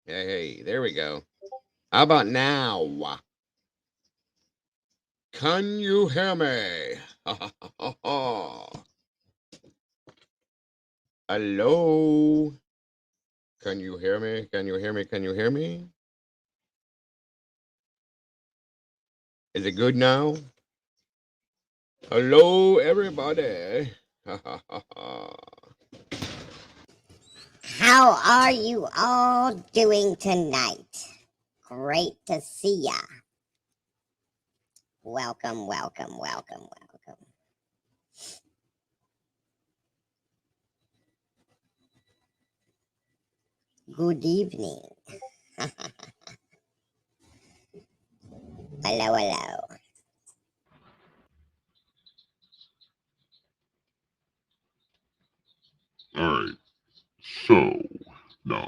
Hey, there we go. How about now? Can you hear me? Hello? Can you hear me? Can you hear me? Can you hear me? Is it good now? Hello, everybody. How are you all doing tonight? Great to see ya. Welcome, welcome, welcome, welcome. Good evening. Hello, hello. Alright, so, no.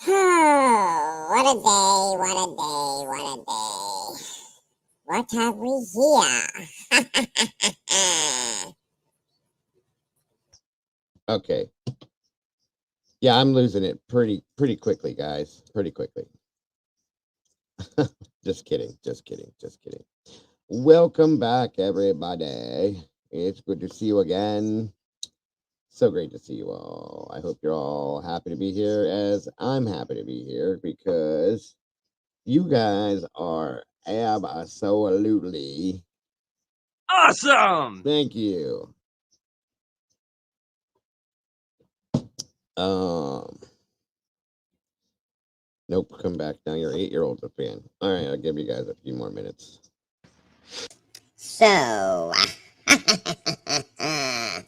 Oh, what a day, what a day, what a day. What have we here? Okay. Yeah, I'm losing it pretty quickly, guys. Pretty quickly. Just kidding. Just kidding. Just kidding. Welcome back, everybody. It's good to see you again. So great to see you all. I hope you're all happy to be here, as I'm happy to be here because you guys are absolutely Awesome! thank you. Um, nope, come back now. Your 8-year-old's a fan. All right, I'll give you guys a few more minutes. So, no.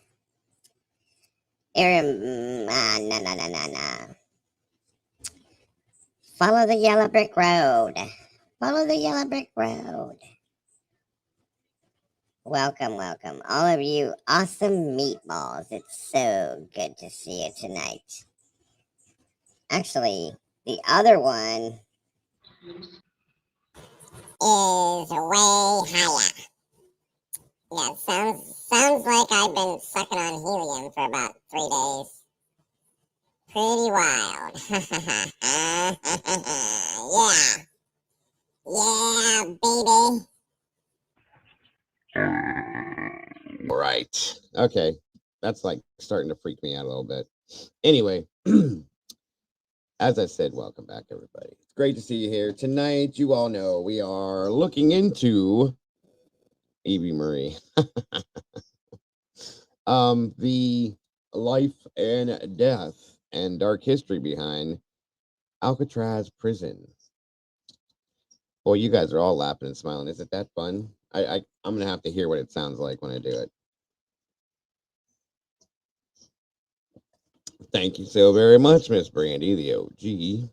Follow the yellow brick road. Follow the yellow brick road. Welcome, welcome. All of you awesome meatballs. It's so good to see you tonight. Actually, the other one is way higher. Yeah, sounds like I've been sucking on helium for about 3 days. Pretty wild. Yeah. Yeah, baby. All right. Okay. That's like starting to freak me out a little bit. Anyway, as I said, welcome back, everybody. It's great to see you here. Tonight, you all know we are looking into Evie Marie. The life and death and dark history behind Alcatraz prison. Boy, you guys are all laughing and smiling. Is it that fun? I'm gonna have to hear what it sounds like when I do it. Thank you so very much, Miss Brandy, the OG.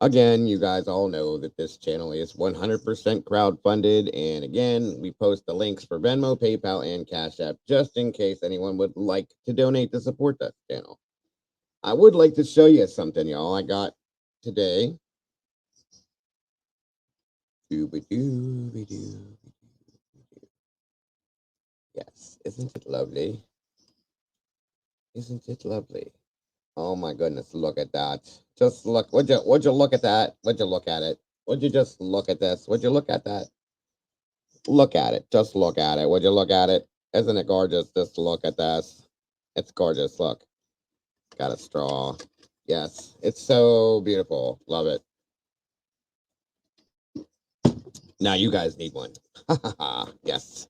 Again, you guys all know that this channel is 100% crowdfunded. And again, we post the links for Venmo, PayPal, and Cash App just in case anyone would like to donate to support that channel. I would like to show you something, y'all. I got today. Yes, isn't it lovely? Isn't it lovely? Oh my goodness, look at that. Just look. Would you look at that? Would you look at it? Would you just look at this? Would you look at that? Look at it. Just look at it. Would you look at it? Isn't it gorgeous? Just look at this. It's gorgeous. Look. Got a straw. Yes. It's so beautiful. Love it. Now you guys need one. Yes.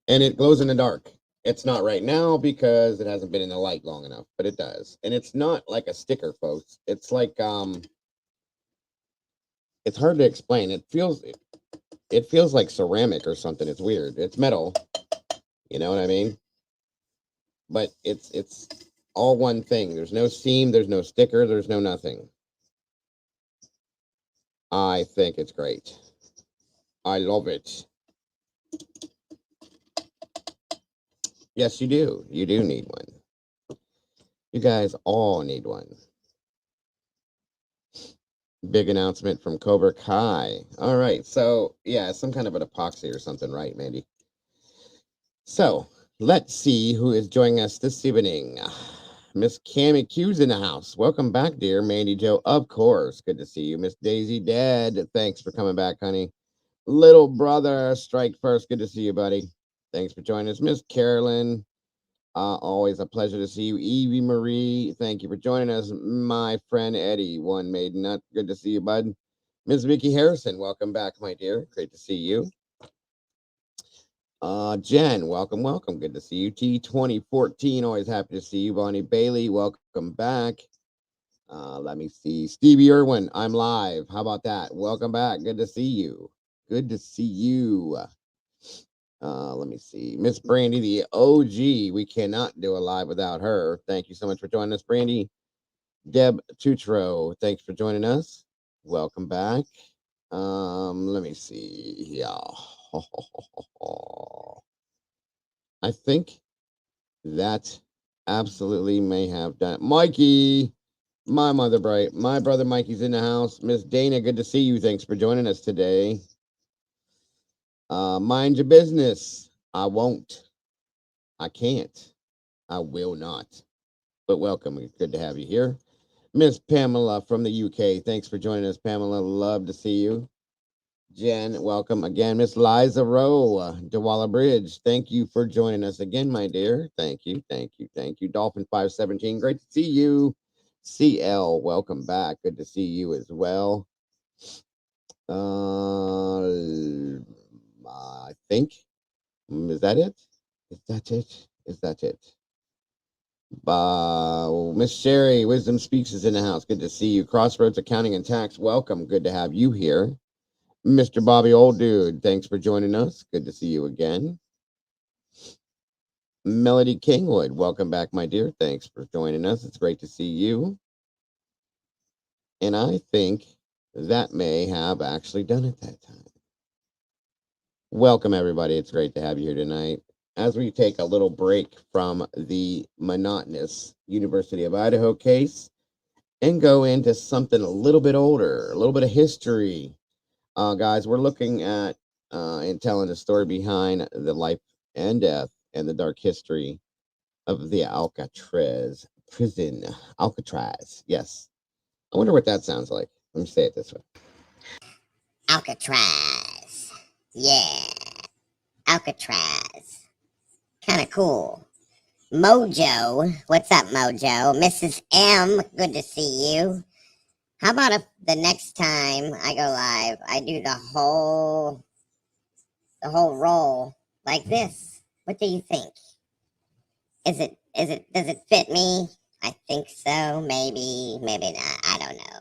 And it glows in the dark. It's not right now because it hasn't been in the light long enough, but it does. And it's not like a sticker, folks. It's like it's hard to explain. It feels like ceramic or something. It's weird. It's metal. You know what I mean? But it's all one thing. There's no seam, there's no sticker, there's no nothing. I think it's great. I love it. Yes, you do. You do need one. You guys all need one. Big announcement from Cobra Kai. All right. So, yeah, some kind of an epoxy or something, right, Mandy? So, let's see who is joining us this evening. Miss Cammy Q's in the house. Welcome back, dear Mandy Joe. Of course. Good to see you. Miss Daisy Dead. Thanks for coming back, honey. Little brother, strike first. Good to see you, buddy. Thanks for joining us. Miss Carolyn. Always a pleasure to see you. Evie Marie, thank you for joining us. My friend Eddie, one made nut. Good to see you, bud. Miss Vicky Harrison, welcome back, my dear. Great to see you. Jen, welcome, welcome. Good to see you. T2014, always happy to see you. Bonnie Bailey, welcome back. Let me see. Stevie Irwin, I'm live. How about that? Welcome back. Good to see you. Good to see you. Let me see. Miss Brandy, the OG. We cannot do a live without her. Thank you so much for joining us, Brandy. Deb Tutro, thanks for joining us. Welcome back. Let me see. Yeah. I think that absolutely may have done it. Mikey, my mother bright. My brother Mikey's in the house. Miss Dana, good to see you. Thanks for joining us today. Mind your business. I won't. I can't. I will not. But welcome. It's good to have you here. Miss Pamela from the UK. Thanks for joining us, Pamela. Love to see you. Jen, welcome again. Miss Liza Rowe, Dewalla Bridge. Thank you for joining us again, my dear. Thank you. Thank you. Thank you. Dolphin 517. Great to see you. CL, welcome back. Good to see you as well. I think. Is that it? Is that it? Is that it? Miss Sherry, Wisdom Speaks is in the house. Good to see you. Crossroads Accounting and Tax, welcome. Good to have you here. Mr. Bobby Old Dude, thanks for joining us. Good to see you again. Melody Kingwood, welcome back, my dear. Thanks for joining us. It's great to see you. And I think that may have actually done it that time. Welcome, everybody. It's great to have you here tonight. As we take a little break from the monotonous University of Idaho case and go into something a little bit older, a little bit of history. Guys, we're looking at and telling the story behind the life and death and the dark history of the Alcatraz prison. Alcatraz, yes. I wonder what that sounds like. Let me say it this way. Alcatraz. Yeah, Alcatraz. Kind of cool. Mojo, what's up, Mojo? Mrs. M, good to see you. How about if the next time I go live, I do the whole roll like this? What do you think? Does it fit me? I think so. Maybe not. I don't know.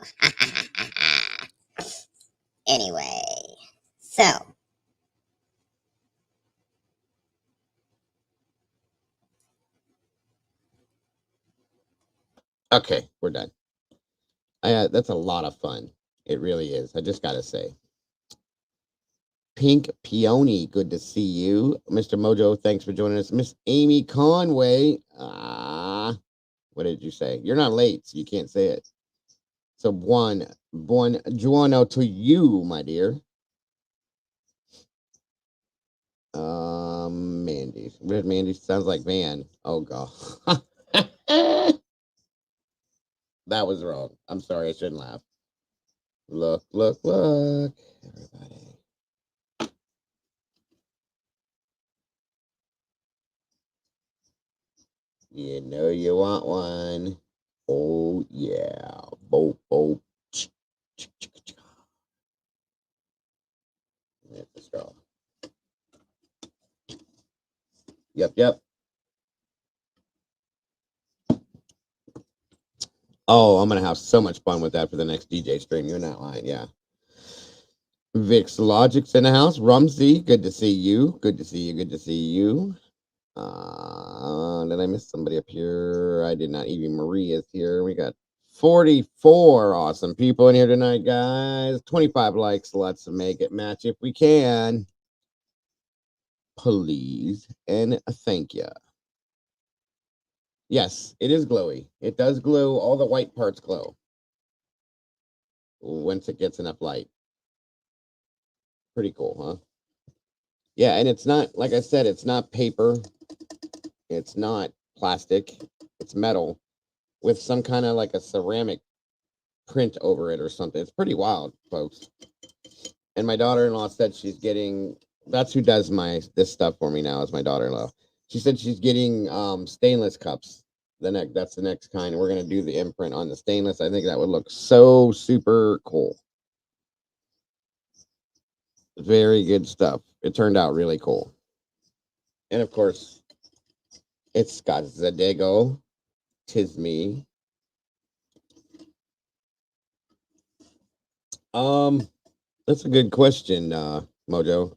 Anyway, so Okay, we're done. That's a lot of fun. It really is. I just gotta say. Pink Peony, good to see you. Mr. Mojo, thanks for joining us. Miss Amy Conway. What did you say? You're not late, so you can't say it. So buongiorno to you, my dear. Mandy. Red Mandy sounds like Van. Oh god. That was wrong. I'm sorry, I shouldn't laugh. Look, look, look, everybody. You know you want one. Oh yeah. Boop boop. That's the straw. Yep, yep. Oh, I'm gonna have so much fun with that for the next DJ stream. You're not lying, yeah. Vix Logic's in the house. Rumsey, good to see you. Good to see you. Good to see you. Did I miss somebody up here? I did not. Evie Marie is here. We got 44 awesome people in here tonight, guys. 25 likes. Let's make it match if we can. Please and thank you. Yes, it is glowy. It does glow. All the white parts glow once it gets enough light. Pretty cool, huh? Yeah, and it's not, like I said, it's not paper. It's not plastic. It's metal. with some kind of like a ceramic print over it or something. It's pretty wild, folks. And my daughter-in-law said she's getting. That's who does this stuff for me now. Is my daughter-in-law. She said she's getting stainless cups. That's the next kind. And we're gonna do the imprint on the stainless. I think that would look so super cool. Very good stuff. It turned out really cool. And of course, it's got Zadego, tis me. That's a good question, Mojo.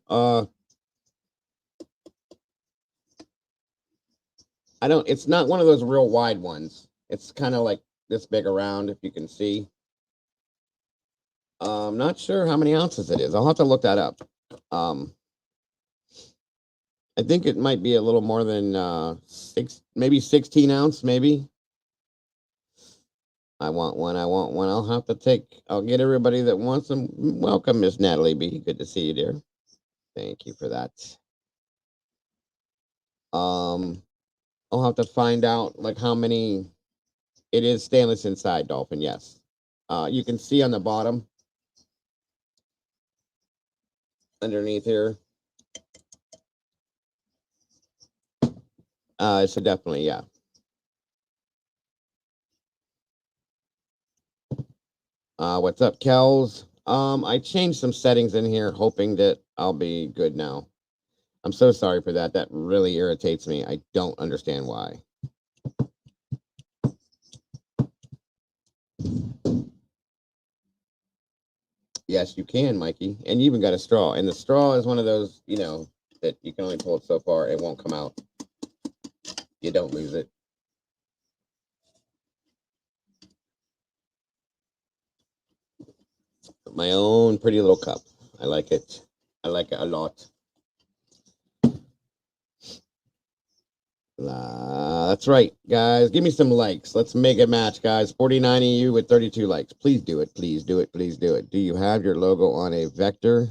I don't. It's not one of those real wide ones. It's kind of like this big around, if you can see. Not sure how many ounces it is. I'll have to look that up. I think it might be a little more than maybe 16 ounce, maybe. I want one. I'll get everybody that wants them. Welcome, Miss Natalie B. Good to see you, dear. Thank you for that. I'll have to find out like how many. It is stainless inside, Dolphin. Yes. You can see on the bottom, underneath here. So definitely, yeah. What's up, Kels? I changed some settings in here, hoping that I'll be good now. I'm so sorry for that. That really irritates me. I don't understand why. Yes, you can, Mikey. And you even got a straw. And the straw is one of those, that you can only pull it so far. It won't come out. You don't lose it. My own pretty little cup. I like it. I like it a lot. That's right, guys. Give me some likes. Let's make a match, guys. 49 of you with 32 likes. Please do it. Please do it. Please do it. Do you have your logo on a vector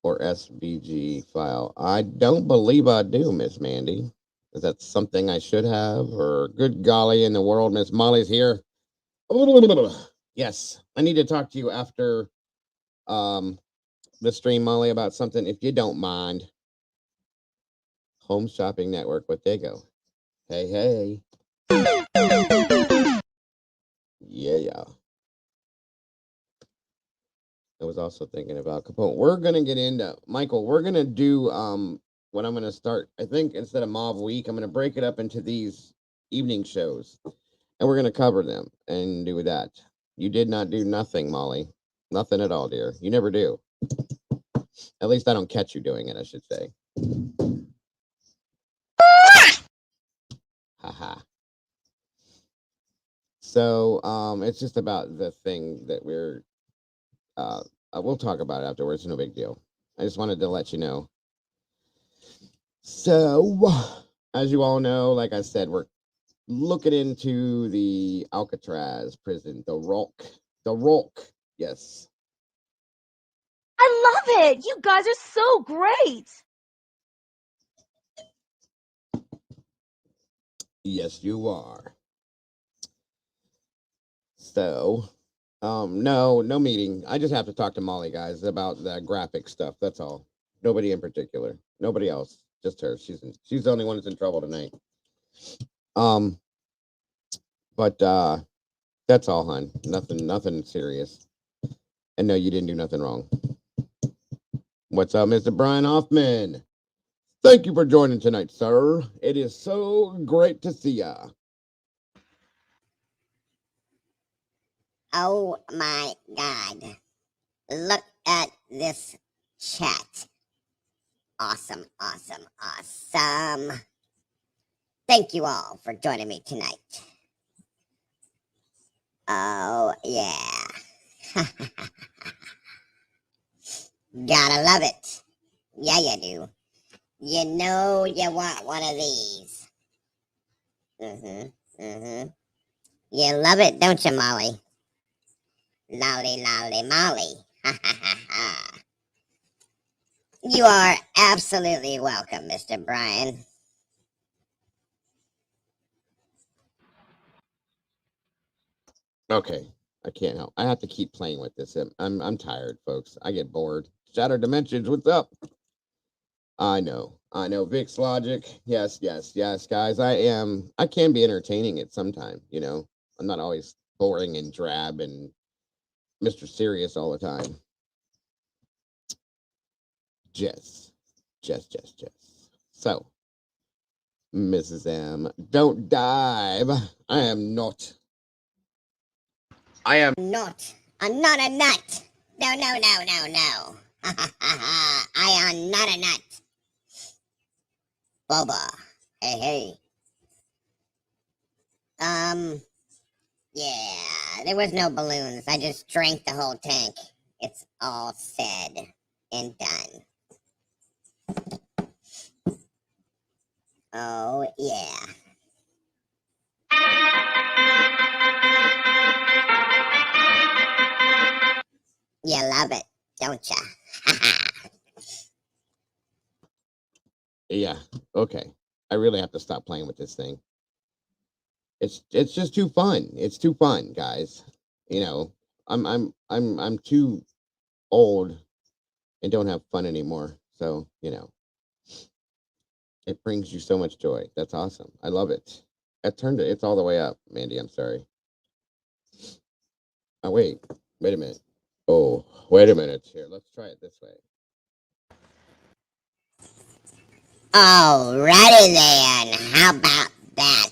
or SVG file? I don't believe I do, Miss Mandy. Is that something I should have? Or good golly in the world, Miss Molly's here. Yes, I need to talk to you after the stream, Molly, about something, if you don't mind. Home Shopping Network, what they go. Hey, hey. Yeah. I was also thinking about Capone. We're gonna get into Michael. We're gonna do what I'm gonna start. I think instead of Mauve Week, I'm gonna break it up into these evening shows, and we're gonna cover them and do that. You did not do nothing, Molly. Nothing at all, dear. You never do. At least I don't catch you doing it, I should say. Haha. So it's just about the thing that we'll talk about it afterwards. No big deal. I just wanted to let you know. So, as you all know, like I said, we're looking into the Alcatraz prison, the Rock. The Rock, yes. I love it. You guys are so great. Yes, you are. So, no meeting. I just have to talk to Molly, guys, about the graphic stuff. That's all. Nobody in particular. Nobody else. Just her. She's the only one that's in trouble tonight. But that's all, hon. Nothing serious. And no, you didn't do nothing wrong. What's up, Mr. Brian Hoffman? Thank you for joining tonight, sir. It is so great to see ya. Oh my God. Look at this chat. Awesome. Thank you all for joining me tonight. Oh, yeah. Gotta love it. Yeah, you do. You know you want one of these. You love it, don't you, Molly? Lolly, lolly, Molly. You are absolutely welcome, Mr. Brian. Okay, I can't help. I have to keep playing with this. I'm tired, folks. I get bored. Shattered Dimensions, what's up? I know. Vic's logic. Yes, yes, yes, guys. I can be entertaining at some time. I'm not always boring and drab and Mr. Serious all the time. Jess, Jess. So, Mrs. M, don't dive. I am not. I am. Not. I'm not a nut. No, no, no, no, no. I am not a nut. Boba. Hey, hey. Yeah, there was no balloons. I just drank the whole tank. It's all said and done. Oh, yeah. You love it, don't ya? Yeah. Okay. I really have to stop playing with this thing. It's just too fun. It's too fun, guys. You know, I'm too old and don't have fun anymore. So, it brings you so much joy. That's awesome. I love it. I turned it. It's all the way up, Mandy. I'm sorry. Oh wait a minute. Oh, wait a minute. Here, let's try it this way. Alrighty then. How about that?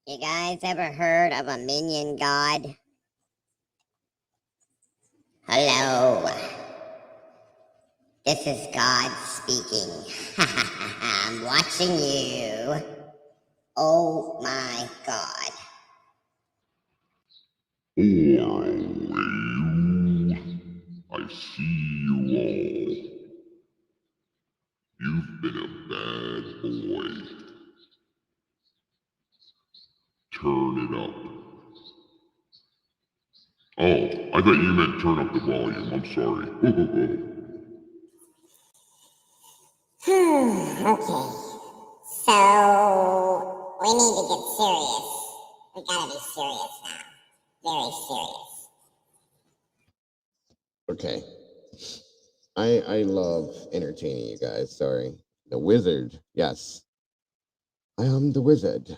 You guys ever heard of a minion god? Hello. This is God speaking. I'm watching you. Oh my god. Oh, you. I see you all. You've been a bad boy. Turn it up. Oh, I thought you meant turn up the volume. I'm sorry. Okay. So, we need to get serious. We gotta be serious now. Very serious. Okay. I love entertaining you guys. Sorry. The wizard. Yes. I am the wizard.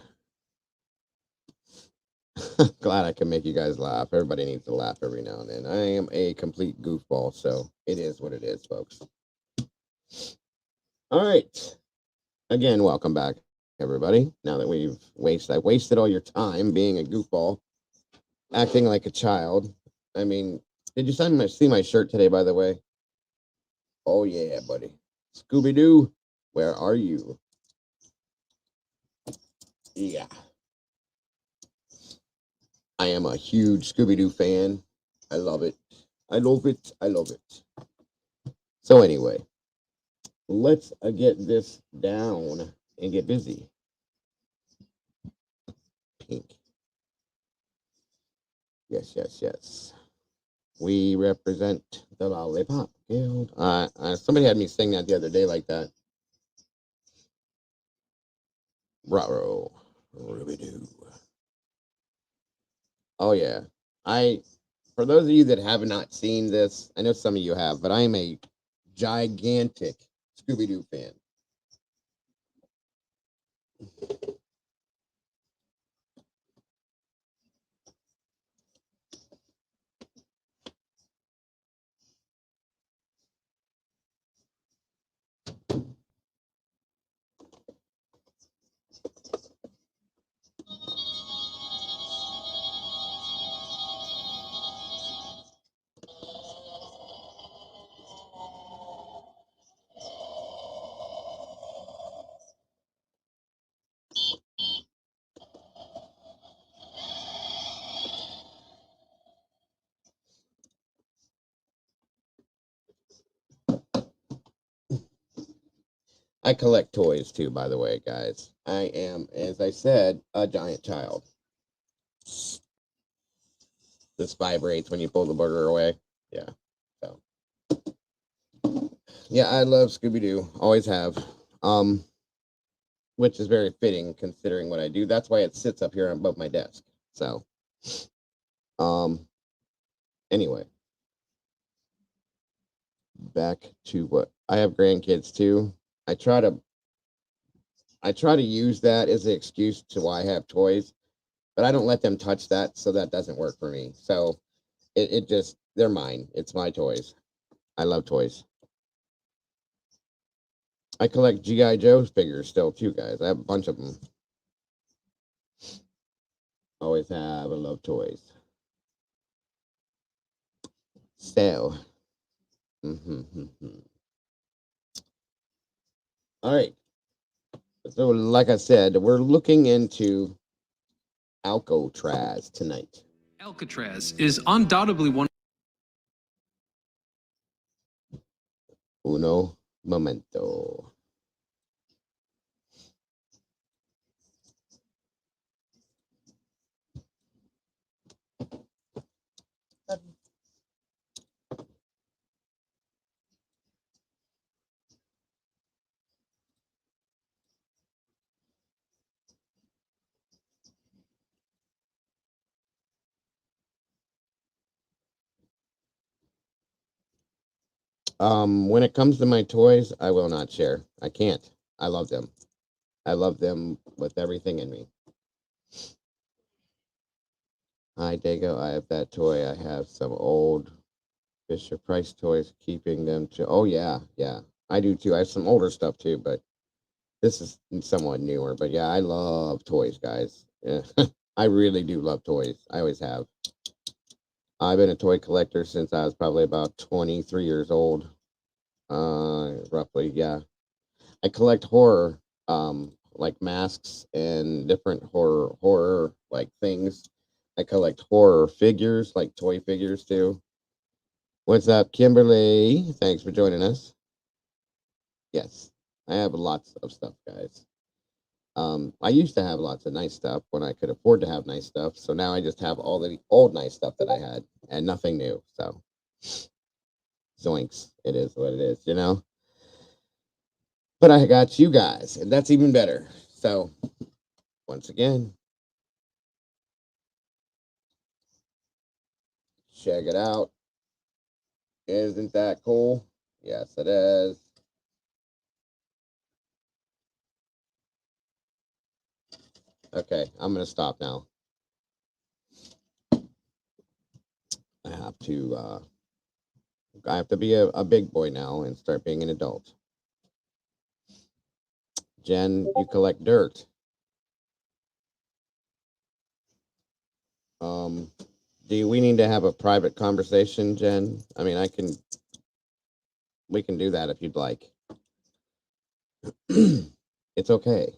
Glad I can make you guys laugh. Everybody needs to laugh every now and then. I am a complete goofball, so it is what it is, folks. All right. Again, welcome back, everybody. Now that I wasted all your time being a goofball, acting like a child. I mean, did you see my shirt today, by the way? Oh yeah, buddy. Scooby Doo, where are you? Yeah. I am a huge Scooby Doo fan. I love it. I love it. I love it. So anyway, let's get this down and get busy. Pink. Yes, yes, yes. We represent the Lollipop Guild. Somebody had me sing that the other day like that. Raro, Ruby Doo. Oh yeah. For those of you that have not seen this, I know some of you have, but I am a gigantic Scooby Doo fan. I collect toys too, by the way, guys. I am, as I said, a giant child. This vibrates when you pull the burger away. Yeah. So yeah, I love Scooby Doo. Always have. Um which is very fitting considering what I do. That's why it sits up here above my desk. So, um, anyway, back to what I have grandkids too. I try to I try to use that as an excuse to why I have toys, but I don't let them touch that, so that doesn't work for me. So it just they're mine. It's my toys. I love toys. I collect GI Joe figures still too, guys. I have a bunch of them. Always have. I love toys. So, all right. So, like I said, we're looking into Alcatraz tonight. Alcatraz is undoubtedly one. Uno momento. When it comes to my toys, I will not share. I can't. I love them. I love them with everything in me. Hi, Dago. I have that toy. I have some old Fisher Price toys, keeping them to. Oh yeah, yeah. I do too. I have some older stuff too, but this is somewhat newer. But yeah, I love toys, guys. Yeah. I really do love toys. I always have. I've been a toy collector since I was probably about 23 years old. Roughly, yeah. I collect horror, like masks and different horror like things. I collect horror figures, like toy figures too. What's up, Kimberly? Thanks for joining us. Yes, I have lots of stuff, guys. I used to have lots of nice stuff when I could afford to have nice stuff. So now I just have all the old nice stuff that I had and nothing new. So zoinks, it is what it is, you know. But I got you guys, and that's even better. So once again, check it out. Isn't that cool? Yes, it is. Okay, I'm gonna stop now. I have to. I have to be a big boy now and start being an adult. Jen, you collect dirt. Um, do we need to have a private conversation, Jen? I mean, I can. We can do that if you'd like. It's okay.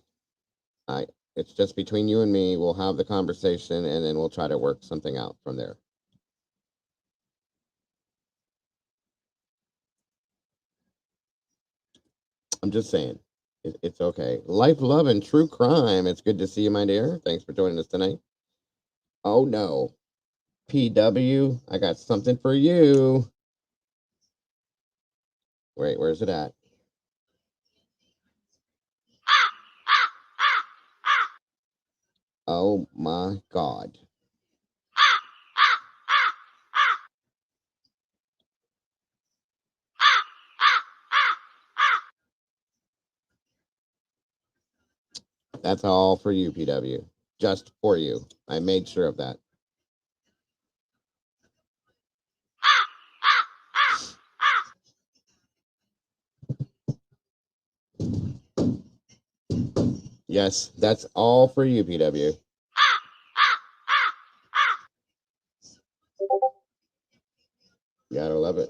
I. It's just between you and me. We'll have the conversation, and then we'll try to work something out from there. I'm just saying. It's okay. Life, love, and true crime. It's good to see you, my dear. Thanks for joining us tonight. Oh no, PW, I got something for you. Wait, where's it at? Oh my God. That's all for you, PW. Just for you. I made sure of that. Yes, that's all for you, PW. You gotta love it.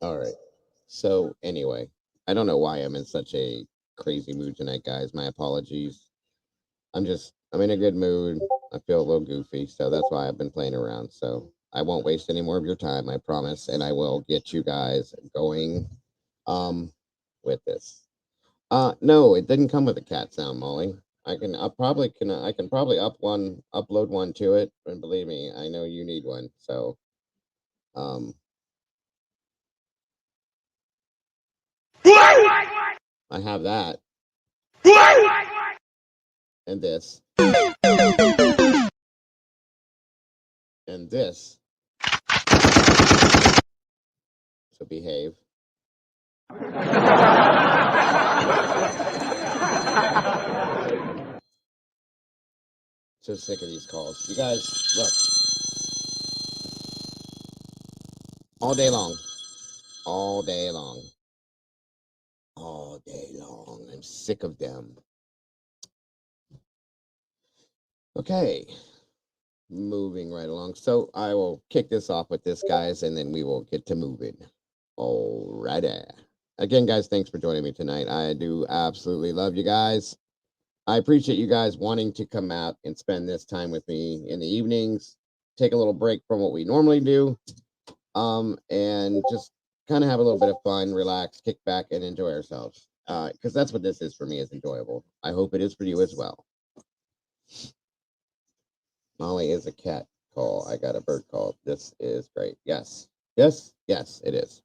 All right. So, anyway, I don't know why I'm in such a crazy mood tonight, guys. My apologies. I'm in a good mood. I feel a little goofy, so that's why I've been playing around. So I won't waste any more of your time, I promise, and I will get you guys going with this. No, it didn't come with a cat sound, Molly. I can I can probably upload one to it, and believe me, I know you need one. So um I have that and this and this. So behave. So sick of these calls. You guys, look. All day long. All day long. All day long. I'm sick of them. Okay. Moving right along. So I will kick this off with this, guys, and then we will get to moving. Alrighty. Again, guys, thanks for joining me tonight. I do absolutely love you guys. I appreciate you guys wanting to come out and spend this time with me in the evenings, take a little break from what we normally do, and just kind of have a little bit of fun, relax, kick back, and enjoy ourselves. Because that's what this is for me, is enjoyable. I hope it is for you as well. Molly is a cat call. I got a bird call. This is great. Yes. Yes. Yes, it is.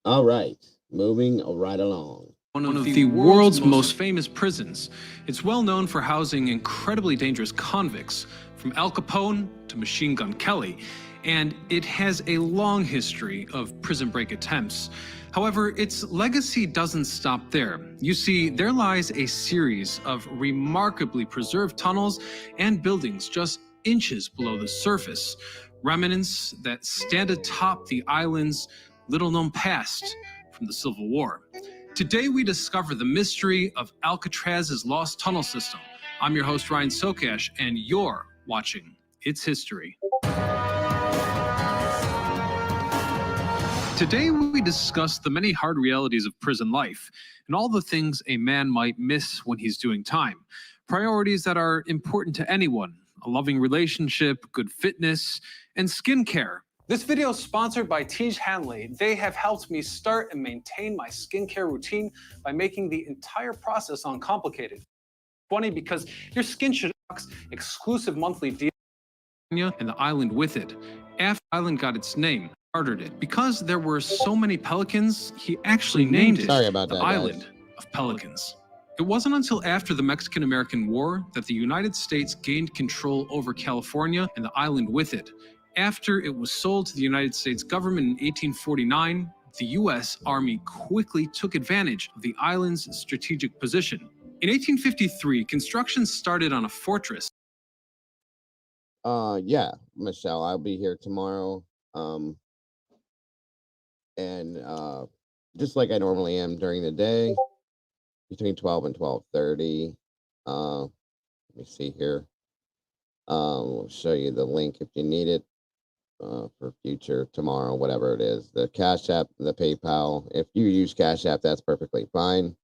All right. Moving right along. One of the world's most famous prisons. It's well known for housing incredibly dangerous convicts, from Al Capone to Machine Gun Kelly, and it has a long history of prison break attempts. However, its legacy doesn't stop there. You see, there lies a series of remarkably preserved tunnels and buildings just inches below the surface, remnants that stand atop the island's little-known past from the Civil War. Today, we discover the mystery of Alcatraz's lost tunnel system. I'm your host, Ryan Sokash, and you're watching It's History. Today, we discuss the many hard realities of prison life and all the things a man might miss when he's doing time. Priorities that are important to anyone: a loving relationship, good fitness, and skincare. This video is sponsored by Tej Hanley. They have helped me start and maintain my skincare routine by making the entire process uncomplicated. Funny because your skin should exclusive monthly deal and the island with it. After the island got its name, chartered it. Because there were so many pelicans, he actually named it the Island of Pelicans. It wasn't until after the Mexican-American War that the United States gained control over California and the island with it. After it was sold to the United States government in 1849, the U.S. Army quickly took advantage of the island's strategic position. In 1853, construction started on a fortress. Yeah, Michelle, I'll be here tomorrow. And just like I normally am during the day, between 12 and 12:30. Let me see here. We'll show you the link if you need it. For future tomorrow, whatever it is, the Cash App, the PayPal. If you use Cash App, that's perfectly fine.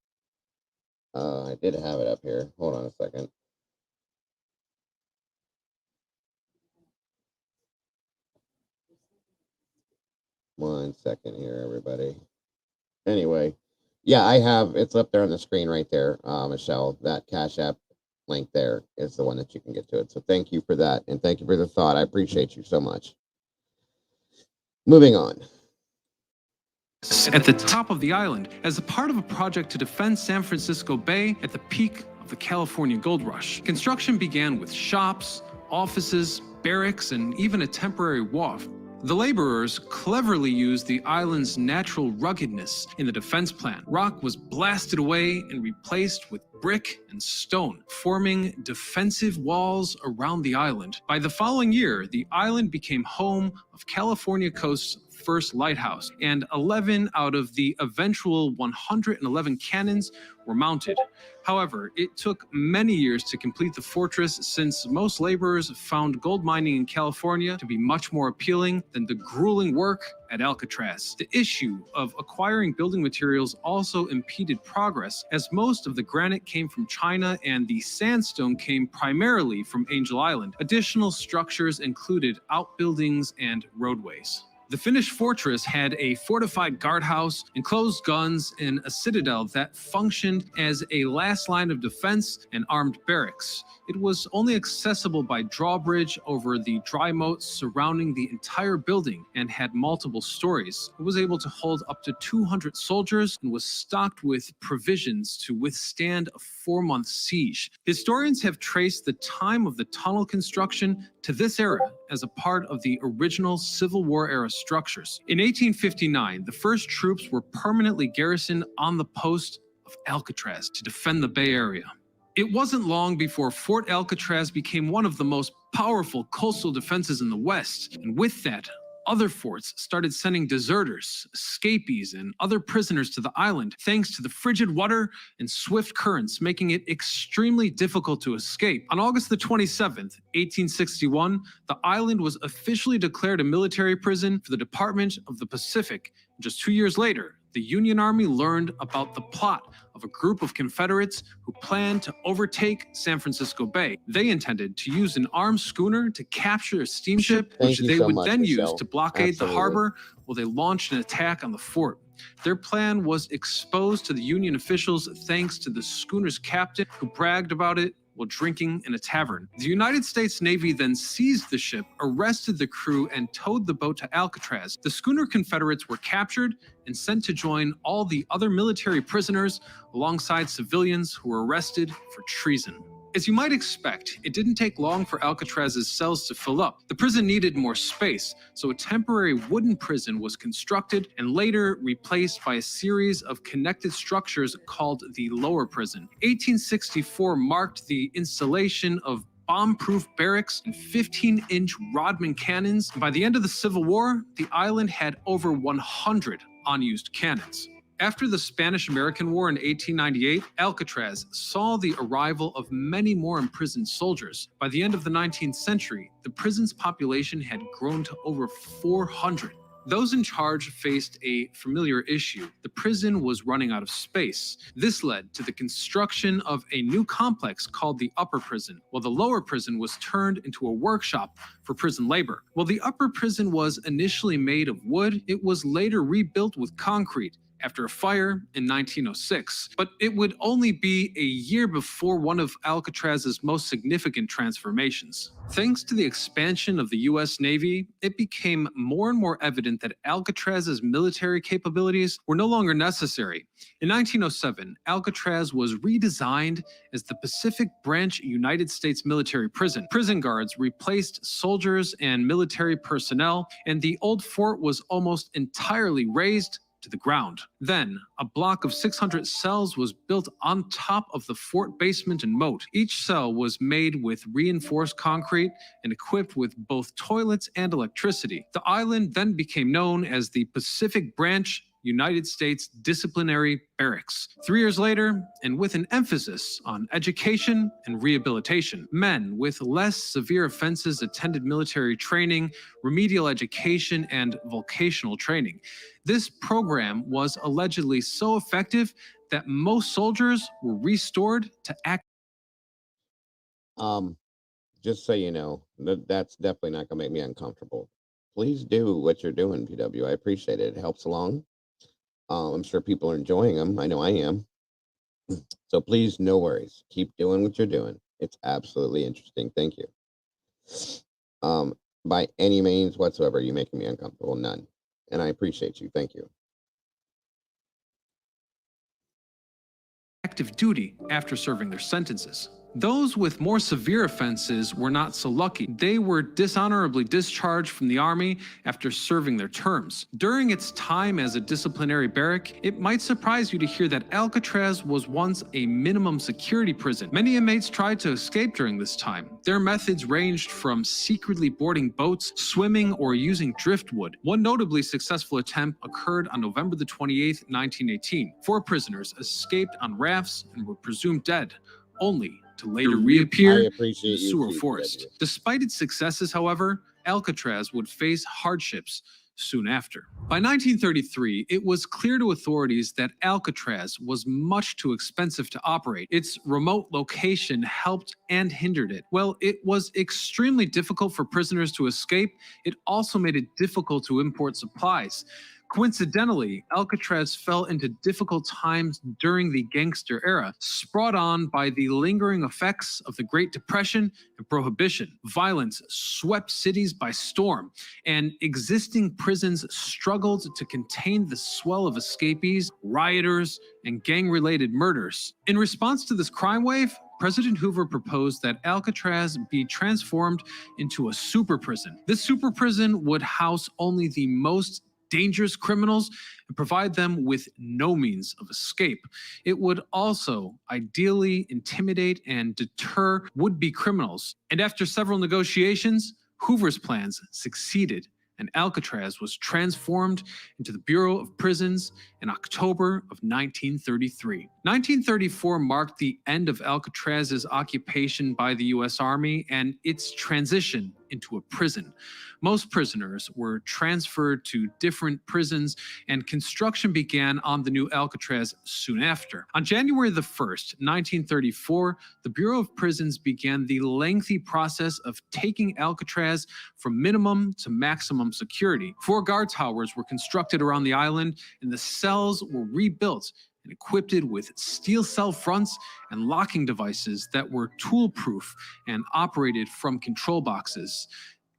I did have it up here. Hold on a second. One second here, everybody. Anyway, yeah, I have it's up there on the screen right there, Michelle. That Cash App link there is the one that you can get to it. So thank you for that, and thank you for the thought. I appreciate you so much. Moving on. At the top of the island, as a part of a project to defend San Francisco Bay at the peak of the California gold rush. Construction began with shops, offices, barracks, and even a temporary wharf. The laborers cleverly used the island's natural ruggedness in the defense plan. Rock was blasted away and replaced with brick and stone, forming defensive walls around the island. By the following year, the island became home of California Coast's first lighthouse, and 11 out of the eventual 111 cannons were mounted. However, it took many years to complete the fortress, since most laborers found gold mining in California to be much more appealing than the grueling work at Alcatraz. The issue of acquiring building materials also impeded progress, as most of the granite came from China and the sandstone came primarily from Angel Island. Additional structures included outbuildings and roadways. The Finnish fortress had a fortified guardhouse, enclosed guns, and a citadel that functioned as a last line of defense and armed barracks. It was only accessible by drawbridge over the dry moat surrounding the entire building and had multiple stories. It was able to hold up to 200 soldiers and was stocked with provisions to withstand a 4-month siege. Historians have traced the time of the tunnel construction to this era as a part of the original Civil War era structures. In 1859, the first troops were permanently garrisoned on the post of Alcatraz to defend the Bay Area. It wasn't long before Fort Alcatraz became one of the most powerful coastal defenses in the West, and with that, other forts started sending deserters, escapees, and other prisoners to the island, thanks to the frigid water and swift currents, making it extremely difficult to escape. On August the 27th, 1861, the island was officially declared a military prison for the Department of the Pacific. Just 2 years later, the Union Army learned about the plot of a group of Confederates who planned to overtake San Francisco Bay. They intended to use an armed schooner to capture a steamship, which they would then use to blockade the harbor while they launched an attack on the fort. Their plan was exposed to the Union officials thanks to the schooner's captain, who bragged about it while drinking in a tavern. The United States Navy then seized the ship, arrested the crew, and towed the boat to Alcatraz. The schooner Confederates were captured and sent to join all the other military prisoners alongside civilians who were arrested for treason. As you might expect, it didn't take long for Alcatraz's cells to fill up. The prison needed more space, so a temporary wooden prison was constructed and later replaced by a series of connected structures called the lower prison. 1864 marked the installation of bomb-proof barracks and 15-inch Rodman cannons. By the end of the Civil War, the island had over 100 unused cannons. After the Spanish-American War in 1898, Alcatraz saw the arrival of many more imprisoned soldiers. By the end of the 19th century, the prison's population had grown to over 400. Those in charge faced a familiar issue. The prison was running out of space. This led to the construction of a new complex called the upper prison, while the lower prison was turned into a workshop for prison labor. While the upper prison was initially made of wood, it was later rebuilt with concrete after a fire in 1906, but it would only be a year before one of Alcatraz's most significant transformations. Thanks to the expansion of the US Navy, it became more and more evident that Alcatraz's military capabilities were no longer necessary. In 1907, Alcatraz was redesigned as the Pacific Branch United States Military Prison. Prison guards replaced soldiers and military personnel, and the old fort was almost entirely razed to the ground. Then, a block of 600 cells was built on top of the fort basement and moat. Each cell was made with reinforced concrete and equipped with both toilets and electricity. The island then became known as the Pacific Branch United States Disciplinary Barracks. 3 years later, and with an emphasis on education and rehabilitation, men with less severe offenses attended military training, remedial education, and vocational training. This program was allegedly so effective that most soldiers were restored to act. Just so you know, that's definitely not gonna make me uncomfortable. Please do what you're doing, PW. I appreciate it. It helps along. I'm sure people are enjoying them. I know I am. So please, no worries. Keep doing what you're doing. It's absolutely interesting. Thank you. By any means whatsoever, you making me uncomfortable. None. And I appreciate you. Thank you. Active duty after serving their sentences. Those with more severe offenses were not so lucky. They were dishonorably discharged from the Army after serving their terms. During its time as a disciplinary barrack, it might surprise you to hear that Alcatraz was once a minimum security prison. Many inmates tried to escape during this time. Their methods ranged from secretly boarding boats, swimming, or using driftwood. One notably successful attempt occurred on November the 28th, 1918. 4 prisoners escaped on rafts and were presumed dead, only to later reappear in the sewer forest. Despite its successes, however, Alcatraz would face hardships. soon after. By 1933, it was clear to authorities that Alcatraz was much too expensive to operate. Its remote location helped and hindered it. While it was extremely difficult for prisoners to escape, it also made it difficult to import supplies. Coincidentally, Alcatraz fell into difficult times during the gangster era, brought on by the lingering effects of the Great Depression and Prohibition. Violence swept cities by storm, and existing prisons struggled to contain the swell of escapees, rioters, and gang-related murders. In response to this crime wave, President Hoover proposed that Alcatraz be transformed into a super prison. This super prison would house only the most dangerous criminals and provide them with no means of escape. It would also ideally intimidate and deter would-be criminals. And after several negotiations, Hoover's plans succeeded, and Alcatraz was transformed into the Bureau of Prisons in October of 1933. 1934 marked the end of Alcatraz's occupation by the U.S. Army and its transition into a prison. Most prisoners were transferred to different prisons, and construction began on the new Alcatraz soon after. On January the 1st, 1934, the Bureau of Prisons began the lengthy process of taking Alcatraz from minimum to maximum security. 4 guard towers were constructed around the island, and the cells were rebuilt and equipped with steel cell fronts and locking devices that were tool-proof and operated from control boxes.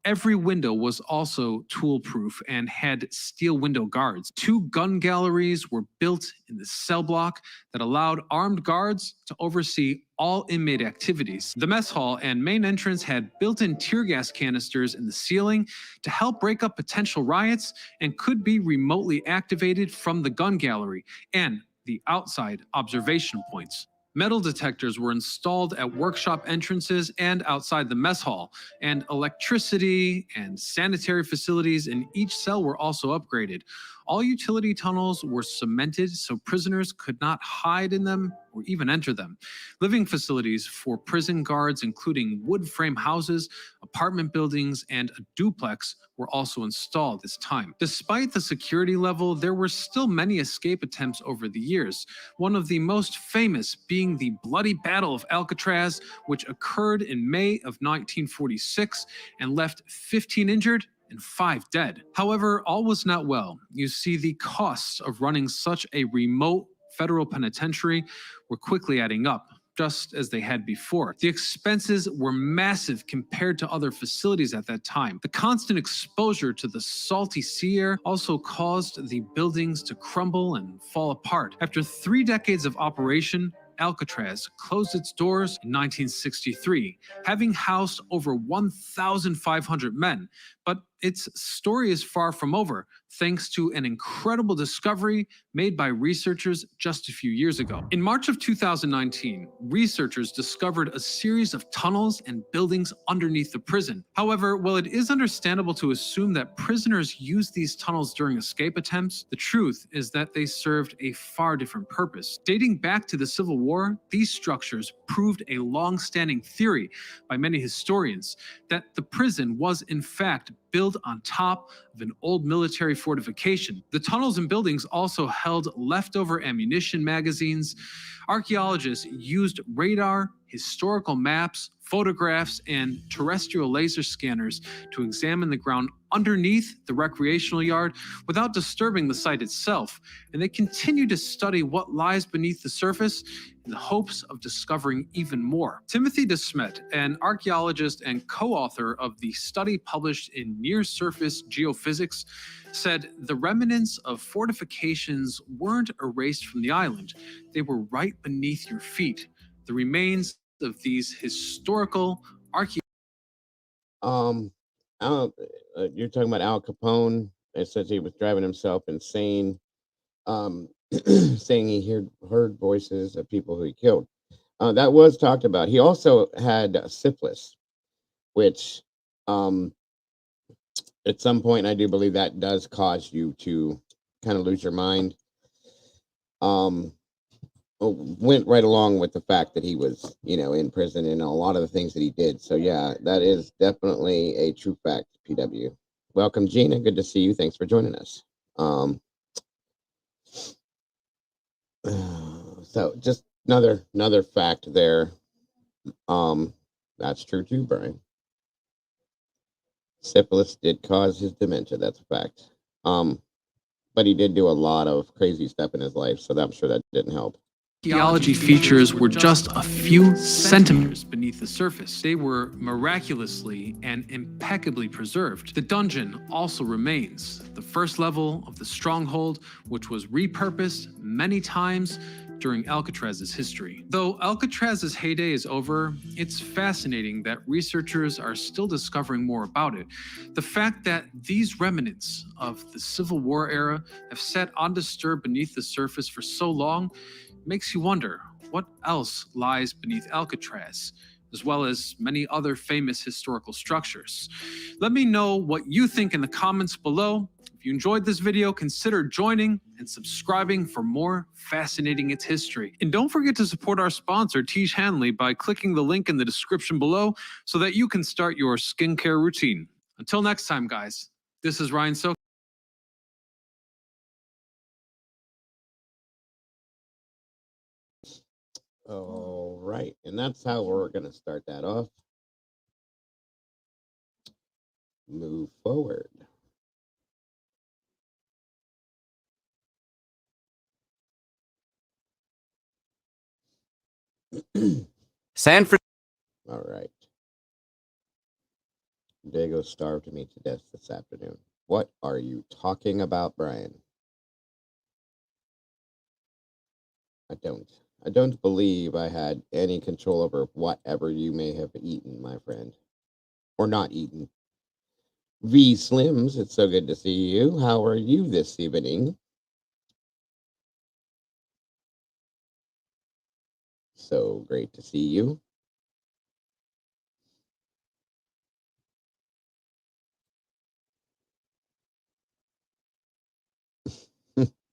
Every window was also tool-proof and had steel window guards. 2 gun galleries were built in the cell block that allowed armed guards to oversee all inmate activities. The mess hall and main entrance had built-in tear gas canisters in the ceiling to help break up potential riots and could be remotely activated from the gun gallery and the outside observation points. Metal detectors were installed at workshop entrances and outside the mess hall, and electricity and sanitary facilities in each cell were also upgraded. All utility tunnels were cemented so prisoners could not hide in them or even enter them. Living facilities for prison guards, including wood frame houses, apartment buildings, and a duplex, were also installed this time. Despite the security level, there were still many escape attempts over the years, one of the most famous being the Bloody Battle of Alcatraz, which occurred in May of 1946 and left 15 injured and 5 dead. However, all was not well. You see, the costs of running such a remote federal penitentiary were quickly adding up, just as they had before. The expenses were massive compared to other facilities at that time. The constant exposure to the salty sea air also caused the buildings to crumble and fall apart. After 3 decades of operation, Alcatraz closed its doors in 1963, having housed over 1,500 men. But its story is far from over, thanks to an incredible discovery made by researchers just a few years ago. In March of 2019, researchers discovered a series of tunnels and buildings underneath the prison. However, while it is understandable to assume that prisoners used these tunnels during escape attempts, the truth is that they served a far different purpose. Dating back to the Civil War, these structures proved a long-standing theory by many historians that the prison was in fact built on top of an old military fortification. The tunnels and buildings also held leftover ammunition magazines. Archaeologists used radar, historical maps, photographs, and terrestrial laser scanners to examine the ground underneath the recreational yard without disturbing the site itself, and they continue to study what lies beneath the surface in the hopes of discovering even more. Timothy DeSmet, an archaeologist and co-author of the study published in Near-Surface Geophysics, said the remnants of fortifications weren't erased from the island. They were right beneath your feet. The remains of these historical You're talking about Al Capone. It says he was driving himself insane, saying he heard voices of people who he killed. That was talked about. He also had syphilis, which at some point I do believe that does cause you to kind of lose your mind. Went right along with the fact that he was, in prison and a lot of the things that he did. So yeah, that is definitely a true fact, PW. welcome, Gina. Good to see you. Thanks for joining us. Um, so just another fact there. That's true too, Brian. Syphilis did cause his dementia. That's a fact. But he did do a lot of crazy stuff in his life, so I'm sure that didn't help. Archaeology features were just a few centimeters beneath the surface. They were miraculously and impeccably preserved. The dungeon also remains, the first level of the stronghold, which was repurposed many times during Alcatraz's history. Though Alcatraz's heyday is over, it's fascinating that researchers are still discovering more about it. The fact that these remnants of the Civil War era have sat undisturbed beneath the surface for so long makes you wonder what else lies beneath Alcatraz, as well as many other famous historical structures. Let me know what you think in the comments below. If you enjoyed this video, consider joining and subscribing for more fascinating its history. And don't forget to support our sponsor, Tiege Hanley, by clicking the link in the description below so that you can start your skincare routine. Until next time, guys, this is Ryan So. All right, and that's how we're going to start that off. Move forward. San Francisco. All right. Diego starved me to death this afternoon. What are you talking about, Brian? I don't believe I had any control over whatever you may have eaten, my friend. Or not eaten. V Slims, it's so good to see you. How are you this evening? So great to see you.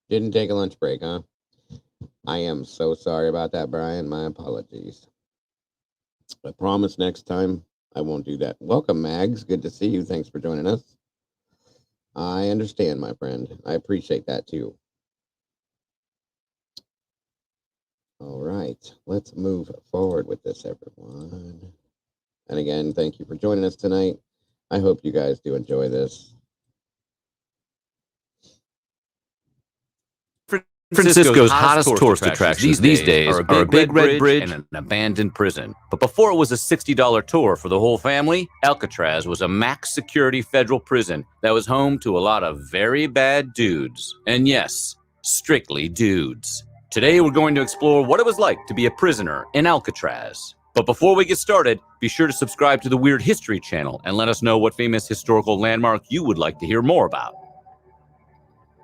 Didn't take a lunch break, huh? I am so sorry about that, Brian. My apologies. I promise next time I won't do that. Welcome, Mags. Good to see you. Thanks for joining us. I understand, my friend. I appreciate that too. All right, let's move forward with this, everyone. And again, thank you for joining us tonight. I hope you guys do enjoy this. Francisco's hottest tourist attractions these days are a big red bridge and an abandoned prison. But before it was a $60 tour for the whole family, Alcatraz was a max security federal prison that was home to a lot of very bad dudes. And yes, strictly dudes. Today we're going to explore what it was like to be a prisoner in Alcatraz. But before we get started, be sure to subscribe to the Weird History channel and let us know what famous historical landmark you would like to hear more about.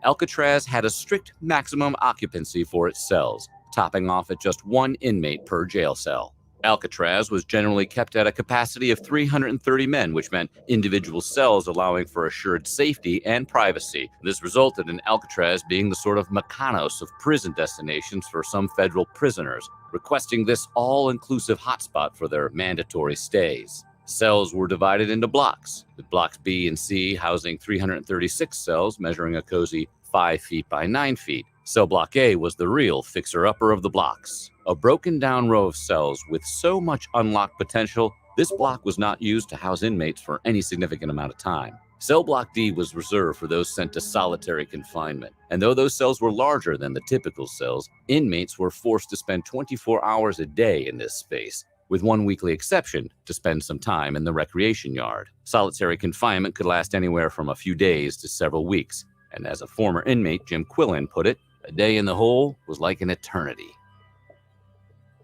Alcatraz had a strict maximum occupancy for its cells, topping off at just one inmate per jail cell. Alcatraz was generally kept at a capacity of 330 men, which meant individual cells allowing for assured safety and privacy. This resulted in Alcatraz being the sort of Mykonos of prison destinations for some federal prisoners, requesting this all-inclusive hotspot for their mandatory stays. Cells were divided into blocks, with blocks B and C housing 336 cells measuring a cozy 5 feet by 9 feet. Cell block A was the real fixer-upper of the blocks. A broken down row of cells with so much unlocked potential, this block was not used to house inmates for any significant amount of time. Cell block D was reserved for those sent to solitary confinement, and though those cells were larger than the typical cells, inmates were forced to spend 24 hours a day in this space, with one weekly exception to spend some time in the recreation yard. Solitary confinement could last anywhere from a few days to several weeks, and as a former inmate, Jim Quillen, put it, a day in the hole was like an eternity.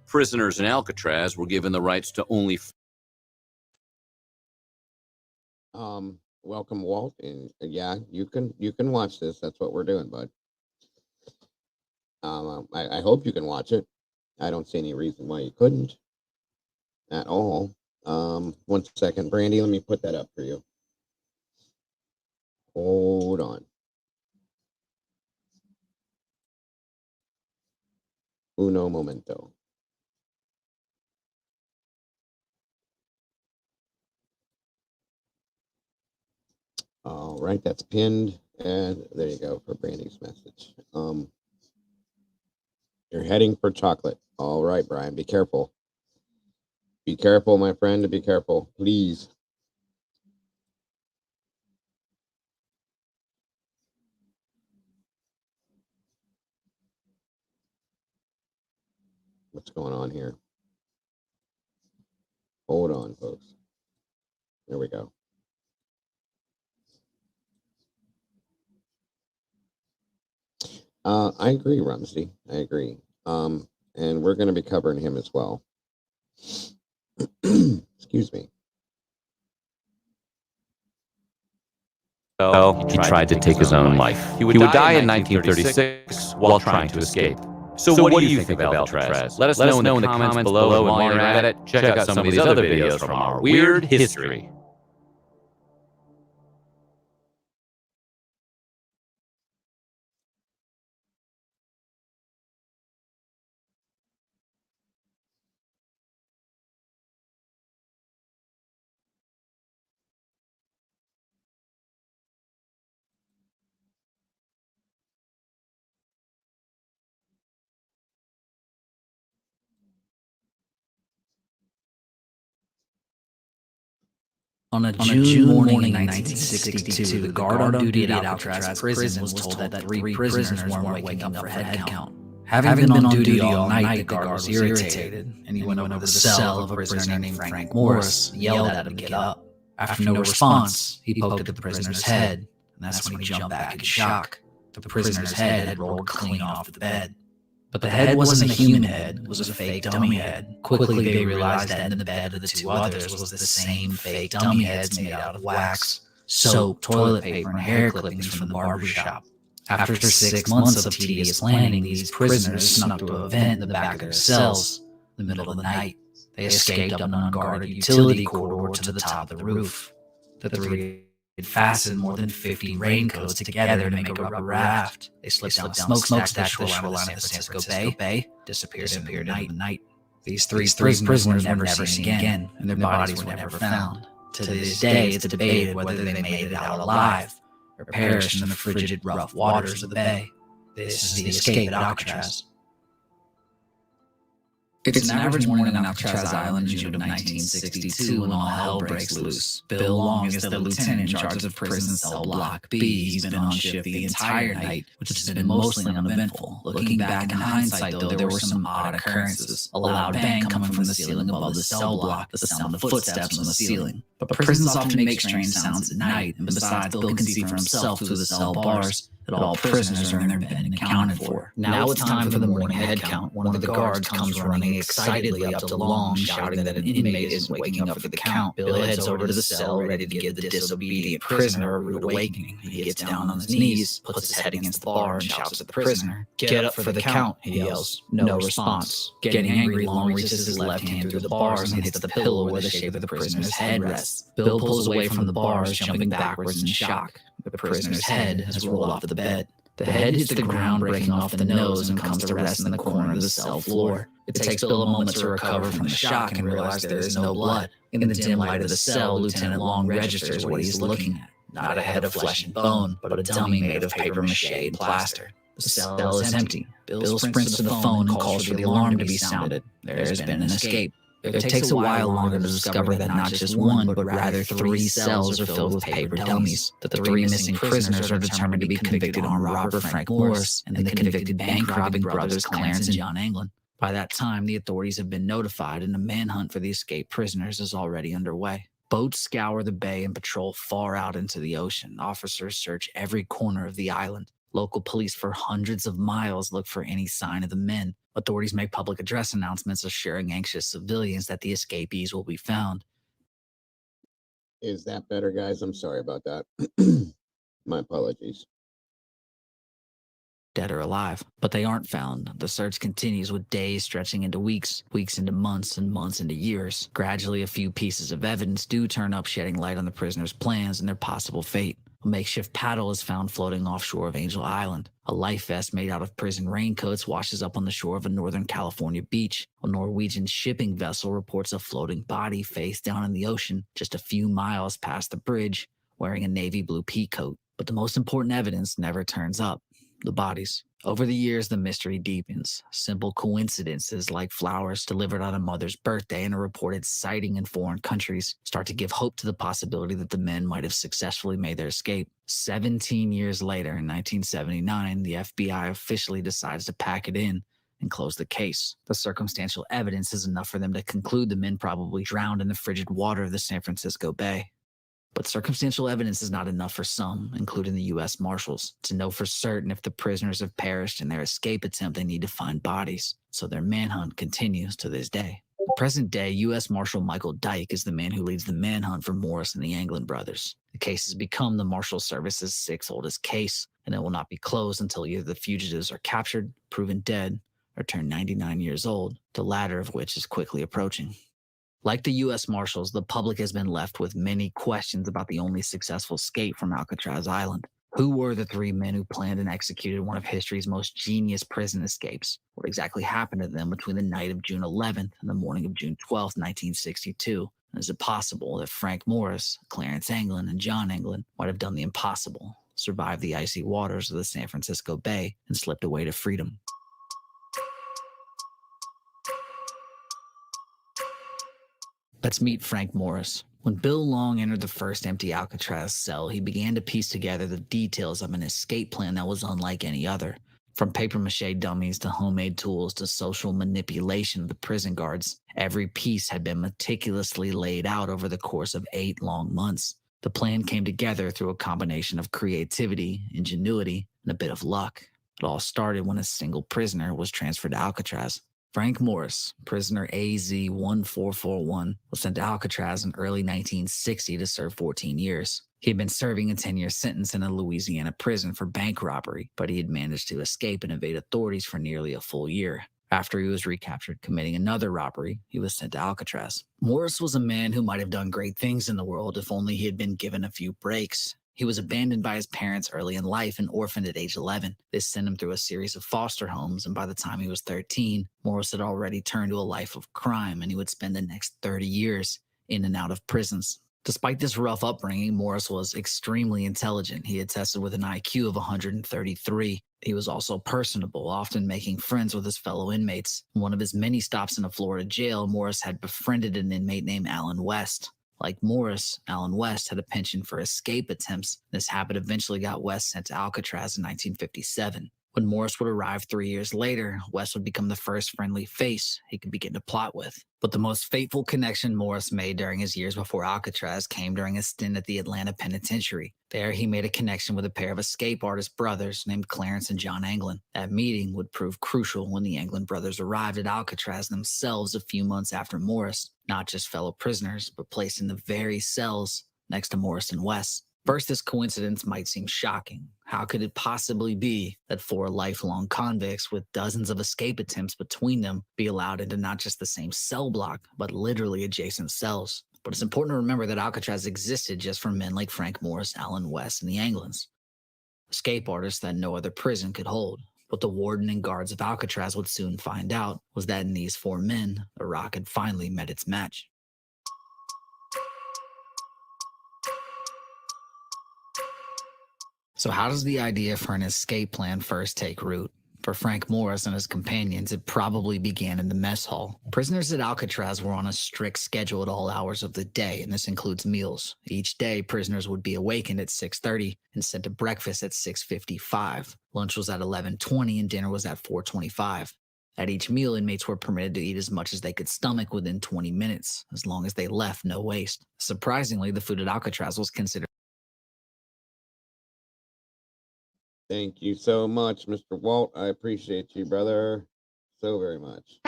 Prisoners in Alcatraz were given the rights to only Welcome, Walt, and yeah, you can watch this. That's what we're doing, bud. I hope you can watch it. I don't see any reason why you couldn't at all. 1 second, Brandy. Let me put that up for you. Hold on. Uno momento. All right, that's pinned, and there you go for Brandy's message. You're heading for chocolate. All right, Brian, be careful. Be careful, my friend. Be careful, please. What's going on here? Hold on, folks. There we go. I agree, Rumsey. I agree. And we're going to be covering him as well. Excuse me. Well, he tried to take his own life. He would die in 1936 while trying to escape. So what do you think of Alcatraz? Let us know in the comments below, and while you're at it, check out some of these other videos from our Weird History. On a June morning in 1962, the guard on duty at Alcatraz prison was told that 3 prisoners weren't waking up for head count. Having been on duty all night, the guard was irritated, and he went over to the cell of a prisoner named Frank Morris and yelled at him to get up. After no response, he poked at the prisoner's head, and that's when he jumped back in shock. The prisoner's head had rolled clean off the bed. But the head wasn't a human head, it was a fake dummy head. Quickly they realized that in the bed of the 2 others was the same fake dummy heads made out of wax, soap, toilet paper, and hair clippings from the barber shop. After 6 months of tedious planning, these prisoners snuck through a vent in the back of their cells in the middle of the night. They escaped up an unguarded utility corridor to the top of the roof. The 3 had fastened more than 50 raincoats together to make a rubber raft. They slipped down a smokestack to the shoreline of San Francisco Bay, disappeared in the night. These three prisoners were never seen again, and their bodies were never found. To this day, it's debated whether they made it out alive or perished in the frigid, rough waters of the bay. This is the escape at Alcatraz. It's an average morning on Alcatraz Island in June of 1962 when all hell breaks loose. Bill Long is the lieutenant in charge of prison cell block B. He's been on shift the entire night, which has been mostly uneventful. Looking back in hindsight, though, there were some odd occurrences. A loud bang coming from the ceiling above the cell block, the sound of footsteps on the ceiling. But prisons often make strange sounds at night, and besides, Bill can see for himself through the cell bars that all prisoners are in their bed and accounted for. Now it's time for the morning head count. One of the guards comes running excitedly up to Long, shouting that an inmate isn't waking up for the count. Bill heads over to the cell, ready to give the disobedient prisoner a rude awakening. He gets down on his knees, puts his head against the bar, and shouts at the prisoner. "Get up for the count," he yells. No response. Getting angry, Long reaches his left hand through the bars and hits the pillow where the shape of the prisoner's head rests. Bill pulls away from the bars, jumping backwards in shock. The prisoner's head has rolled off the bed. The head hits the ground, breaking off the nose, and comes to rest in the corner of the cell floor. It takes Bill a moment to recover from the shock and realize there is no blood. In the dim light of the cell, Lieutenant Long registers what he's looking at. Not a head of flesh and bone, but a dummy made of papier-mâché and plaster. The cell is empty. Bill sprints to the phone and calls for the alarm to be sounded. There has been an escape. It takes a while longer to discover that not just one, but rather 3 cells are filled with paper dummies. The 3 missing prisoners are determined to be convicted armed robber Frank Morris and the convicted bank robbing brothers Clarence and John Anglin. By that time, the authorities have been notified and a manhunt for the escaped prisoners is already underway. Boats scour the bay and patrol far out into the ocean. Officers search every corner of the island. Local police for hundreds of miles look for any sign of the men. Authorities make public address announcements assuring anxious civilians that the escapees will be found. Is that better, guys? I'm sorry about that. My apologies. Dead or alive, but they aren't found. The search continues with days stretching into weeks, weeks into months, and months into years. Gradually, a few pieces of evidence do turn up, shedding light on the prisoners' plans and their possible fate. A makeshift paddle is found floating offshore of Angel Island. A life vest made out of prison raincoats washes up on the shore of a Northern California beach. A Norwegian shipping vessel reports a floating body face down in the ocean just a few miles past the bridge wearing a navy blue pea coat. But the most important evidence never turns up: the bodies. Over the years, the mystery deepens. Simple coincidences like flowers delivered on a mother's birthday and a reported sighting in foreign countries start to give hope to the possibility that the men might have successfully made their escape. 17 years later, in 1979, the FBI officially decides to pack it in and close the case. The circumstantial evidence is enough for them to conclude the men probably drowned in the frigid water of the San Francisco Bay. But circumstantial evidence is not enough for some, including the U.S. Marshals. To know for certain if the prisoners have perished in their escape attempt, they need to find bodies. So their manhunt continues to this day. The present day U.S. Marshal Michael Dyke is the man who leads the manhunt for Morris and the Anglin brothers. The case has become the Marshal Service's sixth oldest case, and it will not be closed until either the fugitives are captured, proven dead, or turn 99 years old, the latter of which is quickly approaching. Like the U.S. Marshals, the public has been left with many questions about the only successful escape from Alcatraz Island. Who were the three men who planned and executed one of history's most genius prison escapes? What exactly happened to them between the night of June 11th and the morning of June 12th, 1962? And is it possible that Frank Morris, Clarence Anglin, and John Anglin might have done the impossible, survived the icy waters of the San Francisco Bay, and slipped away to freedom? Let's meet Frank Morris. When Bill Long entered the first empty Alcatraz cell, he began to piece together the details of an escape plan that was unlike any other. From papier-mâché dummies to homemade tools to social manipulation of the prison guards, every piece had been meticulously laid out over the course of 8 long months. The plan came together through a combination of creativity, ingenuity, and a bit of luck. It all started when a single prisoner was transferred to Alcatraz. Frank Morris, prisoner AZ-1441, was sent to Alcatraz in early 1960 to serve 14 years. He had been serving a 10-year sentence in a Louisiana prison for bank robbery, but he had managed to escape and evade authorities for nearly a full year. After he was recaptured committing another robbery, he was sent to Alcatraz. Morris was a man who might have done great things in the world if only he had been given a few breaks. He was abandoned by his parents early in life and orphaned at age 11. This sent him through a series of foster homes, and by the time he was 13, Morris had already turned to a life of crime, and he would spend the next 30 years in and out of prisons. Despite this rough upbringing, Morris was extremely intelligent. He had tested with an IQ of 133. He was also personable, often making friends with his fellow inmates. In one of his many stops in a Florida jail, Morris had befriended an inmate named Alan West. Like Morris, Alan West had a penchant for escape attempts. This habit eventually got West sent to Alcatraz in 1957. When Morris would arrive 3 years later, West would become the first friendly face he could begin to plot with. But the most fateful connection Morris made during his years before Alcatraz came during a stint at the Atlanta Penitentiary. There, he made a connection with a pair of escape artist brothers named Clarence and John Anglin. That meeting would prove crucial when the Anglin brothers arrived at Alcatraz themselves a few months after Morris, not just fellow prisoners, but placed in the very cells next to Morris and West. First, this coincidence might seem shocking. How could it possibly be that 4 lifelong convicts with dozens of escape attempts between them be allowed into not just the same cell block, but literally adjacent cells? But it's important to remember that Alcatraz existed just for men like Frank Morris, Alan West, and the Anglins. Escape artists that no other prison could hold. What the warden and guards of Alcatraz would soon find out was that in these 4 men, the rock had finally met its match. So how does the idea for an escape plan first take root? For Frank Morris and his companions, it probably began in the mess hall. Prisoners at Alcatraz were on a strict schedule at all hours of the day, and this includes meals. Each day, prisoners would be awakened at 6:30 and sent to breakfast at 6:55. Lunch was at 11:20 and dinner was at 4:25. At each meal, inmates were permitted to eat as much as they could stomach within 20 minutes, as long as they left no waste. Surprisingly, the food at Alcatraz was considered. Thank you so much, Mr. Walt. I appreciate you, brother, so very much.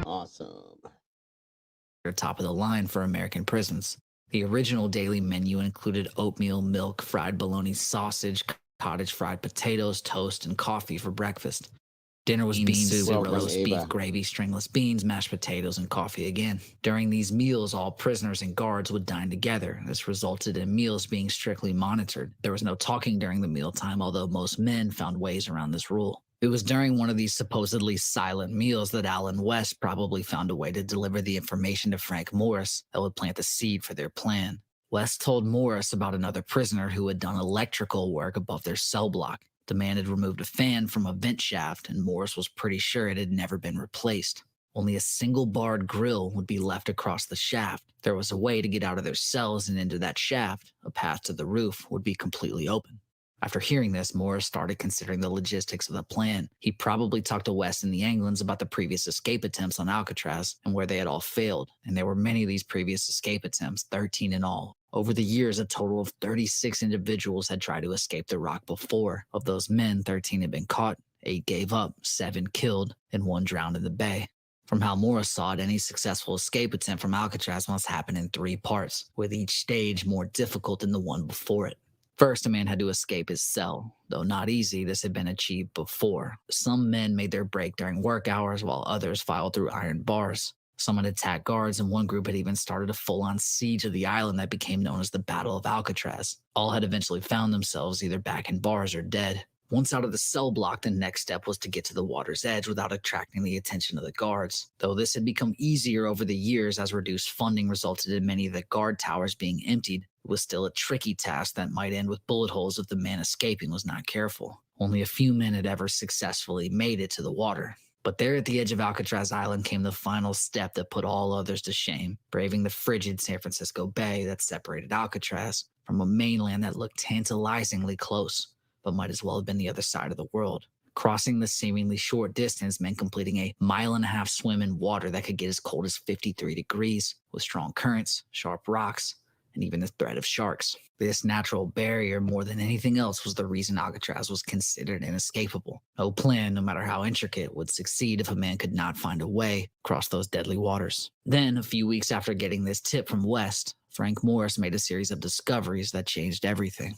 Awesome. Top of the line for American prisons. The original daily menu included oatmeal, milk, fried bologna sausage, cottage fried potatoes, toast, and coffee for breakfast. Dinner was beans, soup, roast beef, gravy, stringless beans, mashed potatoes, and coffee again. During these meals, all prisoners and guards would dine together. This resulted in meals being strictly monitored. There was no talking during the mealtime, although most men found ways around this rule. It was during one of these supposedly silent meals that Alan West probably found a way to deliver the information to Frank Morris that would plant the seed for their plan. West told Morris about another prisoner who had done electrical work above their cell block. The man had removed a fan from a vent shaft, and Morris was pretty sure it had never been replaced. Only a single barred grill would be left across the shaft. There was a way to get out of their cells and into that shaft. A path to the roof would be completely open. After hearing this, Morris started considering the logistics of the plan. He probably talked to West and the Anglins about the previous escape attempts on Alcatraz and where they had all failed, and there were many of these previous escape attempts, 13 in all. Over the years, a total of 36 individuals had tried to escape the rock before. Of those men, 13 had been caught, 8 gave up, 7 killed, and 1 drowned in the bay. From how Morris saw it, any successful escape attempt from Alcatraz must happen in 3 parts, with each stage more difficult than the one before it. First, a man had to escape his cell. Though not easy, this had been achieved before. Some men made their break during work hours, while others filed through iron bars. Some had attacked guards, and one group had even started a full-on siege of the island that became known as the Battle of Alcatraz. All had eventually found themselves either back in bars or dead. Once out of the cell block, the next step was to get to the water's edge without attracting the attention of the guards. Though this had become easier over the years as reduced funding resulted in many of the guard towers being emptied, it was still a tricky task that might end with bullet holes if the man escaping was not careful. Only a few men had ever successfully made it to the water. But there at the edge of Alcatraz Island came the final step that put all others to shame, braving the frigid San Francisco Bay that separated Alcatraz from a mainland that looked tantalizingly close, but might as well have been the other side of the world. Crossing the seemingly short distance meant completing a 1.5-mile swim in water that could get as cold as 53 degrees, with strong currents, sharp rocks, and even the threat of sharks. This natural barrier, more than anything else, was the reason Alcatraz was considered inescapable. No plan, no matter how intricate, would succeed if a man could not find a way across those deadly waters. Then, a few weeks after getting this tip from West, Frank Morris made a series of discoveries that changed everything.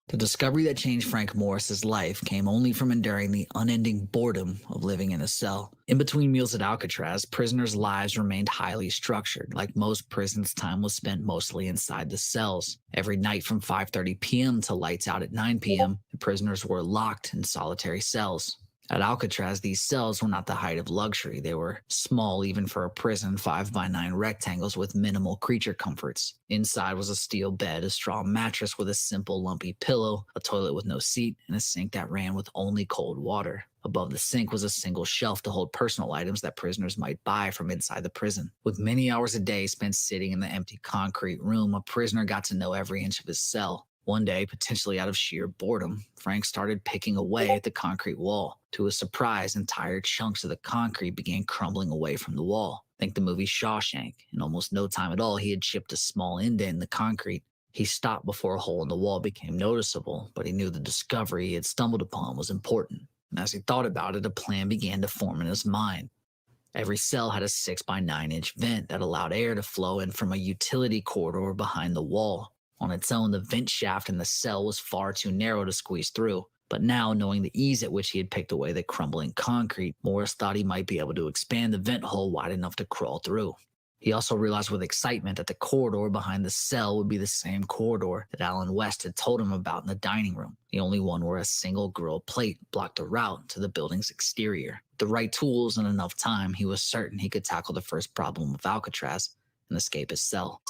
The discovery that changed Frank Morris's life came only from enduring the unending boredom of living in a cell. In between meals at Alcatraz, prisoners' lives remained highly structured. Like most prisons, time was spent mostly inside the cells. Every night from 5:30 p.m. to lights out at 9 p.m., the prisoners were locked in solitary cells. At Alcatraz, these cells were not the height of luxury. They were small even for a prison, 5x9 rectangles with minimal creature comforts. Inside was a steel bed, a straw mattress with a simple lumpy pillow, a toilet with no seat, and a sink that ran with only cold water. Above the sink was a single shelf to hold personal items that prisoners might buy from inside the prison. With many hours a day spent sitting in the empty concrete room, a prisoner got to know every inch of his cell. One day, potentially out of sheer boredom, Frank started picking away at the concrete wall. To his surprise, entire chunks of the concrete began crumbling away from the wall. Think the movie Shawshank. In almost no time at all, he had chipped a small indent in the concrete. He stopped before a hole in the wall became noticeable, but he knew the discovery he had stumbled upon was important. And as he thought about it, a plan began to form in his mind. Every cell had a 6x9-inch vent that allowed air to flow in from a utility corridor behind the wall. On its own, the vent shaft in the cell was far too narrow to squeeze through. But now, knowing the ease at which he had picked away the crumbling concrete, Morris thought he might be able to expand the vent hole wide enough to crawl through. He also realized with excitement that the corridor behind the cell would be the same corridor that Alan West had told him about in the dining room, the only one where a single grill plate blocked the route to the building's exterior. With the right tools and enough time, he was certain he could tackle the first problem of Alcatraz and escape his cell.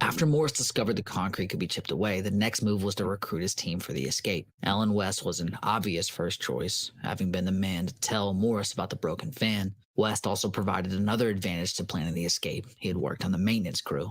After Morris discovered the concrete could be chipped away, the next move was to recruit his team for the escape. Alan West was an obvious first choice, having been the man to tell Morris about the broken fan. West also provided another advantage to planning the escape. He had worked on the maintenance crew.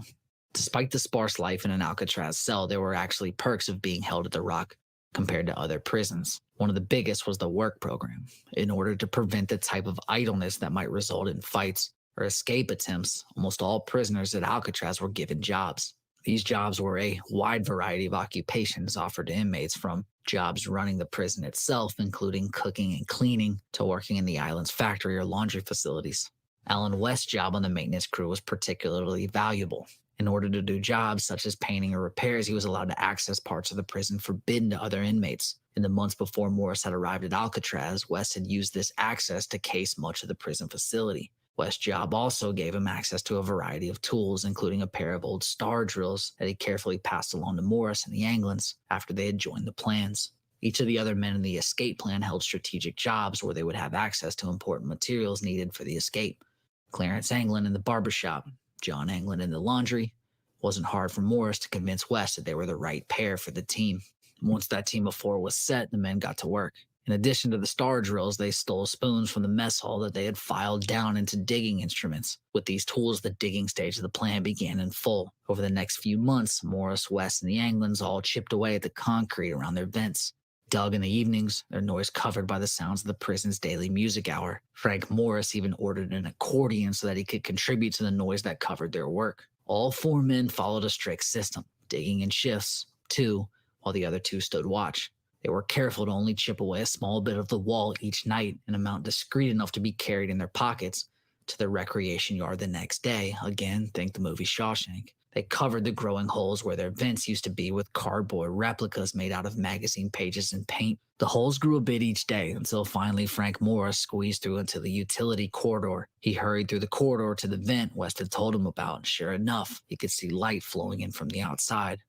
Despite the sparse life in an Alcatraz cell, there were actually perks of being held at the Rock compared to other prisons. One of the biggest was the work program. In order to prevent the type of idleness that might result in fights or escape attempts, almost all prisoners at Alcatraz were given jobs. These jobs were a wide variety of occupations offered to inmates, from jobs running the prison itself, including cooking and cleaning, to working in the island's factory or laundry facilities. Alan West's job on the maintenance crew was particularly valuable. In order to do jobs such as painting or repairs, he was allowed to access parts of the prison forbidden to other inmates. In the months before Morris had arrived at Alcatraz, West had used this access to case much of the prison facility. West's job also gave him access to a variety of tools, including a pair of old star drills that he carefully passed along to Morris and the Anglins after they had joined the plans. Each of the other men in the escape plan held strategic jobs where they would have access to important materials needed for the escape. Clarence Anglin in the barbershop, John Anglin in the laundry. It wasn't hard for Morris to convince West that they were the right pair for the team. Once that team of four was set, the men got to work. In addition to the star drills, they stole spoons from the mess hall that they had filed down into digging instruments. With these tools, the digging stage of the plan began in full. Over the next few months, Morris, West, and the Anglins all chipped away at the concrete around their vents. Dug in the evenings, their noise covered by the sounds of the prison's daily music hour. Frank Morris even ordered an accordion so that he could contribute to the noise that covered their work. All four men followed a strict system, digging in shifts, 2, while the other 2 stood watch. They were careful to only chip away a small bit of the wall each night, an amount discreet enough to be carried in their pockets to their recreation yard the next day. Again, think the movie Shawshank. They covered the growing holes where their vents used to be with cardboard replicas made out of magazine pages and paint. The holes grew a bit each day until finally Frank Morris squeezed through into the utility corridor. He hurried through the corridor to the vent West had told him about, and sure enough, he could see light flowing in from the outside.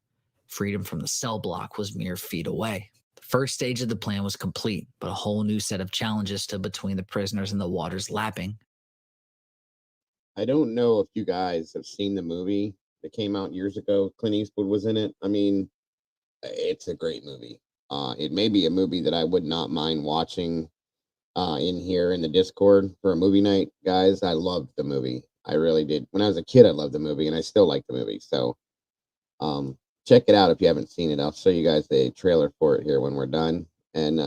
Freedom from the cell block was mere feet away. The first stage of the plan was complete, but a whole new set of challenges stood between the prisoners and the waters lapping. I don't know if you guys have seen the movie that came out years ago. Clint Eastwood was in it. I mean, it's a great movie. It may be a movie that I would not mind watching in here in the Discord for a movie night. Guys, I loved the movie. I really did. When I was a kid, I loved the movie, and I still like the movie. So check it out if you haven't seen it. I'll show you guys the trailer for it here when we're done. And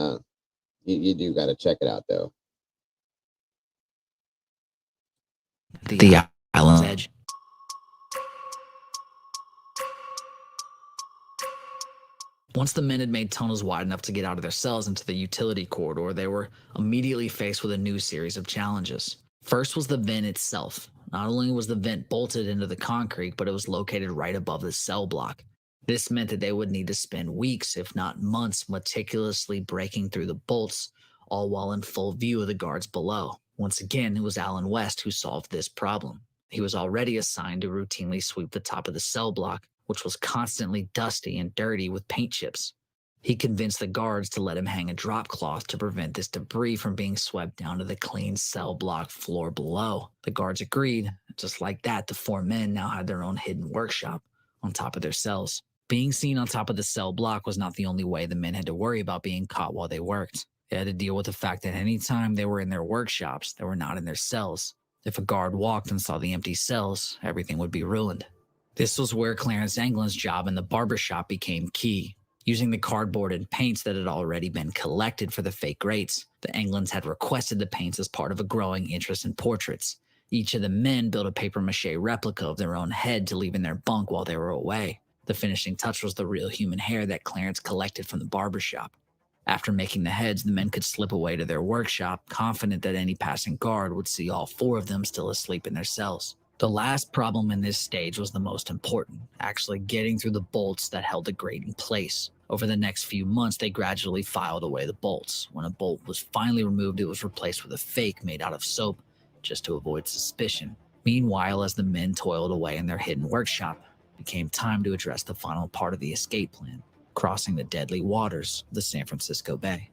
you do got to check it out, though. The island's edge. Once the men had made tunnels wide enough to get out of their cells into the utility corridor, they were immediately faced with a new series of challenges. First was the vent itself. Not only was the vent bolted into the concrete, but it was located right above the cell block. This meant that they would need to spend weeks, if not months, meticulously breaking through the bolts, all while in full view of the guards below. Once again, it was Alan West who solved this problem. He was already assigned to routinely sweep the top of the cell block, which was constantly dusty and dirty with paint chips. He convinced the guards to let him hang a drop cloth to prevent this debris from being swept down to the clean cell block floor below. The guards agreed. Just like that, the 4 men now had their own hidden workshop on top of their cells. Being seen on top of the cell block was not the only way the men had to worry about being caught while they worked. They had to deal with the fact that any time they were in their workshops, they were not in their cells. If a guard walked and saw the empty cells, everything would be ruined. This was where Clarence Anglin's job in the barbershop became key. Using the cardboard and paints that had already been collected for the fake grates, the Anglins had requested the paints as part of a growing interest in portraits. Each of the men built a papier-mâché replica of their own head to leave in their bunk while they were away. The finishing touch was the real human hair that Clarence collected from the barbershop. After making the heads, the men could slip away to their workshop, confident that any passing guard would see all 4 of them still asleep in their cells. The last problem in this stage was the most important, actually getting through the bolts that held the grate in place. Over the next few months, they gradually filed away the bolts. When a bolt was finally removed, it was replaced with a fake made out of soap, just to avoid suspicion. Meanwhile, as the men toiled away in their hidden workshop, it became time to address the final part of the escape plan, crossing the deadly waters of the San Francisco Bay.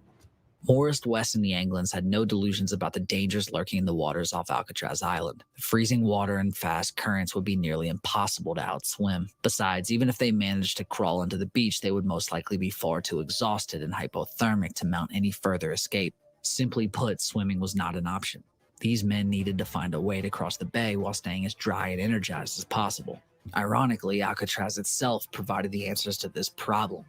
Morris, West, and the Anglins had no delusions about the dangers lurking in the waters off Alcatraz Island. The freezing water and fast currents would be nearly impossible to outswim. Besides, even if they managed to crawl onto the beach, they would most likely be far too exhausted and hypothermic to mount any further escape. Simply put, swimming was not an option. These men needed to find a way to cross the bay while staying as dry and energized as possible. Ironically, Alcatraz itself provided the answers to this problem.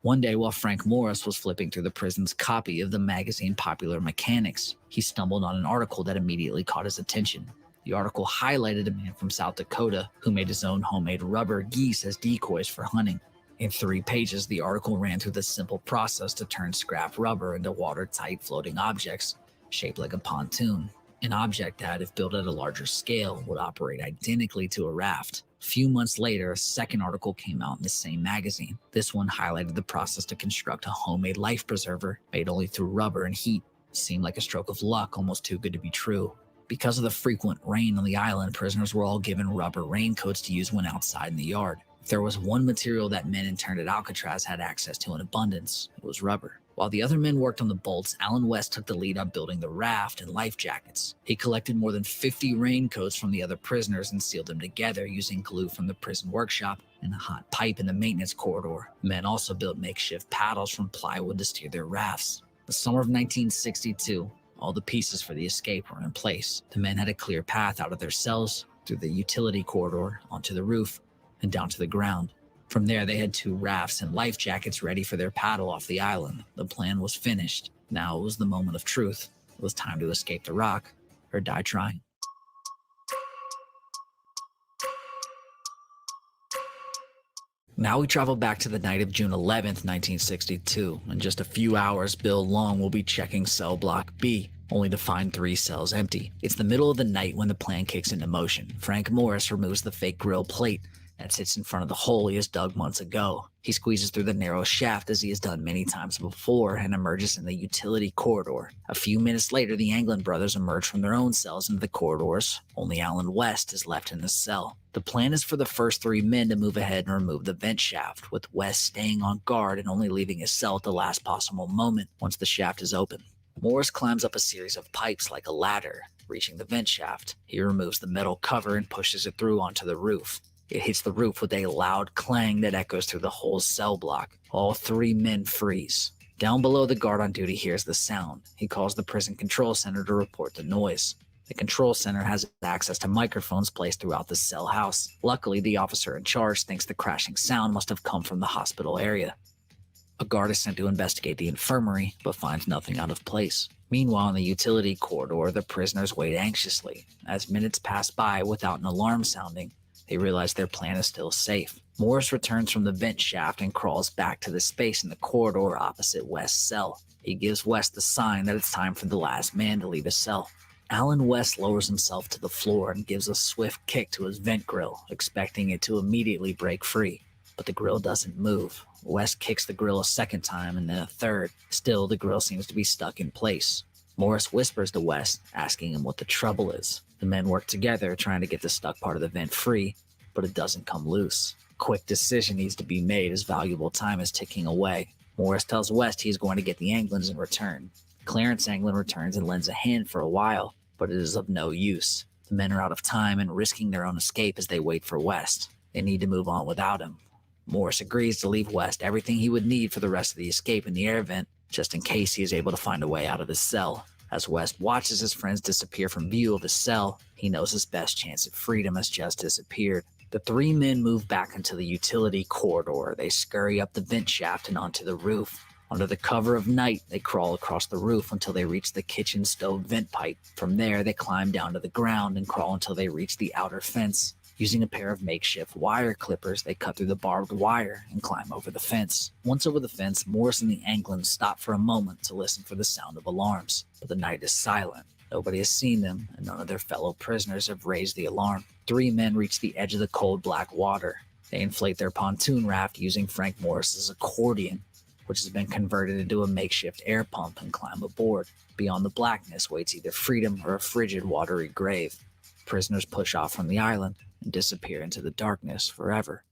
One day, while Frank Morris was flipping through the prison's copy of the magazine Popular Mechanics, he stumbled on an article that immediately caught his attention. The article highlighted a man from South Dakota who made his own homemade rubber geese as decoys for hunting. In 3 pages, the article ran through the simple process to turn scrap rubber into watertight floating objects shaped like a pontoon. An object that, if built at a larger scale, would operate identically to a raft. A few months later, a second article came out in the same magazine. This one highlighted the process to construct a homemade life preserver made only through rubber and heat. It seemed like a stroke of luck, almost too good to be true. Because of the frequent rain on the island, prisoners were all given rubber raincoats to use when outside in the yard. If there was one material that men interned at Alcatraz had access to in abundance, it was rubber. While the other men worked on the bolts, Alan West took the lead on building the raft and life jackets. He collected more than 50 raincoats from the other prisoners and sealed them together using glue from the prison workshop and a hot pipe in the maintenance corridor. Men also built makeshift paddles from plywood to steer their rafts. The summer of 1962, all the pieces for the escape were in place. The men had a clear path out of their cells, through the utility corridor, onto the roof, and down to the ground. From there, they had 2 rafts and life jackets ready for their paddle off the island. The plan was finished. Now it was the moment of truth. It was time to escape the rock, or die trying. Now we travel back to the night of June 11th, 1962. In just a few hours, Bill Long will be checking cell block B, only to find 3 cells empty. It's the middle of the night when the plan kicks into motion. Frank Morris removes the fake grill plate that sits in front of the hole he has dug months ago. He squeezes through the narrow shaft as he has done many times before and emerges in the utility corridor. A few minutes later, the Anglin brothers emerge from their own cells into the corridors. Only Alan West is left in the cell. The plan is for the first 3 men to move ahead and remove the vent shaft, with West staying on guard and only leaving his cell at the last possible moment once the shaft is open. Morris climbs up a series of pipes like a ladder, reaching the vent shaft. He removes the metal cover and pushes it through onto the roof. It hits the roof with a loud clang that echoes through the whole cell block. All 3 men freeze. Down below, the guard on duty hears the sound. He calls the prison control center to report the noise. The control center has access to microphones placed throughout the cell house. Luckily, the officer in charge thinks the crashing sound must have come from the hospital area. A guard is sent to investigate the infirmary, but finds nothing out of place. Meanwhile, in the utility corridor, the prisoners wait anxiously. As minutes pass by without an alarm sounding, they realize their plan is still safe. Morris returns from the vent shaft and crawls back to the space in the corridor opposite West's cell. He gives West the sign that it's time for the last man to leave his cell. Alan West lowers himself to the floor and gives a swift kick to his vent grill, expecting it to immediately break free. But the grill doesn't move. West kicks the grill a second time and then a third. Still, the grill seems to be stuck in place. Morris whispers to West, asking him what the trouble is. The men work together, trying to get the stuck part of the vent free, but it doesn't come loose. A quick decision needs to be made as valuable time is ticking away. Morris tells West he's going to get the Anglins in return. Clarence Anglin returns and lends a hand for a while, but it is of no use. The men are out of time and risking their own escape as they wait for West. They need to move on without him. Morris agrees to leave West everything he would need for the rest of the escape in the air vent, just in case he is able to find a way out of his cell. As West watches his friends disappear from view of his cell, he knows his best chance at freedom has just disappeared. The 3 men move back into the utility corridor. They scurry up the vent shaft and onto the roof. Under the cover of night, they crawl across the roof until they reach the kitchen stove vent pipe. From there, they climb down to the ground and crawl until they reach the outer fence. Using a pair of makeshift wire clippers, they cut through the barbed wire and climb over the fence. Once over the fence, Morris and the Anglins stop for a moment to listen for the sound of alarms. But the night is silent. Nobody has seen them, and none of their fellow prisoners have raised the alarm. 3 men reach the edge of the cold black water. They inflate their pontoon raft using Frank Morris's accordion, which has been converted into a makeshift air pump, and climb aboard. Beyond the blackness waits either freedom or a frigid, watery grave. Prisoners push off from the island and disappear into the darkness forever.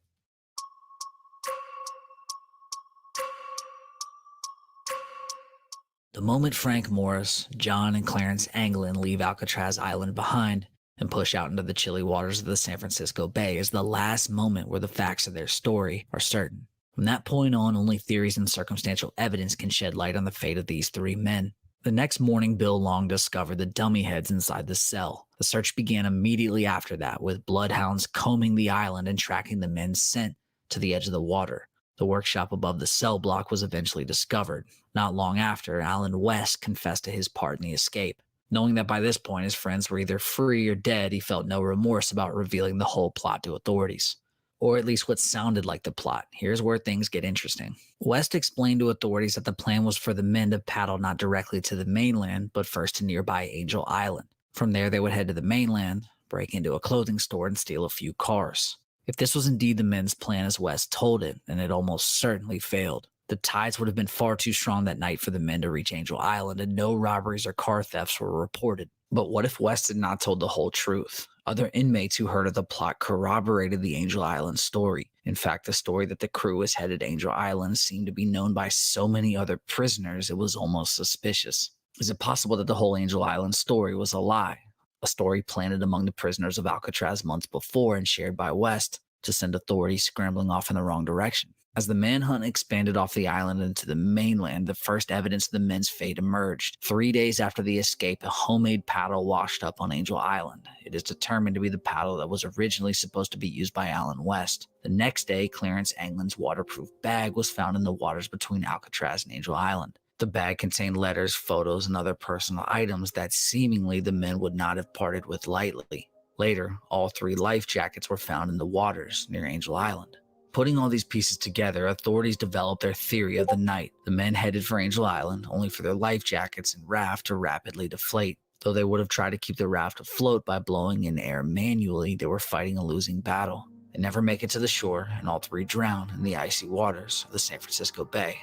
The moment Frank Morris, John, and Clarence Anglin leave Alcatraz Island behind and push out into the chilly waters of the San Francisco Bay is the last moment where the facts of their story are certain. From that point on, only theories and circumstantial evidence can shed light on the fate of these 3 men. The next morning, Bill Long discovered the dummy heads inside the cell. The search began immediately after that, with bloodhounds combing the island and tracking the men's scent to the edge of the water. The workshop above the cell block was eventually discovered. Not long after, Alan West confessed to his part in the escape. Knowing that by this point his friends were either free or dead, he felt no remorse about revealing the whole plot to authorities. Or at least what sounded like the plot. Here's where things get interesting. West explained to authorities that the plan was for the men to paddle not directly to the mainland, but first to nearby Angel Island. From there, they would head to the mainland, break into a clothing store, and steal a few cars. If this was indeed the men's plan as West told it, then it almost certainly failed. The tides would have been far too strong that night for the men to reach Angel Island, and no robberies or car thefts were reported. But what if West had not told the whole truth? Other inmates who heard of the plot corroborated the Angel Island story. In fact, the story that the crew was headed to Angel Island seemed to be known by so many other prisoners it was almost suspicious. Is it possible that the whole Angel Island story was a lie? A story planted among the prisoners of Alcatraz months before and shared by West to send authorities scrambling off in the wrong direction. As the manhunt expanded off the island into the mainland, the first evidence of the men's fate emerged. 3 days after the escape, a homemade paddle washed up on Angel Island. It is determined to be the paddle that was originally supposed to be used by Alan West. The next day, Clarence Anglin's waterproof bag was found in the waters between Alcatraz and Angel Island. The bag contained letters, photos, and other personal items that seemingly the men would not have parted with lightly. Later, all 3 life jackets were found in the waters near Angel Island. Putting all these pieces together, authorities developed their theory of the night. The men headed for Angel Island, only for their life jackets and raft to rapidly deflate. Though they would have tried to keep the raft afloat by blowing in air manually, they were fighting a losing battle. They never make it to the shore, and all 3 drown in the icy waters of the San Francisco Bay.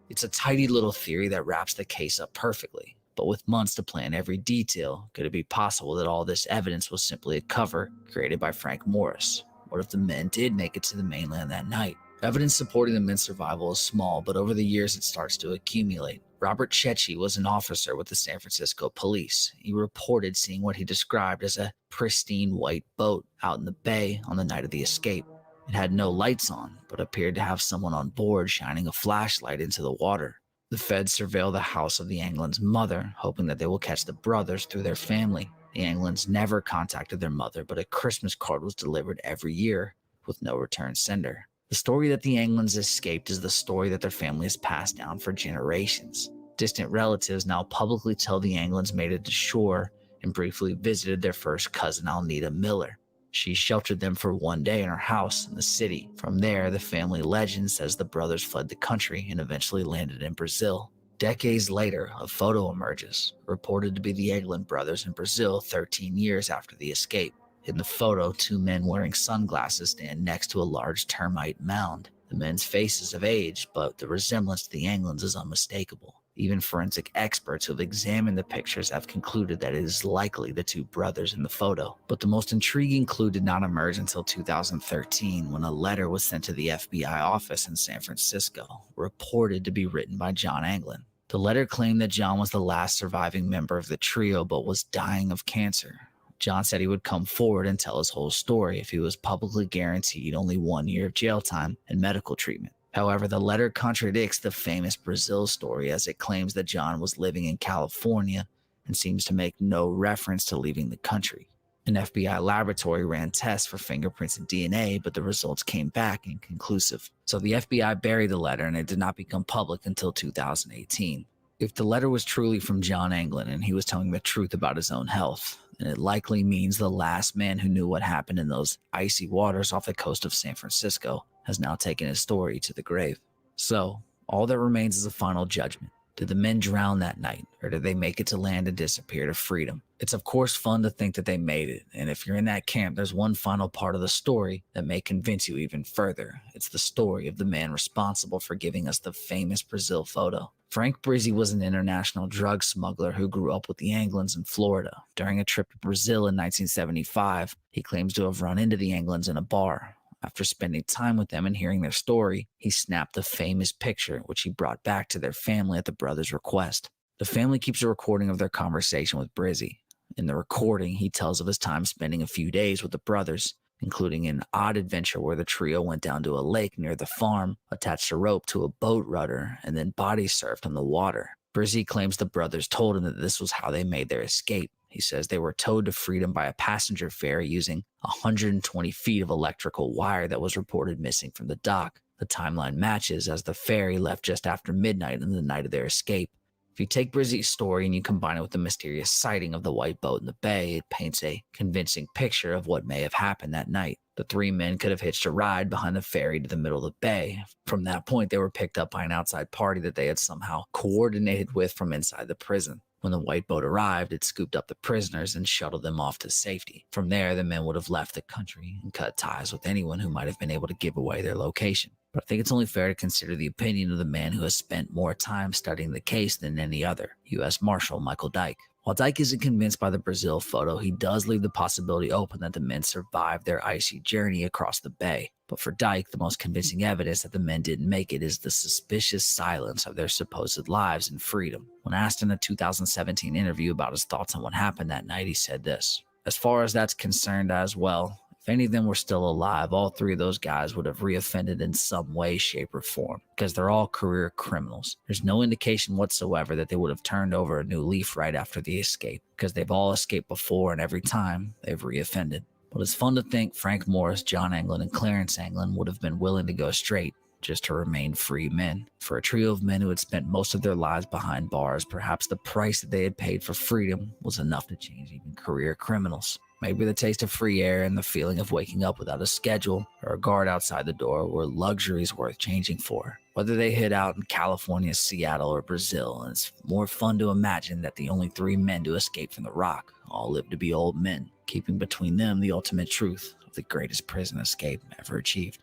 It's a tidy little theory that wraps the case up perfectly. But with months to plan every detail, could it be possible that all this evidence was simply a cover created by Frank Morris? What if the men did make it to the mainland that night? Evidence supporting the men's survival is small, but over the years it starts to accumulate. Robert Chechi was an officer with the San Francisco police. He reported seeing what he described as a pristine white boat out in the bay on the night of the escape. It had no lights on, but appeared to have someone on board shining a flashlight into the water. The feds surveil the house of the Anglin's mother, hoping that they will catch the brothers through their family. The Anglins never contacted their mother, but a Christmas card was delivered every year with no return sender. The story that the Anglins escaped is the story that their family has passed down for generations. Distant relatives now publicly tell the Anglins made it to shore and briefly visited their first cousin, Alnita Miller. She sheltered them for 1 day in her house in the city. From there, the family legend says the brothers fled the country and eventually landed in Brazil. Decades later, a photo emerges, reported to be the Anglin brothers in Brazil 13 years after the escape. In the photo, 2 men wearing sunglasses stand next to a large termite mound. The men's faces have aged, but the resemblance to the Anglins is unmistakable. Even forensic experts who have examined the pictures have concluded that it is likely the 2 brothers in the photo. But the most intriguing clue did not emerge until 2013, when a letter was sent to the FBI office in San Francisco, reported to be written by John Anglin. The letter claimed that John was the last surviving member of the trio, but was dying of cancer. John said he would come forward and tell his whole story if he was publicly guaranteed only 1 year of jail time and medical treatment. However, the letter contradicts the famous Brazil story, as it claims that John was living in California and seems to make no reference to leaving the country. An FBI laboratory ran tests for fingerprints and DNA, but the results came back inconclusive. So the FBI buried the letter and it did not become public until 2018. If the letter was truly from John Anglin and he was telling the truth about his own health, then it likely means the last man who knew what happened in those icy waters off the coast of San Francisco has now taken his story to the grave. So, all that remains is a final judgment. Did the men drown that night, or did they make it to land and disappear to freedom? It's of course fun to think that they made it, and if you're in that camp, there's one final part of the story that may convince you even further. It's the story of the man responsible for giving us the famous Brazil photo. Frank Brizzi was an international drug smuggler who grew up with the Anglins in Florida. During a trip to Brazil in 1975, he claims to have run into the Anglins in a bar. After spending time with them and hearing their story, he snapped a famous picture, which he brought back to their family at the brothers' request. The family keeps a recording of their conversation with Brizzi. In the recording, he tells of his time spending a few days with the brothers, including an odd adventure where the trio went down to a lake near the farm, attached a rope to a boat rudder, and then body surfed on the water. Brizzi claims the brothers told him that this was how they made their escape. He says they were towed to freedom by a passenger ferry using 120 feet of electrical wire that was reported missing from the dock. The timeline matches, as the ferry left just after midnight on the night of their escape. If you take Brizzi's story and you combine it with the mysterious sighting of the white boat in the bay, it paints a convincing picture of what may have happened that night. The 3 men could have hitched a ride behind the ferry to the middle of the bay. From that point, they were picked up by an outside party that they had somehow coordinated with from inside the prison. When the white boat arrived, it scooped up the prisoners and shuttled them off to safety. From there, the men would have left the country and cut ties with anyone who might have been able to give away their location. But I think it's only fair to consider the opinion of the man who has spent more time studying the case than any other, U.S. Marshal Michael Dyke. While Dyke isn't convinced by the Brazil photo, he does leave the possibility open that the men survived their icy journey across the bay. But for Dyke, the most convincing evidence that the men didn't make it is the suspicious silence of their supposed lives and freedom. When asked in a 2017 interview about his thoughts on what happened that night, he said this: "As far as that's concerned, as well, if any of them were still alive, all three of those guys would have reoffended in some way, shape, or form, because they're all career criminals. There's no indication whatsoever that they would have turned over a new leaf right after the escape, because they've all escaped before, and every time they've reoffended." But it's fun to think Frank Morris, John Anglin, and Clarence Anglin would have been willing to go straight just to remain free men. For a trio of men who had spent most of their lives behind bars, perhaps the price that they had paid for freedom was enough to change even career criminals. Maybe the taste of free air and the feeling of waking up without a schedule or a guard outside the door were luxuries worth changing for. Whether they hid out in California, Seattle, or Brazil, it's more fun to imagine that the only three men to escape from the Rock all lived to be old men, keeping between them the ultimate truth of the greatest prison escape ever achieved.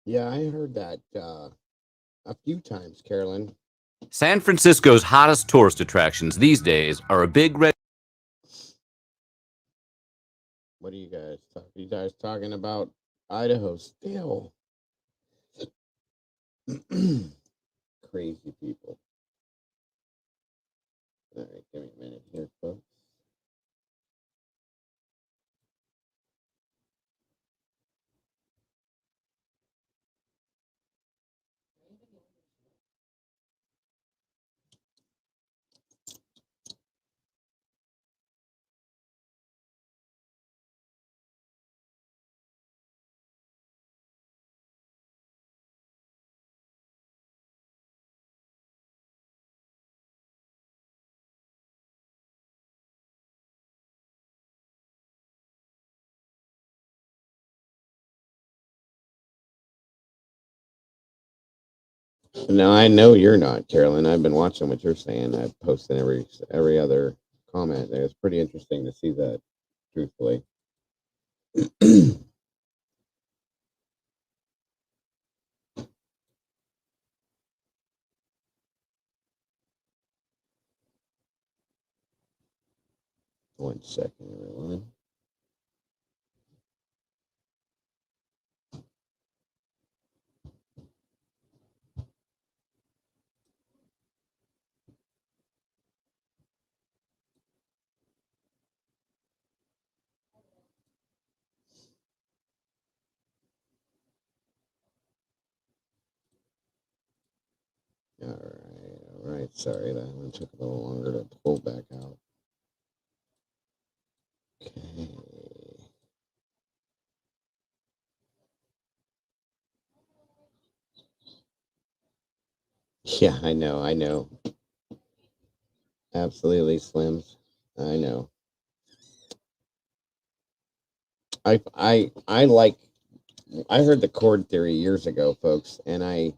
Yeah, I heard that a few times, Carolyn. San Francisco's hottest tourist attractions these days are a big red. What are you guys talking? You guys talking about Idaho still? Crazy people. All right, give me a minute here, folks. No, I know you're not, Carolyn. I've been watching what you're saying. I've posted every other comment there. It's pretty interesting to see that, truthfully. One second, everyone. All right. Sorry, that one took a little longer to pull back out. Okay. Yeah, I know. Absolutely, Slims. I know. I like. I heard the chord theory years ago, folks, and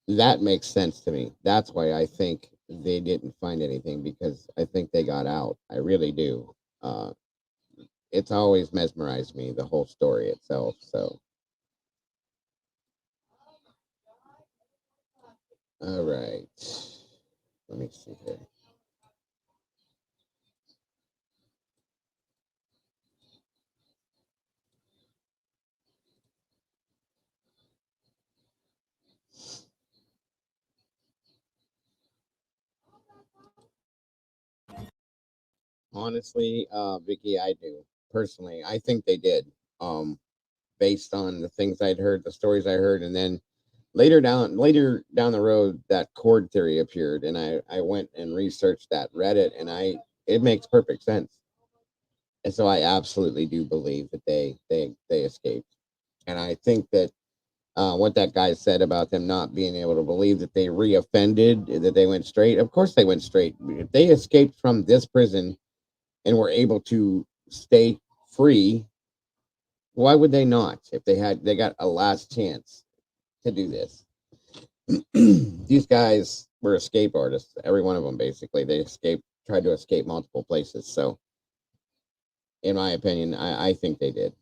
that makes sense to me. That's why I think they didn't find anything, because I think they got out. I really do. It's always mesmerized me, the whole story itself. So, all right. Let me see here. Honestly, Vicky, I do. Personally, I think they did. Um, Based on the things I'd heard, the stories I heard, and then later down the road, that chord theory appeared, and I went and researched that, read it, and it makes perfect sense. And so I absolutely do believe that they escaped. And I think that what that guy said about them not being able to believe that they reoffended, that they went straight. Of course, they went straight. If they escaped from this prison and were able to stay free, why would they not? If they got a last chance to do this. These guys were escape artists. Every one of them, basically, tried to escape multiple places. So, in my opinion, I think they did.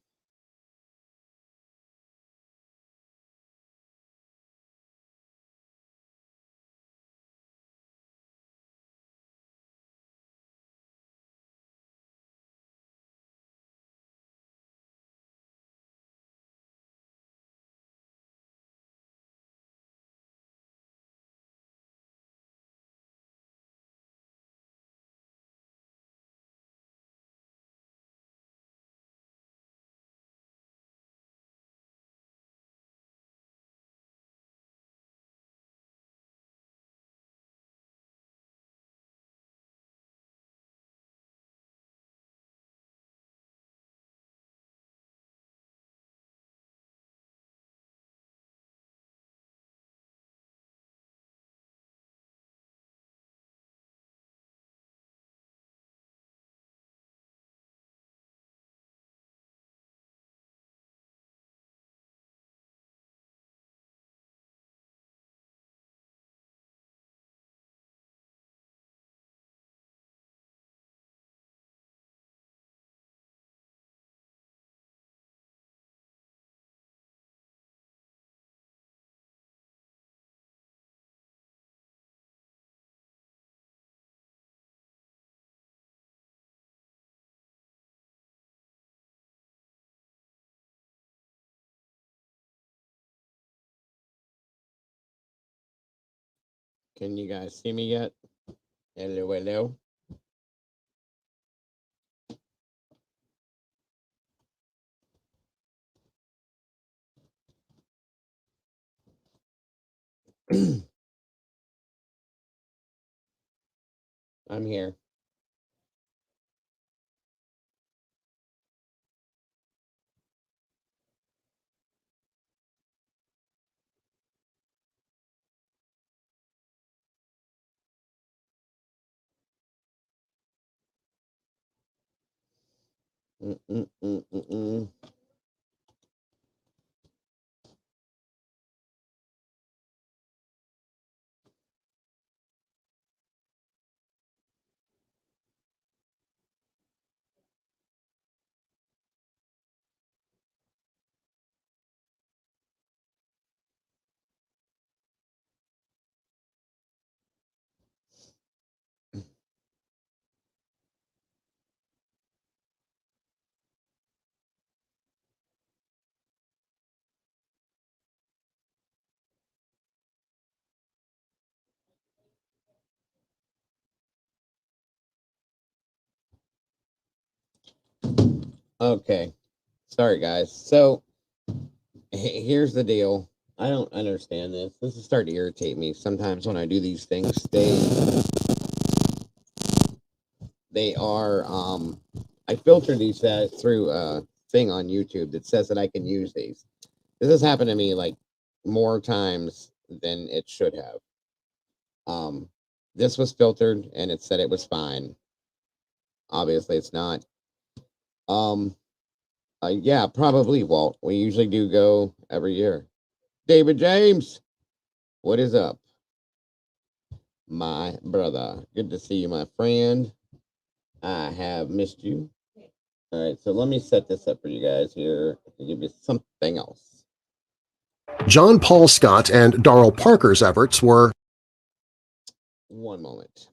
Can you guys see me yet? Hello, hello. I'm here. Mm-mm-mm-mm-mm. Okay. Sorry, guys. So here's the deal. I don't understand this. This is starting to irritate me. Sometimes when I do these things, they are I filter these through a thing on YouTube that says that I can use these. This has happened to me like more times than it should have. This was filtered and it said it was fine. Obviously, it's not. Um, yeah, probably, Walt. We usually do go every year. David James, what is up, my brother? Good to see you, my friend. I have missed you. All right, so let me set this up for you guys here to give you something else. John Paul Scott and Darrell Parker's efforts were... One moment.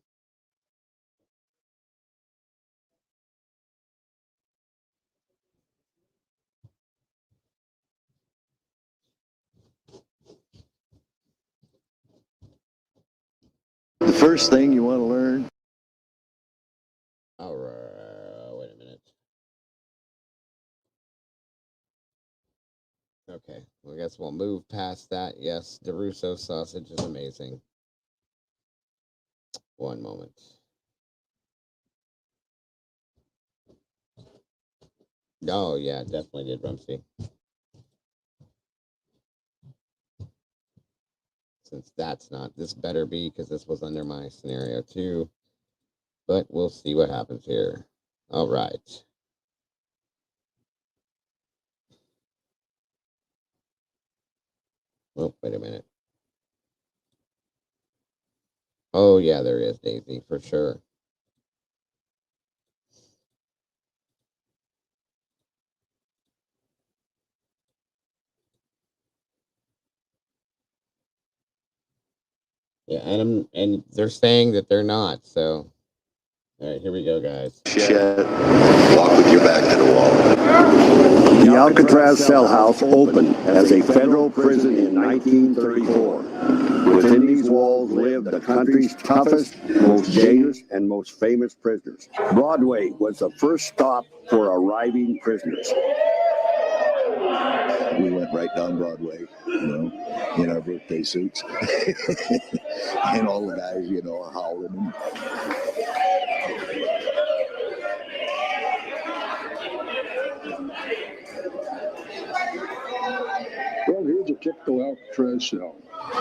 The first thing you want to learn. All right, wait a minute. Okay, well, I guess we'll move past that. Yes, DeRusso sausage is amazing. One moment. Oh, yeah, definitely did, Rumsey. Since that's not, this better be, because this was under my scenario too. But we'll see what happens here. All right. Oh, wait a minute. Oh, yeah, there is, Daisy, for sure. Yeah, and they're saying that they're not, so. All right, here we go, guys. Shed. Walk with your back to the wall. The Alcatraz cell house opened as a federal prison in 1934. Within these walls lived the country's toughest, most dangerous, and most famous prisoners. Broadway was the first stop for arriving prisoners. We went right down Broadway, in our birthday suits. And all the guys, are howling. Well, here's a typical Alcatraz cell.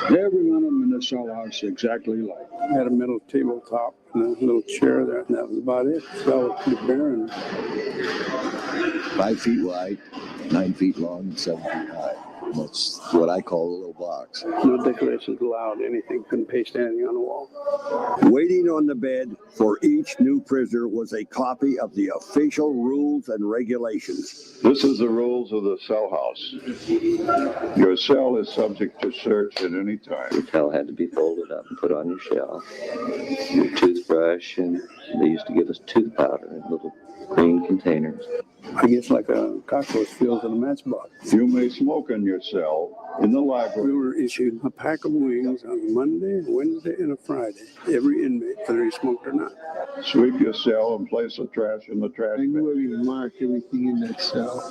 Every one of them in the cell house exactly like. I had a metal tabletop and a little chair there, and that was about it. The cell was pretty barren. 5 feet wide, 9 feet long, and 7 feet high. That's what I call a little box. No decorations allowed, anything, couldn't paste anything on the wall. Waiting on the bed for each new prisoner was a copy of the official rules and regulations. This is the rules of the cell house. Your cell is subject to search at any time. Your towel had to be folded up and put on your shelf. Your toothbrush, and they used to give us tooth powder in little green containers. I guess like a cockroach feels in a matchbox. You may smoke in your cell, in the library. We were issued a pack of wings on a Monday, a Wednesday, and a Friday. Every inmate, whether he smoked or not. Sweep your cell and place the trash in the trash bin. I knew we marked everything in that cell.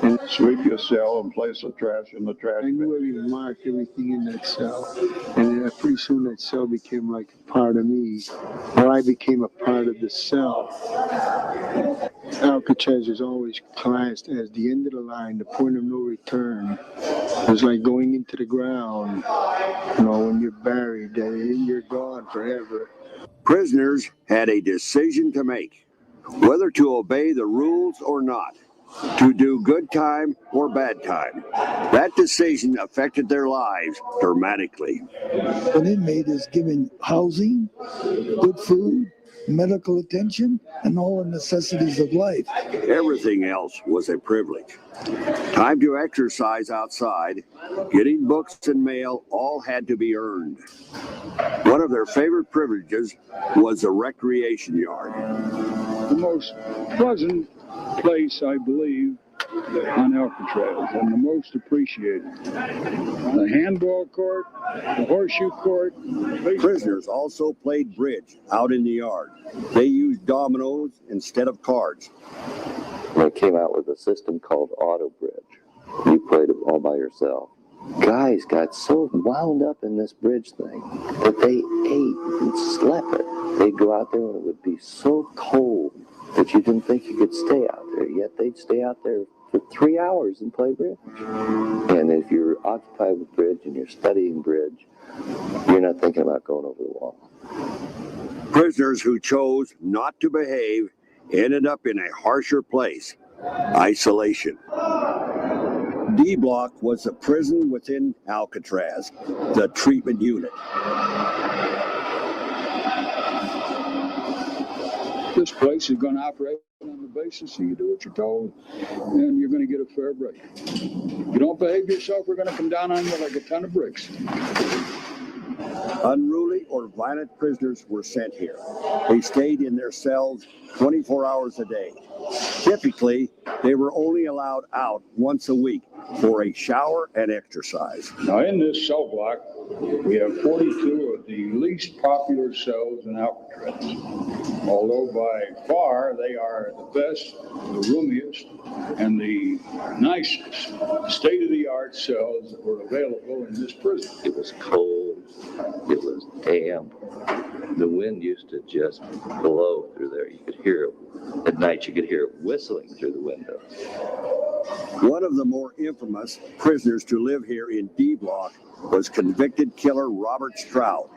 And sweep your cell and place the trash in the trash bin. I knew we marked everything in that cell. And pretty soon that cell became like a part of me. Or I became a part of the cell. Alcatraz is always classed as the end of the line, the point of no return. It's like going into the ground, when you're buried, you're gone forever. Prisoners had a decision to make, whether to obey the rules or not, to do good time or bad time. That decision affected their lives dramatically. An inmate is given housing, good food, medical attention, and all the necessities of life. Everything else was a privilege. Time to exercise outside, getting books and mail, all had to be earned. One of their favorite privileges was the recreation yard. The most pleasant place, I believe, on Alcatraz, and the most appreciated. The handball court, the horseshoe court. Prisoners also played bridge out in the yard. They used dominoes instead of cards. They came out with a system called Auto Bridge. You played it all by yourself. Guys got so wound up in this bridge thing that they ate and slept it. They'd go out there and it would be so cold that you didn't think you could stay out there, yet they'd stay out there for 3 hours and play bridge. And if you're occupied with bridge and you're studying bridge, you're not thinking about going over the wall. Prisoners who chose not to behave ended up in a harsher place: isolation. D Block was the prison within Alcatraz, the treatment unit. This place is going to operate on the basis that you do what you're told, and you're going to get a fair break. If you don't behave yourself, we're going to come down on you like a ton of bricks. Unruly or violent prisoners were sent here. They stayed in their cells 24 hours a day. Typically, they were only allowed out once a week for a shower and exercise. Now, in this cell block, we have 42 of the least popular cells in Alcatraz. Although by far they are the best, the roomiest, and the nicest state-of-the-art cells that were available in this prison. It was cold. It was damp. The wind used to just blow through there. You could hear it. At night, you could hear it whistling through the windows. One of the more infamous prisoners to live here in D Block was convicted killer Robert Stroud,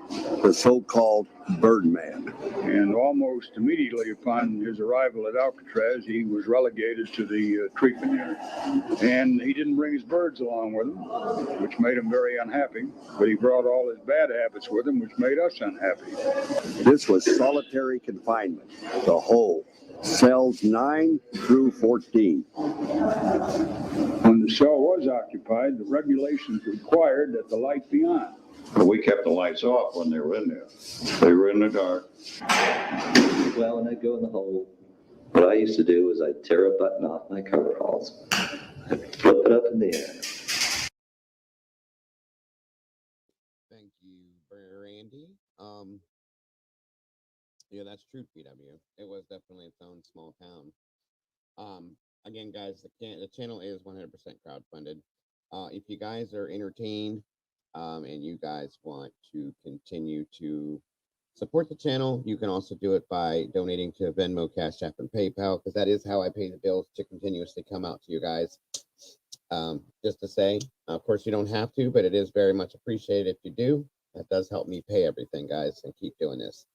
the so-called Birdman. And almost immediately upon his arrival at Alcatraz, he was relegated to the treatment unit. And he didn't bring his birds along with him, which made him very unhappy. But he brought all his bad habits with him, which made us unhappy. This was solitary confinement, the whole. Cells 9 through 14. When the cell was occupied, the regulations required that the light be on. We kept the lights off when they were in there. They were in the dark. Well, when I'd go in the hole, what I used to do was I'd tear a button off my coveralls. I'd flip it up in the air. Thank you, Randy. Yeah, that's true, PW. It was definitely its own small town. Again, guys, the channel is 100% crowdfunded. If you guys are entertained, and you guys want to continue to support the channel, you can also do it by donating to Venmo, Cash App, and PayPal, because that is how I pay the bills to continuously come out to you guys. Just to say, of course, you don't have to, but it is very much appreciated if you do. That does help me pay everything, guys, and keep doing this.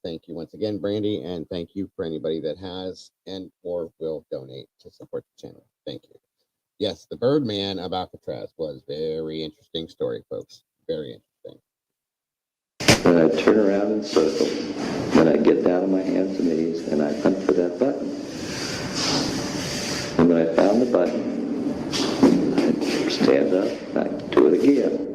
Thank you once again, Brandy, and thank you for anybody that has and or will donate to support the channel. Thank you. Yes, the Birdman of Alcatraz was very interesting story, folks. Very interesting. Then I'd turn around in a circle. Then I'd get down on my hands and knees, and I'd hunt for that button. And when I found the button, I'd stand up, and I'd do it again.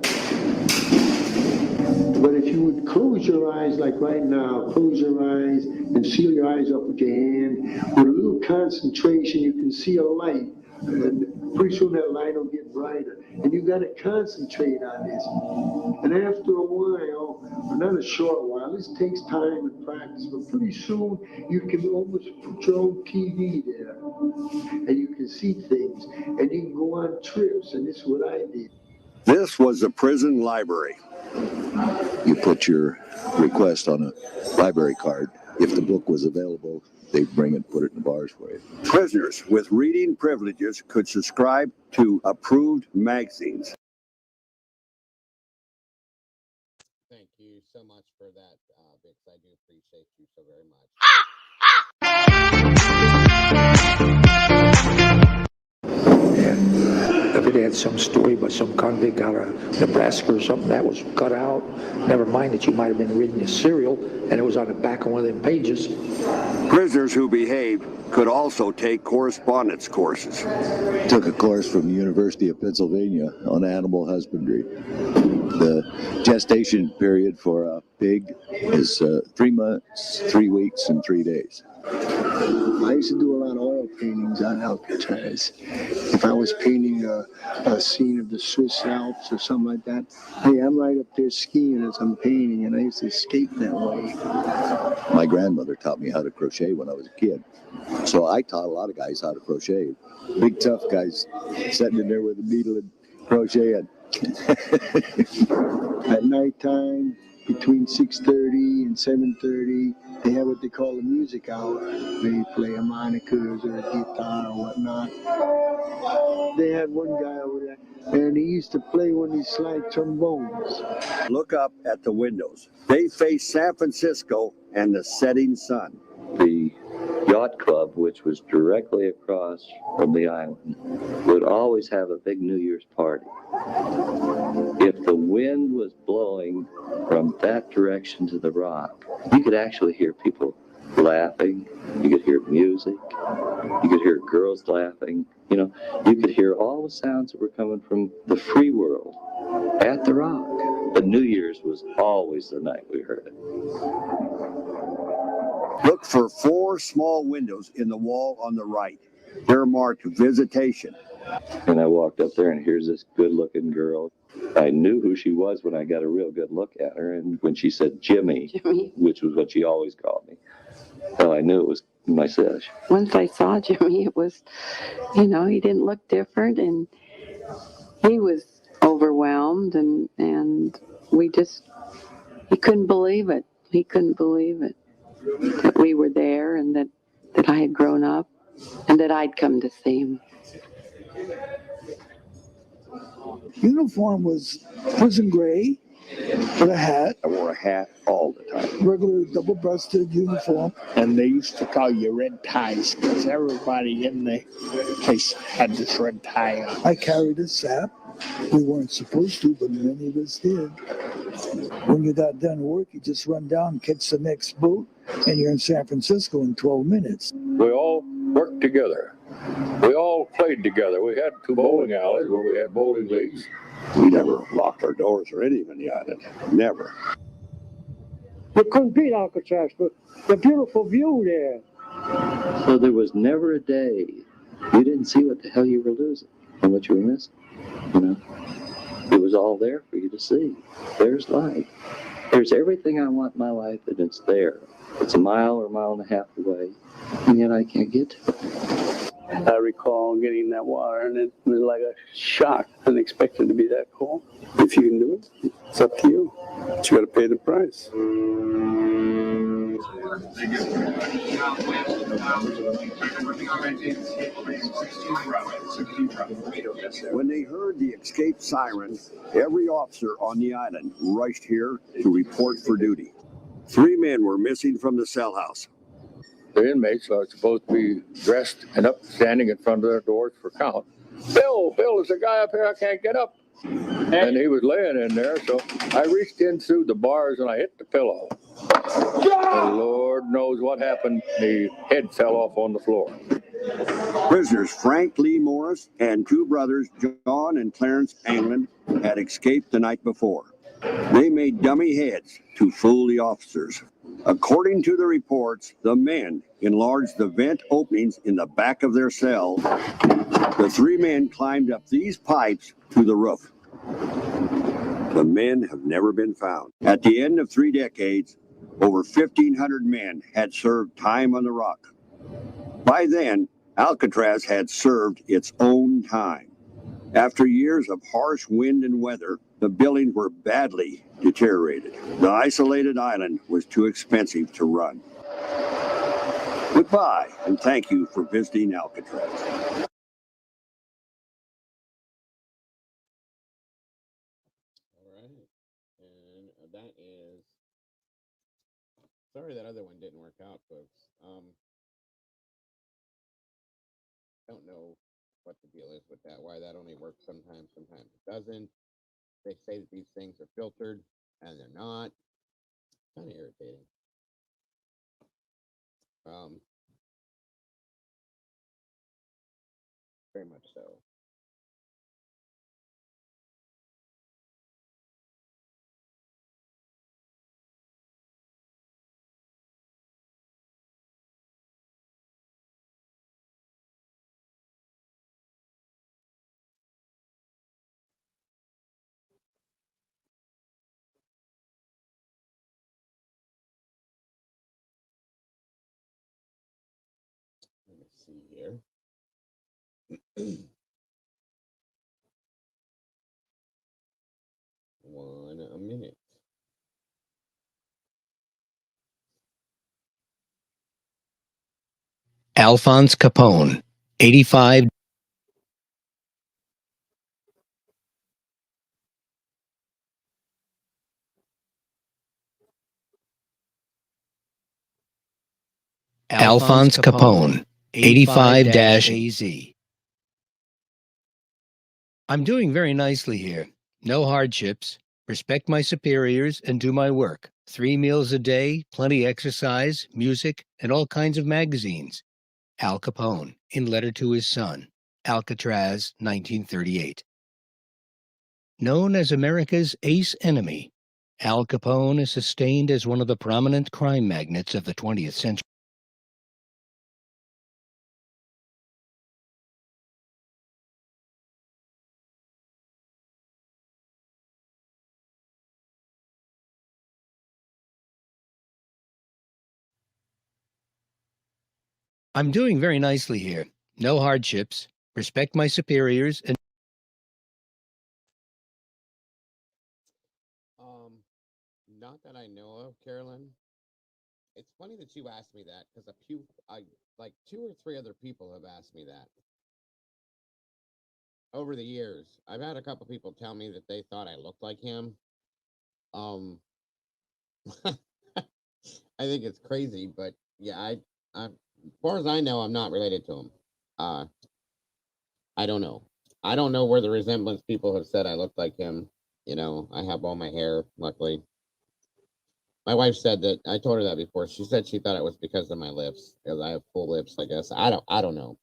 But if you would close your eyes, like right now, close your eyes and seal your eyes up with your hand, with a little concentration, you can see a light And pretty soon that light will get brighter. And you got to concentrate on this. And after a while, not a short while, this takes time and practice, but pretty soon you can almost put your own TV there. And you can see things. And you can go on trips. And this is what I did. This was the prison library. You put your request on a library card. If the book was available, they'd bring it, put it in the bars for you. Prisoners with reading privileges could subscribe to approved magazines. Thank you so much for that, Vix. I do appreciate you so very much. If it had some story about some convict out of Nebraska or something, that was cut out. Never mind that you might have been reading a serial and it was on the back of one of them pages. Prisoners who behaved could also take correspondence courses. Took a course from the University of Pennsylvania on animal husbandry. The gestation period for a pig is 3 months, 3 weeks, and 3 days. I used to do a lot of oil paintings on Alcatraz. If I was painting a scene of the Swiss Alps or something like that, hey, I'm right up there skiing as I'm painting, and I used to skate that way. My grandmother taught me how to crochet when I was a kid. So I taught a lot of guys how to crochet. Big tough guys sitting in there with a needle and crocheting. At nighttime, between 6:30 and 7:30, they have what they call a music hour. They play harmonicas or a guitar or whatnot. They had one guy over there, and he used to play one of these slide trombones. Look up at the windows. They face San Francisco and the setting sun. The yacht club, which was directly across from the island, would always have a big New Year's party. If the wind was blowing from that direction to the rock, you could actually hear people laughing. You could hear music. You could hear girls laughing. You know, you could hear all the sounds that were coming from the free world at the rock. But New Year's was always the night we heard it. Look for 4 small windows in the wall on the right. They're marked visitation. And I walked up there, and here's this good-looking girl. I knew who she was when I got a real good look at her, and when she said Jimmy, which was what she always called me, well, I knew it was my sis. Once I saw Jimmy, it was, you know, he didn't look different, and he was overwhelmed, and he couldn't believe it. He couldn't believe it, that we were there and that I had grown up and that I'd come to see him. Uniform was prison gray with a hat. I wore a hat all the time. Regular double-breasted uniform. And they used to call you red ties because everybody in the place had this red tie on. I carried a sap. We weren't supposed to, but many of us did. When you got done work, you just run down, catch the next boat, and you're in San Francisco in 12 minutes. We all worked together. We all played together. We had 2 bowling alleys where we had bowling leagues. We never locked our doors or anything on the island. Never. You couldn't beat Alcatraz, but the beautiful view there. So there was never a day you didn't see what the hell you were losing and what you were missing. You know, it was all there for you to see. There's life. There's everything I want in my life, and it's there. It's a mile or a mile and a half away, and yet I can't get to it. I recall getting that water, and it was like a shock. I didn't expect it to be that cold. If you can do it, it's up to you. But you got to pay the price. When they heard the escape siren, every officer on the island rushed here to report for duty. 3 men were missing from the cell house. The inmates are supposed to be dressed and up, standing in front of their doors for count. Bill, there's a guy up here, I can't get up. And he was laying in there, so I reached in through the bars and I hit the pillow. And Lord knows what happened. The head fell off on the floor. Prisoners Frank Lee Morris and 2 brothers, John and Clarence Anglin, had escaped the night before. They made dummy heads to fool the officers. According to the reports, the men enlarged the vent openings in the back of their cell The three men climbed up these pipes to the roof. The men have never been found. At the end of 3 decades, over 1,500 men had served time on the rock. By then, Alcatraz had served its own time. After years of harsh wind and weather, the buildings were badly deteriorated. The isolated island was too expensive to run. Goodbye, and thank you for visiting Alcatraz. And that is. Sorry that other one didn't work out, folks. Don't know what the deal is with that. Why that only works sometimes, sometimes it doesn't. They say that these things are filtered, and they're not. Kind of irritating. Very much so. Let me see here. A minute. Alphonse Capone, 85. Alphonse Capone, 85-AZ. I'm doing very nicely here. No hardships. Respect my superiors and do my work. 3 meals a day, plenty exercise, music, and all kinds of magazines. Al Capone, in letter to his son. Alcatraz, 1938. Known as America's ace enemy, Al Capone is sustained as one of the prominent crime magnates of the 20th century. I'm doing very nicely here. No hardships. Respect my superiors and Not that I know of, Carolyn. It's funny that you asked me that because like 2 or 3 other people have asked me that over the years. I've had a couple people tell me that they thought I looked like him. I think it's crazy, but yeah, as far as I know, I'm not related to him. I don't know. I don't know where the resemblance people have said I look like him. You know, I have all my hair, luckily. My wife said that I told her that before. She said she thought it was because of my lips, because I have full lips, I guess. I don't know.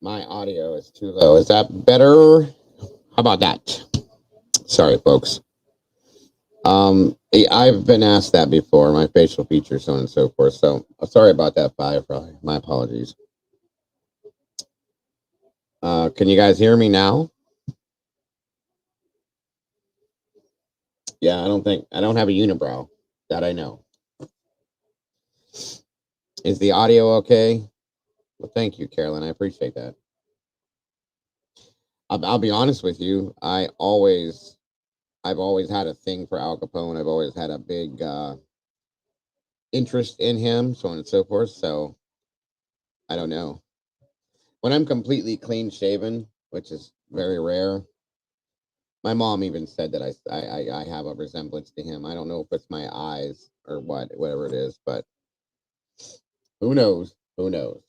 My audio is too low. Is that better? How about that? Sorry, folks. I've been asked that before, my facial features, so on and so forth. So sorry about that, Firefly. My apologies. Can you guys hear me now? Yeah, I don't have a unibrow. That I know. Is the audio okay? Well, thank you, Carolyn. I appreciate that. I'll be honest with you. I've always had a thing for Al Capone. I've always had a big interest in him, so on and so forth. So I don't know. When I'm completely clean shaven, which is very rare, my mom even said that I have a resemblance to him. I don't know if it's my eyes or whatever it is, but who knows? Who knows?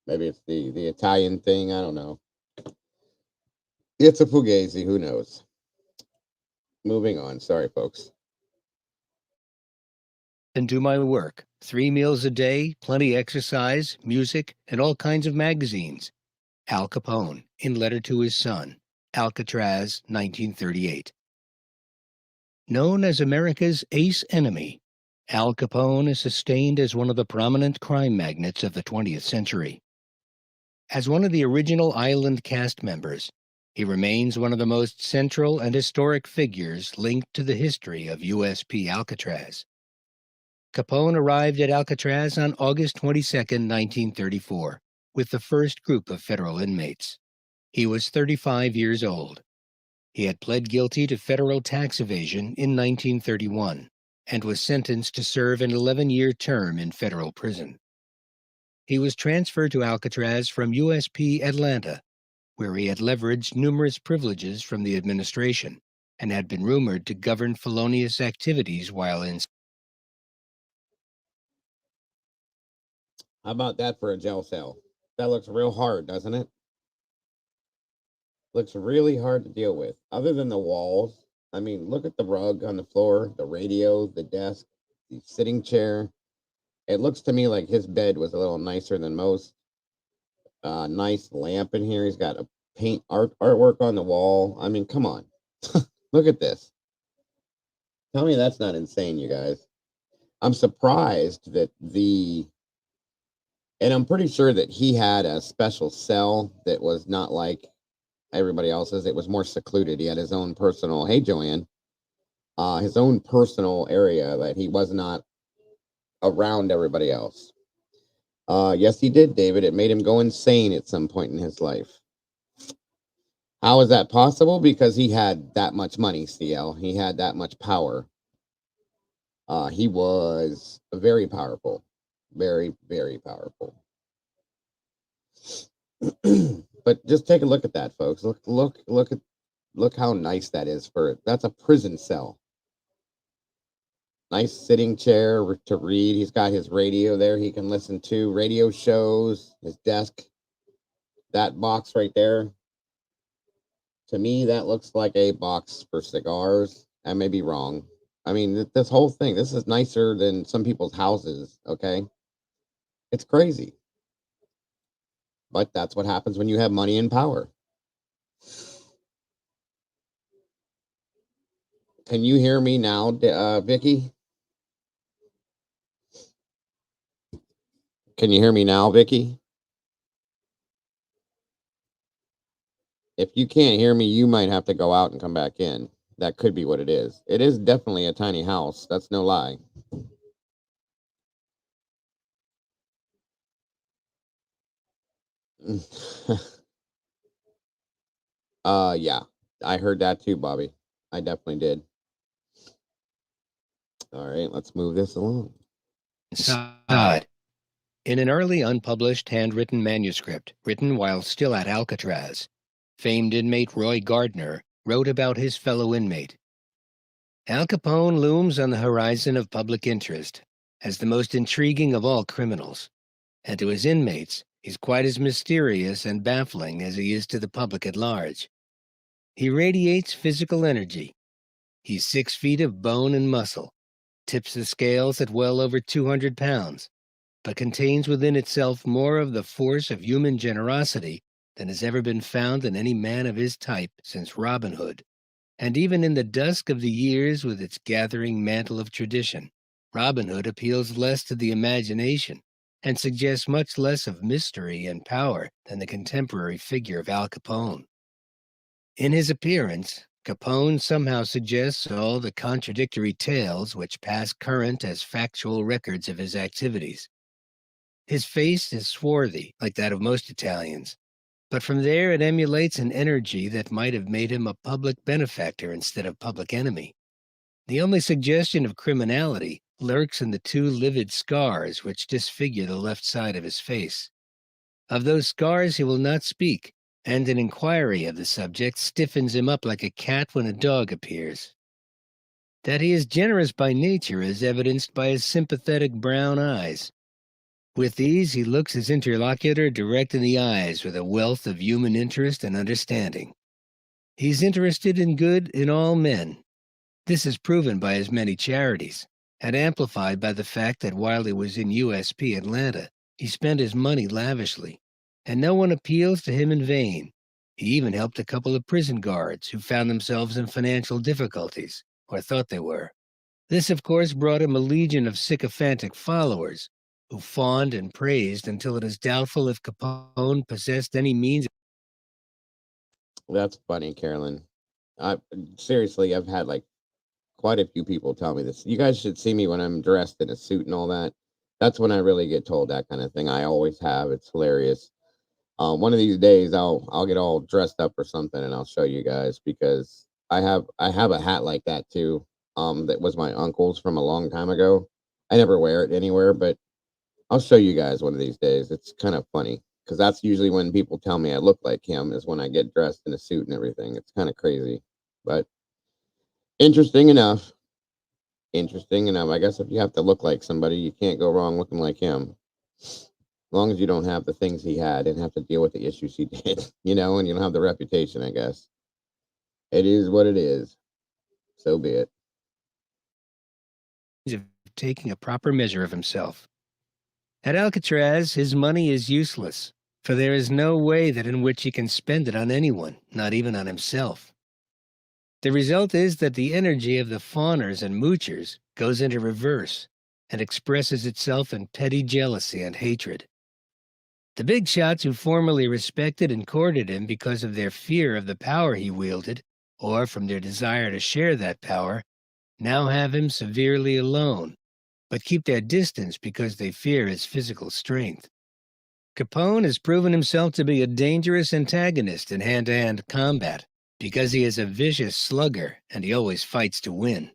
Maybe it's the Italian thing. I don't know. It's a fugazi. Who knows? Moving on. Sorry, folks. and do my work. 3 meals a day, plenty exercise, music, and all kinds of magazines. Al Capone, in letter to his son. Alcatraz, 1938. Known as America's ace enemy, Al Capone is sustained as one of the prominent crime magnates of the 20th century. As one of the original island cast members, he remains one of the most central and historic figures linked to the history of USP Alcatraz. Capone arrived at Alcatraz on August 22, 1934, with the first group of federal inmates. He was 35 years old. He had pled guilty to federal tax evasion in 1931 and was sentenced to serve an 11-year term in federal prison. He was transferred to Alcatraz from USP Atlanta, where he had leveraged numerous privileges from the administration and had been rumored to govern felonious activities while in. How about that for a jail cell? That looks real hard, doesn't it? Looks really hard to deal with. Other than the walls, I mean, look at the rug on the floor, the radio, the desk, the sitting chair. It looks to me like his bed was a little nicer than most. Nice lamp in here. He's got a artwork on the wall. I mean, come on. Look at this. Tell me that's not insane, you guys. I'm surprised that and I'm pretty sure that he had a special cell that was not like everybody else's. It was more secluded. He had his own personal, hey, Joanne, his own personal area that he was not around everybody else. Yes, he did, David. It made him go insane at some point in his life. How is that possible? Because he had that much money, CL. He had that much power. He was very powerful. Very, very powerful. But just take a look at that, folks. Look how nice that is that's a prison cell. Nice sitting chair to read. He's got his radio there. He can listen to radio shows, his desk. That box right there. To me, that looks like a box for cigars. I may be wrong. I mean, this whole thing, this is nicer than some people's houses, okay? It's crazy. But that's what happens when you have money and power. Can you hear me now, Vicky? Can you hear me now, Vicky? If you can't hear me, you might have to go out and come back in. That could be what it is. It is definitely a tiny house. That's no lie. Yeah. I heard that too, Bobby. I definitely did. All right, let's move this along. Side. In an early unpublished handwritten manuscript written while still at Alcatraz, famed inmate Roy Gardner wrote about his fellow inmate. Al Capone looms on the horizon of public interest as the most intriguing of all criminals, and to his inmates, he's quite as mysterious and baffling as he is to the public at large. He radiates physical energy. He's 6 feet of bone and muscle, tips the scales at well over 200 pounds, but contains within itself more of the force of human generosity than has ever been found in any man of his type since Robin Hood. And even in the dusk of the years with its gathering mantle of tradition, Robin Hood appeals less to the imagination and suggests much less of mystery and power than the contemporary figure of Al Capone. In his appearance, Capone somehow suggests all the contradictory tales which pass current as factual records of his activities. His face is swarthy, like that of most Italians, but from there it emulates an energy that might have made him a public benefactor instead of public enemy. The only suggestion of criminality lurks in the 2 livid scars which disfigure the left side of his face. Of those scars he will not speak, and an inquiry of the subject stiffens him up like a cat when a dog appears. That he is generous by nature is evidenced by his sympathetic brown eyes. With these, he looks his interlocutor direct in the eyes with a wealth of human interest and understanding. He's interested in good in all men. This is proven by his many charities, and amplified by the fact that while he was in USP Atlanta, he spent his money lavishly, and no one appeals to him in vain. He even helped a couple of prison guards who found themselves in financial difficulties, or thought they were. This, of course, brought him a legion of sycophantic followers, who fawned and praised until it is doubtful if Capone possessed any means. That's funny, Carolyn. I seriously, I've had like quite a few people tell me this. You guys should see me when I'm dressed in a suit and all that. That's when I really get told that kind of thing. I always have. It's hilarious. One of these days, I'll get all dressed up or something, and I'll show you guys because I have a hat like that too. That was my uncle's from a long time ago. I never wear it anywhere, but I'll show you guys one of these days. It's kind of funny because that's usually when people tell me I look like him is when I get dressed in a suit and everything. It's kind of crazy, but interesting enough. Interesting enough. I guess if you have to look like somebody, you can't go wrong looking like him. As long as you don't have the things he had and have to deal with the issues he did, and you don't have the reputation, I guess. It is what it is. So be it. Of taking a proper measure of himself. At Alcatraz, his money is useless, for there is no way that in which he can spend it on anyone, not even on himself. The result is that the energy of the fawners and moochers goes into reverse and expresses itself in petty jealousy and hatred. The big shots who formerly respected and courted him because of their fear of the power he wielded, or from their desire to share that power, now have him severely alone, but keep their distance because they fear his physical strength. Capone has proven himself to be a dangerous antagonist in hand-to-hand combat because he is a vicious slugger and he always fights to win.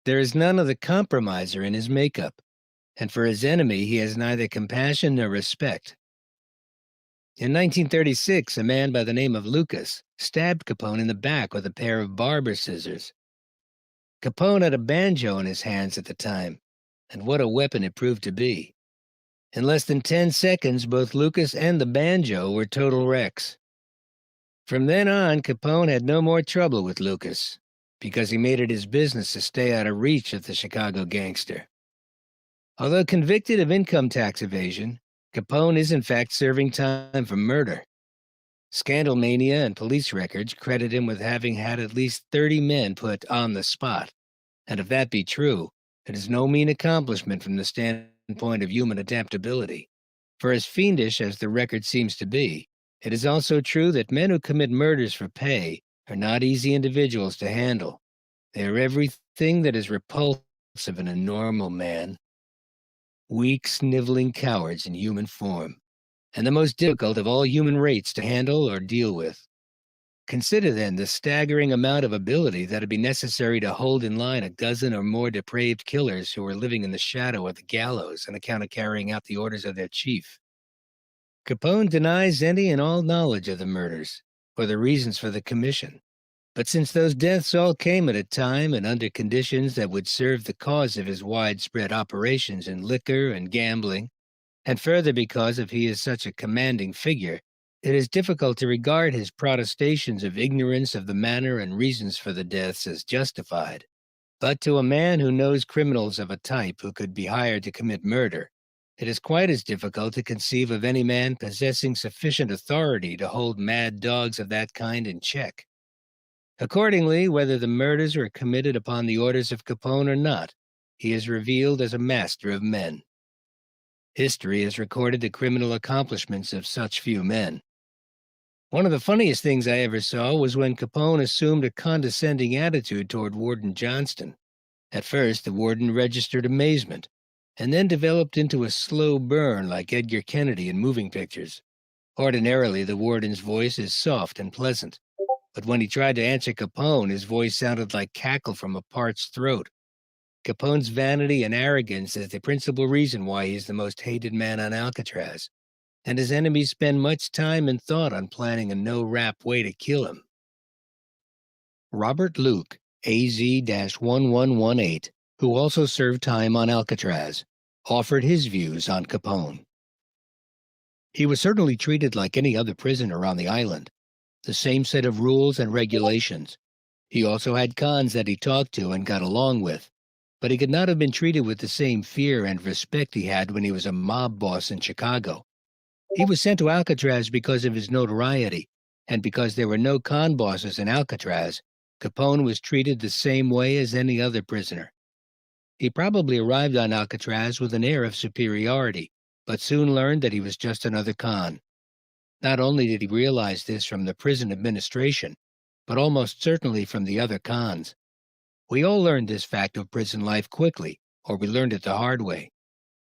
There is none of the compromiser in his makeup, and for his enemy he has neither compassion nor respect. In 1936, a man by the name of Lucas stabbed Capone in the back with a pair of barber scissors. Capone had a banjo in his hands at the time, and what a weapon it proved to be. In less than 10 seconds, both Lucas and the banjo were total wrecks. From then on, Capone had no more trouble with Lucas, because he made it his business to stay out of reach of the Chicago gangster. Although convicted of income tax evasion, Capone is in fact serving time for murder. Scandal mania and police records credit him with having had at least 30 men put on the spot. And if that be true, it is no mean accomplishment from the standpoint of human adaptability. For as fiendish as the record seems to be, it is also true that men who commit murders for pay are not easy individuals to handle. They are everything that is repulsive in a normal man. Weak, sniveling cowards in human form, and the most difficult of all human rates to handle or deal with. Consider then the staggering amount of ability that would be necessary to hold in line a dozen or more depraved killers who are living in the shadow of the gallows on account of carrying out the orders of their chief. Capone denies any and all knowledge of the murders, or the reasons for the commission. But since those deaths all came at a time and under conditions that would serve the cause of his widespread operations in liquor and gambling, and further because of he is such a commanding figure, it is difficult to regard his protestations of ignorance of the manner and reasons for the deaths as justified. But to a man who knows criminals of a type who could be hired to commit murder, it is quite as difficult to conceive of any man possessing sufficient authority to hold mad dogs of that kind in check. Accordingly, whether the murders were committed upon the orders of Capone or not, he is revealed as a master of men. History has recorded the criminal accomplishments of such few men. One of the funniest things I ever saw was when Capone assumed a condescending attitude toward Warden Johnston. At first, the warden registered amazement, and then developed into a slow burn like Edgar Kennedy in moving pictures. Ordinarily, the warden's voice is soft and pleasant, but when he tried to answer Capone, his voice sounded like cackle from a parched throat. Capone's vanity and arrogance is the principal reason why he is the most hated man on Alcatraz, and his enemies spend much time and thought on planning a no-rap way to kill him. Robert Luke, AZ-1118, who also served time on Alcatraz, offered his views on Capone. He was certainly treated like any other prisoner on the island, the same set of rules and regulations. He also had cons that he talked to and got along with, but he could not have been treated with the same fear and respect he had when he was a mob boss in Chicago. He was sent to Alcatraz because of his notoriety, and because there were no con bosses in Alcatraz, Capone was treated the same way as any other prisoner. He probably arrived on Alcatraz with an air of superiority, but soon learned that he was just another con. Not only did he realize this from the prison administration, but almost certainly from the other cons. We all learned this fact of prison life quickly, or we learned it the hard way.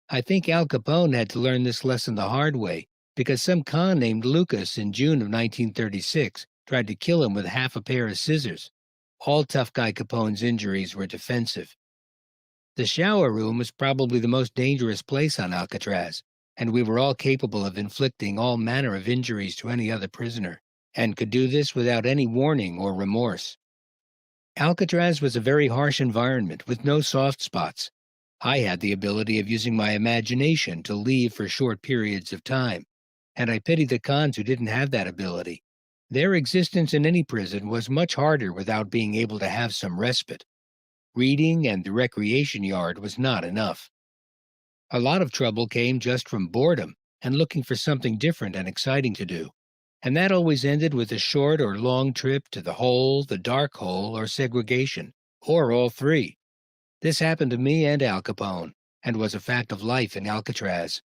I think Al Capone had to learn this lesson the hard way because some con named Lucas in June of 1936 tried to kill him with half a pair of scissors. All tough guy Capone's injuries were defensive. The shower room was probably the most dangerous place on Alcatraz, and we were all capable of inflicting all manner of injuries to any other prisoner, and could do this without any warning or remorse. Alcatraz was a very harsh environment with no soft spots. I had the ability of using my imagination to leave for short periods of time, and I pity the cons who didn't have that ability. Their existence in any prison was much harder without being able to have some respite. Reading and the recreation yard was not enough. A lot of trouble came just from boredom and looking for something different and exciting to do. And that always ended with a short or long trip to the hole, the dark hole, or segregation, or all three. This happened to me and Al Capone, and was a fact of life in Alcatraz.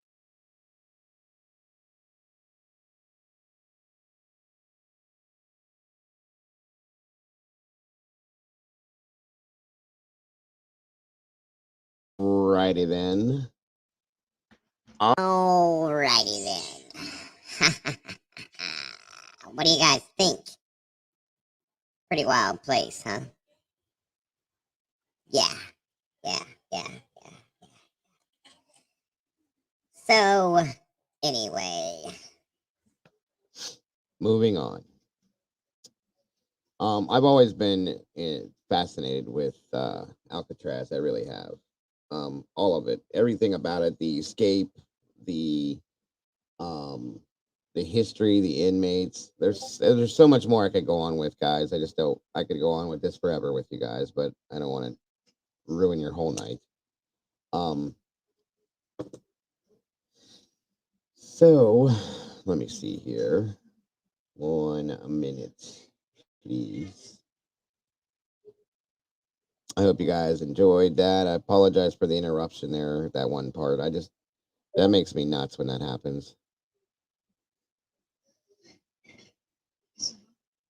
Righty then. Alrighty then. What do you guys think? Pretty wild place, huh? Yeah, yeah, yeah. So, anyway. Moving on. I've always been fascinated with Alcatraz. I really have. All of it, everything about it, the escape, the um, the history, the inmates. There's so much more I could go on with, guys. I just don't. I could go on with this forever with you guys, but I don't want to ruin your whole night. So let me see here. 1 minute, please. I hope you guys enjoyed that. I apologize for the interruption there, that one part. That makes me nuts when that happens.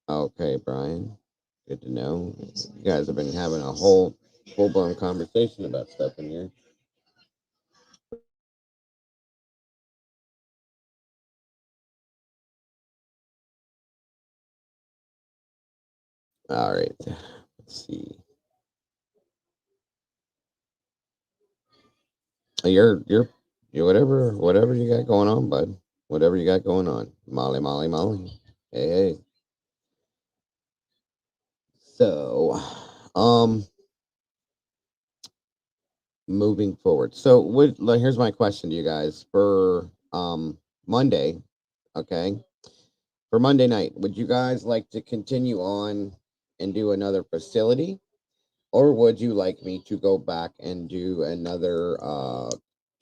Okay, Brian. Good to know. You guys have been having a whole full-blown conversation about stuff in here. All right. Let's see. You're whatever you got going on, bud. Whatever you got going on. Molly. Hey. So, moving forward. So, here's my question to you guys for Monday, okay? For Monday night, would you guys like to continue on and do another facility, or would you like me to go back and do another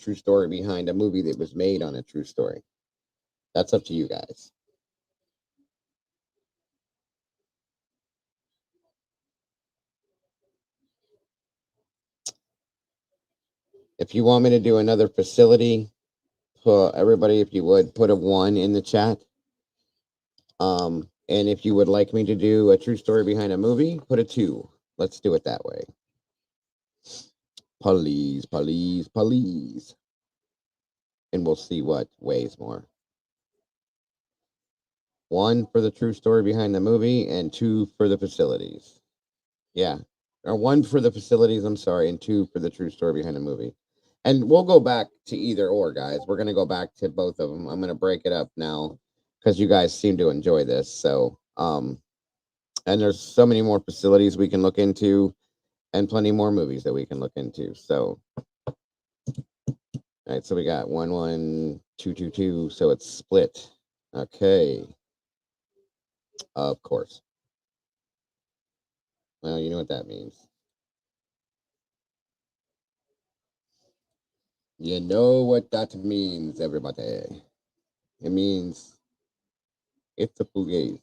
true story behind a movie that was made on a true story? That's up to you guys. If you want me to do another facility, everybody, if you would, put a 1 in the chat. And if you would like me to do a true story behind a movie, put a 2. Let's do it that way. Please. And we'll see what weighs more. 1 for the true story behind the movie, and 2 for the facilities. Yeah. Or 1 for the facilities, I'm sorry, and 2 for the true story behind the movie. And we'll go back to either or, guys. We're going to go back to both of them. I'm going to break it up now because you guys seem to enjoy this. So, and there's so many more facilities we can look into and plenty more movies that we can look into. So, all right, so we got 1 1 2 2 2, so it's split. Okay. Of course. Well, you know what that means. You know what that means, everybody. It means it's a fugazi.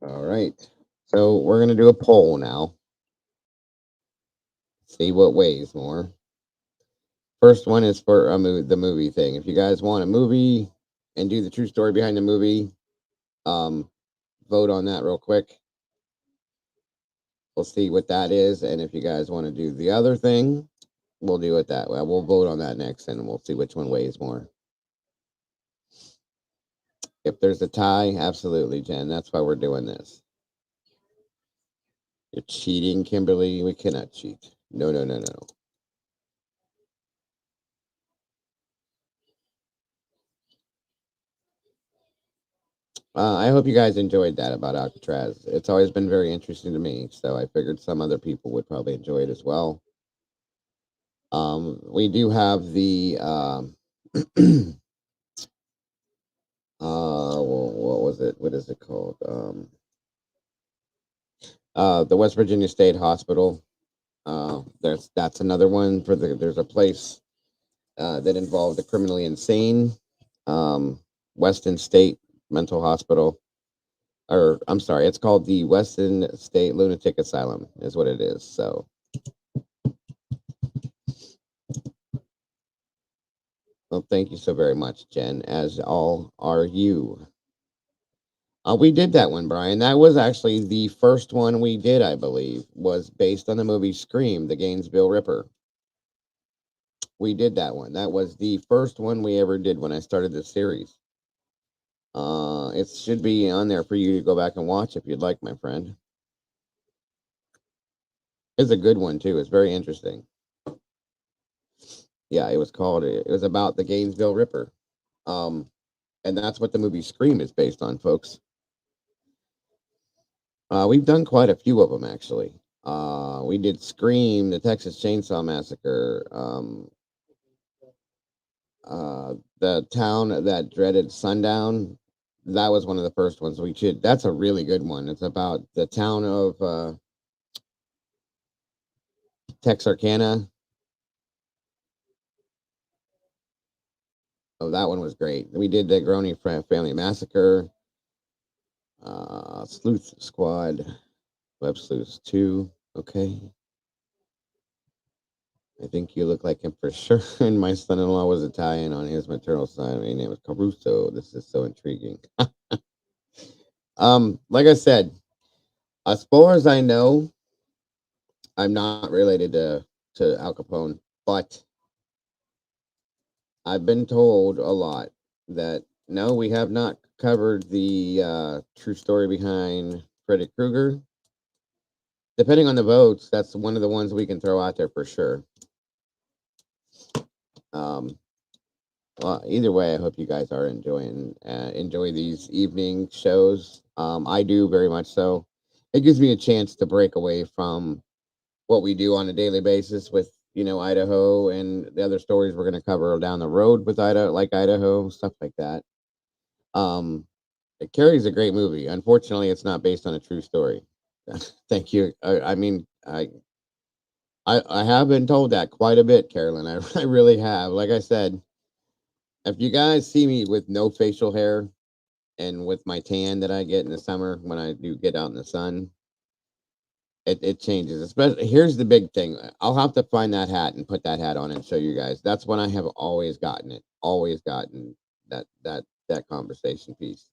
All right. So we're gonna do a poll now. See what weighs more. First one is for the movie thing. If you guys want a movie and do the true story behind the movie, um, vote on that real quick. We'll see what that is, and if you guys want to do the other thing, we'll do it that way. We'll vote on that next, and we'll see which one weighs more. If there's a tie, absolutely, Jen. That's why we're doing this. You're cheating, Kimberly. We cannot cheat. No, no, no, no. I hope you guys enjoyed that about Alcatraz. It's always been very interesting to me, so I figured some other people would probably enjoy it as well. We do have the what was it? What is it called? The West Virginia State Hospital. That's another one for there's a place that involved a criminally insane. Weston State Mental Hospital, or I'm sorry, it's called the Weston State Lunatic Asylum, is what it is. So, well, thank you so very much, Jen. As all are you. We did that one, Brian. That was actually the first one we did, I believe, was based on the movie Scream, the Gainesville Ripper. We did that one. That was the first one we ever did when I started this series. It should be on there for you to go back and watch if you'd like, my friend. It's a good one too. It's very interesting. Yeah, it was called. It was about the Gainesville Ripper. Um, and that's what the movie Scream is based on, folks. We've done quite a few of them actually. We did Scream, the Texas Chainsaw Massacre, the town that dreaded sundown. That was one of the first ones we did. That's a really good one. It's about the town of Texarkana. Oh, that one was great. We did the Groening Family Massacre, Sleuth Squad, Web Sleuths 2. Okay. I think you look like him for sure. And my son-in-law was Italian on his maternal side. My name is Caruso. This is so intriguing. Like I said, as far as I know, I'm not related to Al Capone, but I've been told a lot that no, we have not covered the true story behind Freddy Krueger. Depending on the votes, that's one of the ones we can throw out there for sure. Um, well, either way, I hope you guys are enjoy these evening shows. I do very much so. It gives me a chance to break away from what we do on a daily basis with Idaho and the other stories we're going to cover down the road with Idaho, stuff like that. Um, Carrie's a great movie. Unfortunately, it's not based on a true story. Thank you. I mean, I have been told that quite a bit, Carolyn. I really have. Like I said, if you guys see me with no facial hair and with my tan that I get in the summer when I do get out in the sun, it changes. Especially here's the big thing. I'll have to find that hat and put that hat on and show you guys. That's when I have always gotten it. Always gotten that conversation piece.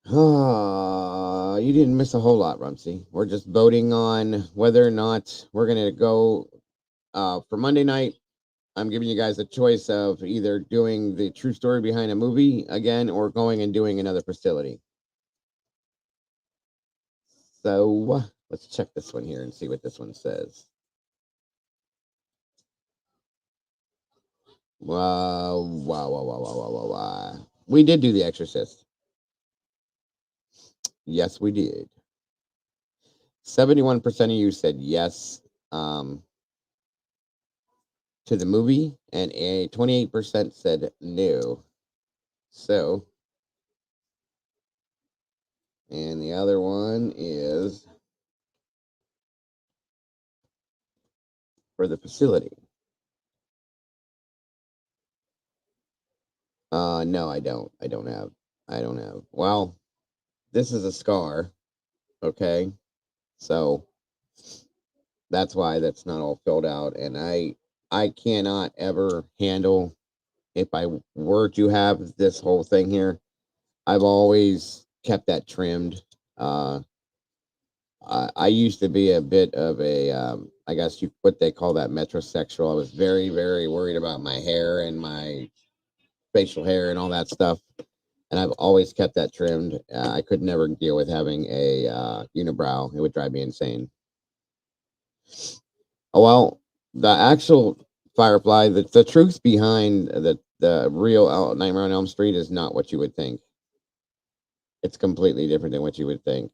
You didn't miss a whole lot, Rumsey. We're just voting on whether or not we're gonna go for Monday night. I'm giving you guys a choice of either doing the true story behind a movie again or going and doing another facility. So let's check this one here and see what this one says. Wow, wow, wow, wow, wow, wow, wow, wow. We did do The Exorcist. Yes, we did. 71% of you said yes to the movie, and 28% said no. So, and the other one is for the facility. No, I don't. I don't have. Well, this is a scar. Okay, so that's why that's not all filled out, and I cannot ever handle if I were to have this whole thing here. I've always kept that trimmed. Uh, I used to be a bit of a, I guess you what they call that metrosexual. I was very, very worried about my hair and my facial hair and all that stuff, and I've always kept that trimmed. I could never deal with having a unibrow; it would drive me insane. Oh, well, the actual Firefly, the truth behind the real Nightmare on Elm Street is not what you would think. It's completely different than what you would think.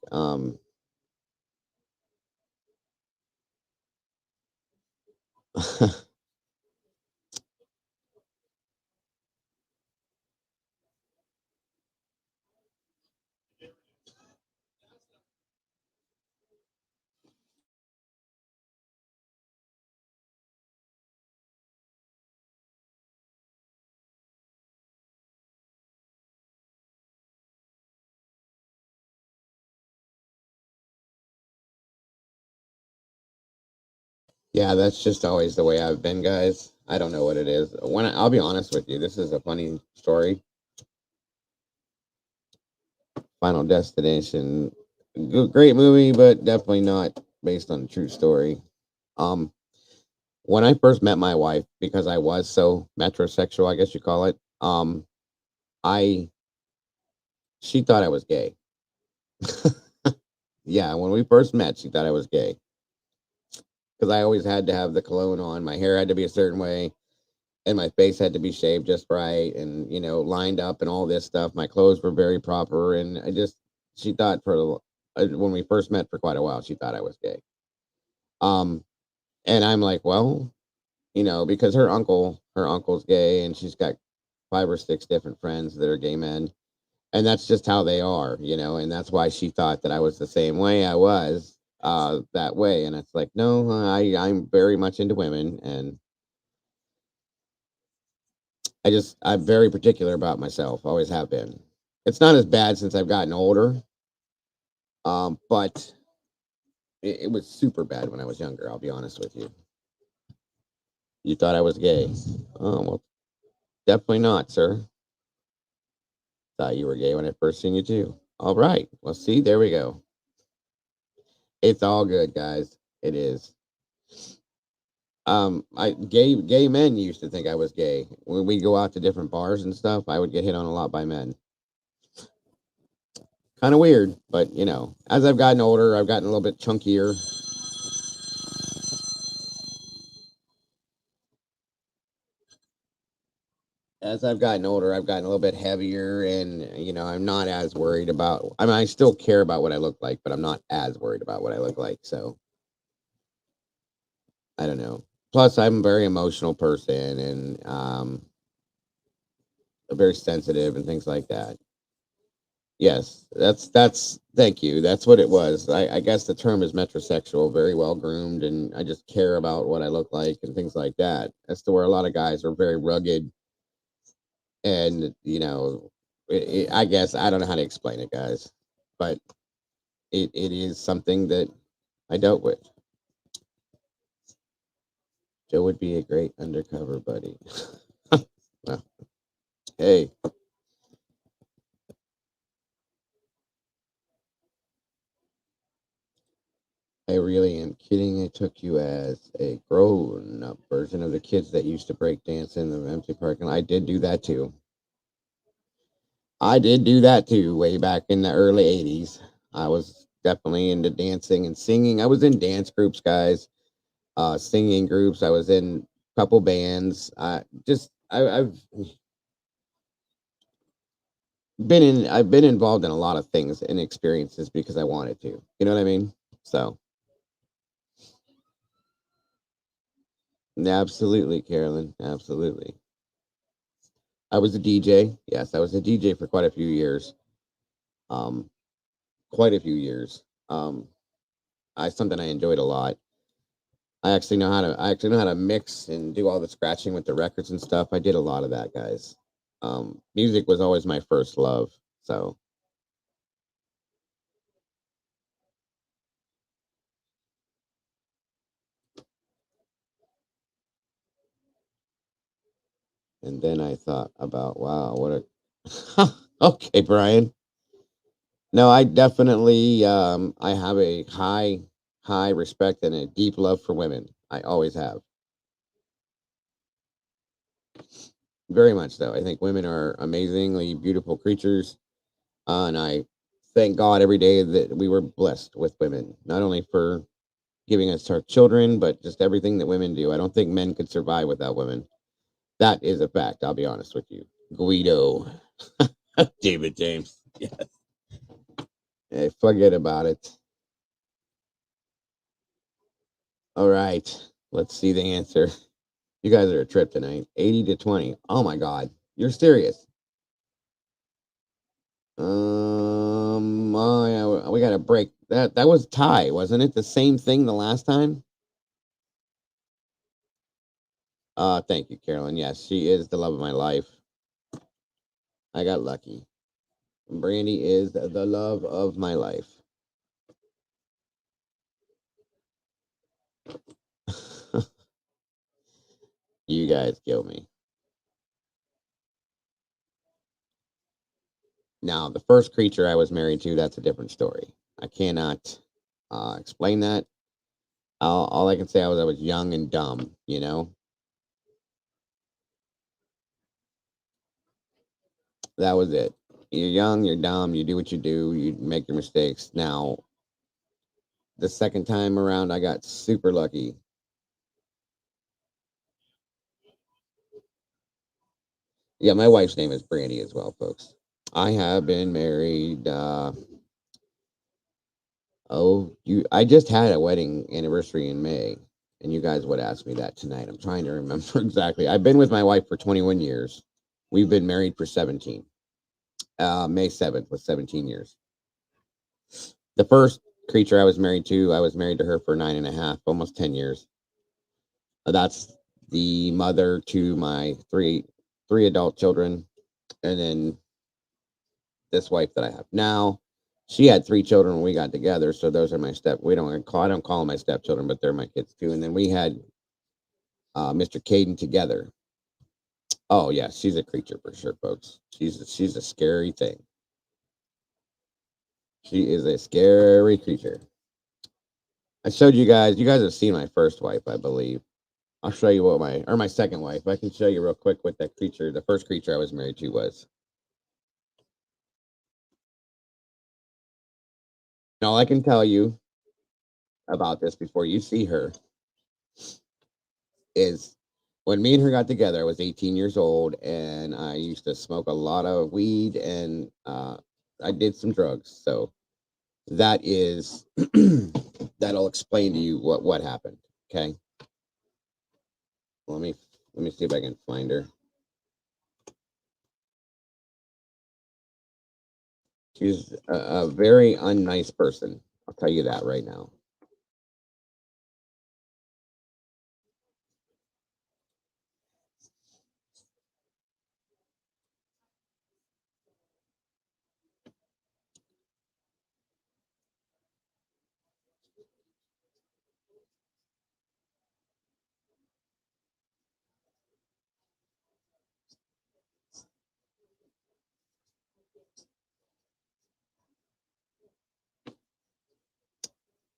Yeah, that's just always the way I've been, guys. I don't know what it is. I'll be honest with you, this is a funny story. Final Destination, great movie, but definitely not based on a true story. Um, when I first met my wife, because I was so metrosexual, I guess you call it. I She thought I was gay. Yeah, when we first met, she thought I was gay because I always had to have the cologne on. My hair had to be a certain way, and my face had to be shaved just right, and lined up, and all this stuff. My clothes were very proper, and she thought when we first met for quite a while, she thought I was gay. Um, and I'm like, well, because her uncle's gay, and she's got 5 or 6 different friends that are gay men, and that's just how they are, and that's why she thought that I was the same way I was that way. And it's like, no, I'm very much into women, and I'm very particular about myself, always have been. It's not as bad since I've gotten older, but it was super bad when I was younger, I'll be honest with you. You thought I was gay? Oh, well, definitely not, sir. Thought you were gay when I first seen you too. All right, well, see, there we go. It's all good, guys. It is. I gay men used to think I was gay. When we go out to different bars and stuff, I would get hit on a lot by men. Kind of weird, but as I've gotten older, I've gotten a little bit chunkier. As I've gotten older, I've gotten a little bit heavier, and I'm not as worried about. I mean, I still care about what I look like, but I'm not as worried about what I look like. So I don't know. Plus, I'm a very emotional person, and very sensitive and things like that. Yes, that's thank you. That's what it was. I guess the term is metrosexual, very well groomed, and I just care about what I look like and things like that. As to where a lot of guys are very rugged, and I guess I don't know how to explain it, guys, but it is something that I dealt with. Joe would be a great undercover buddy. Well, hey, I really am kidding. I took you as a grown up version of the kids that used to break dance in the empty parking lot. I did do that too. I did do that too, way back in the early 80s. I was definitely into dancing and singing. I was in dance groups, guys, singing groups. I was in a couple bands. I've I've been involved in a lot of things and experiences because I wanted to. You know what I mean? So, absolutely, Carolyn. Absolutely. I was a DJ. Yes, I was a DJ for quite a few years. Um, quite a few years. I something I enjoyed a lot. I actually know how to mix and do all the scratching with the records and stuff. I did a lot of that, guys. Music was always my first love. So And then I thought about, wow, what a. Okay, Brian. No, I definitely, I have a high respect and a deep love for women. I always have. Very much so. I think women are amazingly beautiful creatures. And I thank God every day that we were blessed with women, not only for giving us our children, but just everything that women do. I don't think men could survive without women. That is a fact. I'll be honest with you. Guido. David James. Yes. Hey, forget about it. All right. Let's see the answer. You guys are a trip tonight. 80 to 20. Oh my God. You're serious. Oh yeah, we got a break. That was tie, wasn't it? The same thing the last time? Thank you, Carolyn. Yes, she is the love of my life. I got lucky. Brandy is the love of my life. You guys kill me. Now, the first creature I was married to, that's a different story. I cannot explain that. All I can say I was young and dumb, you know? That was it. You're young, you're dumb, you do what you do, you make your mistakes. Now, the second time around, I got super lucky. Yeah, my wife's name is Brandy as well, folks. I have been married. I just had a wedding anniversary in May, and you guys would ask me that tonight. I'm trying to remember exactly. I've been with my wife for 21 years. We've been married for 17. May 7th was 17 years. The first creature I was married to her for 9.5, almost 10 years. That's the mother to my three adult children, and then this wife that I have now. She had 3 children when we got together, so those are my step. I don't call them my stepchildren, but they're my kids too. And then we had Mr. Caden together. Oh yeah, she's a creature for sure, folks. She's a scary thing. She is a scary creature. I showed you guys. You guys have seen my first wife, I believe. I'll show you what my second wife. I can show you real quick what that creature, the first creature I was married to was. And all I can tell you about this before you see her is when me and her got together, I was 18 years old and I used to smoke a lot of weed and I did some drugs. So that is that'll explain to you what happened. Okay. Let me see if I can find her. She's a very unnice person. I'll tell you that right now.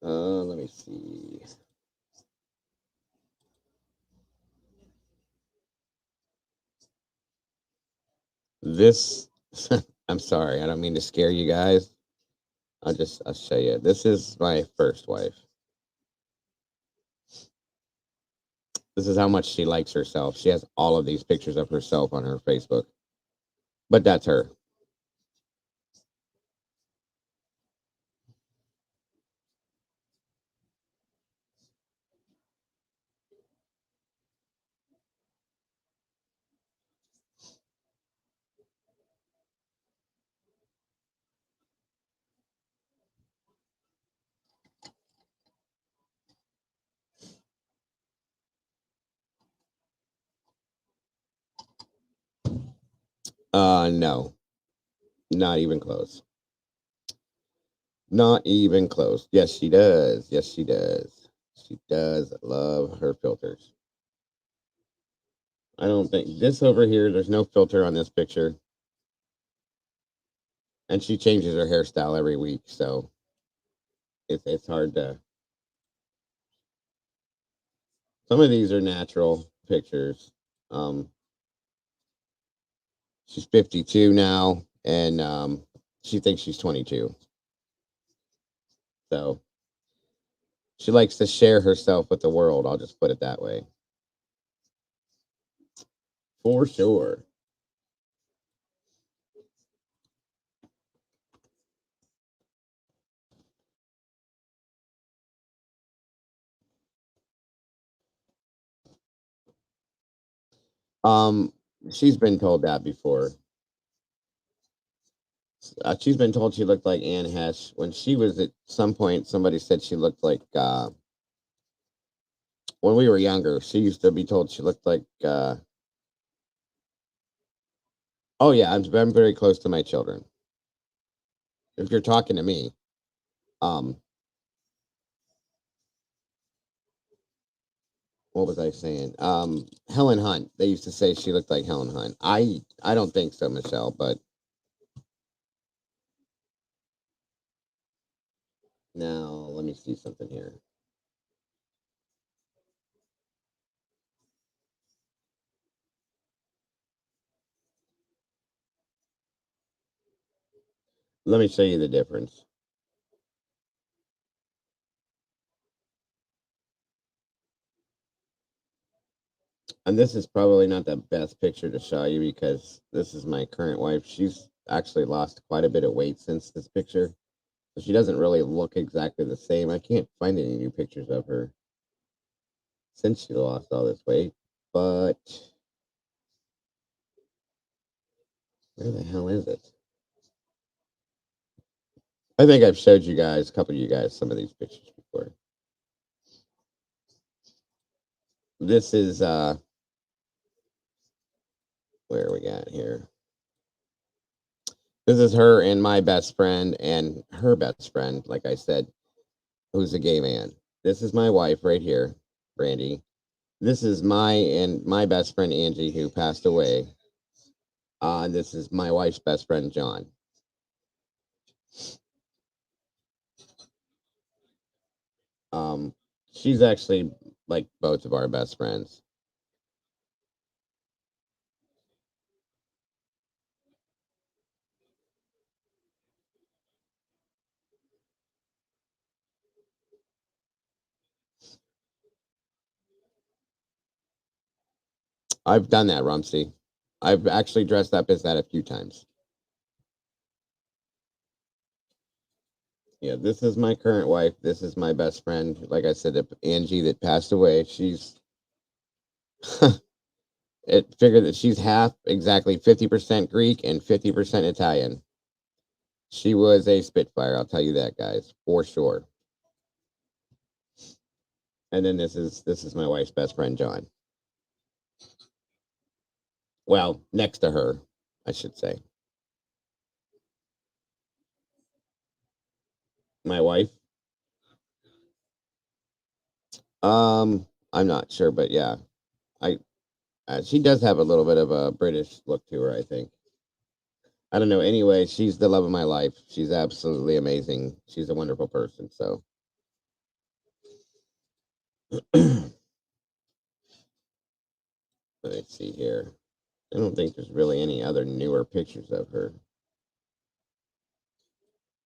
Let me see. This, I'm sorry, I don't mean to scare you guys. I'll show you. This is my first wife. This is how much she likes herself. She has all of these pictures of herself on her Facebook. But that's her. No, not even close. Not even close. Yes, she does. Yes, she does. She does love her filters. I don't think this over here, there's no filter on this picture. And she changes her hairstyle every week, so it's hard to. Some of these are natural pictures. Um, she's 52 now, and she thinks she's 22. So she likes to share herself with the world. I'll just put it that way. For sure. Um, she's been told that before. She's been told she looked like Anne Hesh. When she was at some point, somebody said she looked like, when we were younger, she used to be told she looked like, oh yeah, I'm very close to my children. If you're talking to me, um, what was I saying? Helen Hunt. They used to say she looked like Helen Hunt. I don't think so, Michelle, but now let me see something here. Let me show you the difference. And this is probably not the best picture to show you because this is my current wife. She's actually lost quite a bit of weight since this picture. So she doesn't really look exactly the same. I can't find any new pictures of her since she lost all this weight. But where the hell is it? I think I've showed you guys, a couple of you guys, some of these pictures before. This is where we got here. This is her and my best friend and her best friend, like I said, who's a gay man. This is my wife right here, Brandy. This is my best friend Angie, who passed away. And this is my wife's best friend John. Um, she's actually like both of our best friends. I've done that, Rumsey. I've actually dressed up as that a few times. Yeah, this is my current wife. This is my best friend. Like I said, Angie that passed away. She's it figured that she's half exactly 50% Greek and 50% Italian. She was a Spitfire, I'll tell you that, guys, for sure. And then this is my wife's best friend, John. Well, next to her, I should say. My wife. I'm not sure, but yeah, I she does have a little bit of a British look to her, I think. I don't know. Anyway, she's the love of my life. She's absolutely amazing. She's a wonderful person. So, let's see here. I don't think there's really any other newer pictures of her.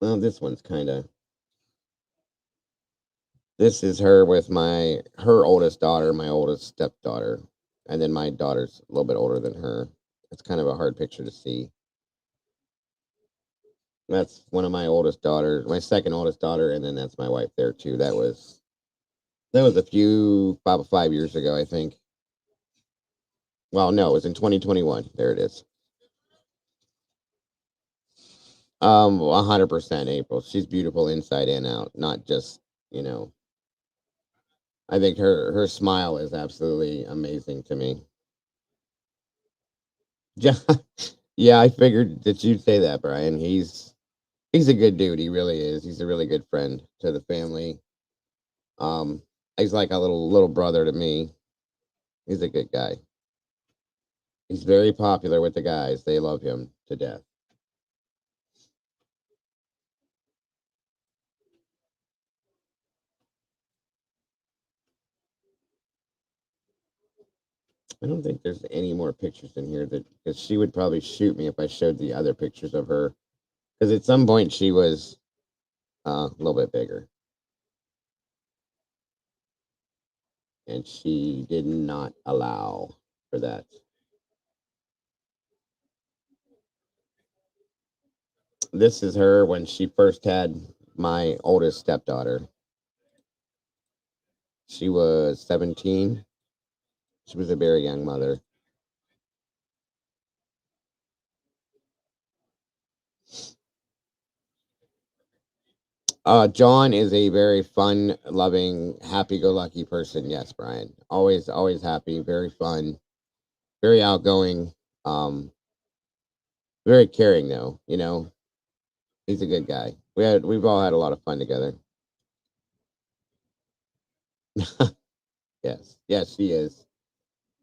Well, this one's kind of. This is her with her oldest daughter, my oldest stepdaughter, and then my daughter's a little bit older than her. It's kind of a hard picture to see. That's one of my oldest daughters, my second oldest daughter, and then that's my wife there too. That was a few about 5 years ago, I think. Well, no, it was in 2021. There it is. 100% April. She's beautiful inside and out, not just, you know. I think her smile is absolutely amazing to me. Yeah, yeah, I figured that you'd say that, Brian. He's a good dude. He really is. He's a really good friend to the family. Um, he's like a little brother to me. He's a good guy. He's very popular with the guys. They love him to death. I don't think there's any more pictures in here because she would probably shoot me if I showed the other pictures of her. Because at some point she was a little bit bigger. And she did not allow for that. This is her when she first had my oldest stepdaughter. She was 17. She was a very young mother. John is a very fun, loving, happy-go-lucky person. Yes, Brian. Always, always happy. Very fun. Very outgoing. Very caring, though. You know, he's a good guy. We've all had a lot of fun together. Yes, yes, she is.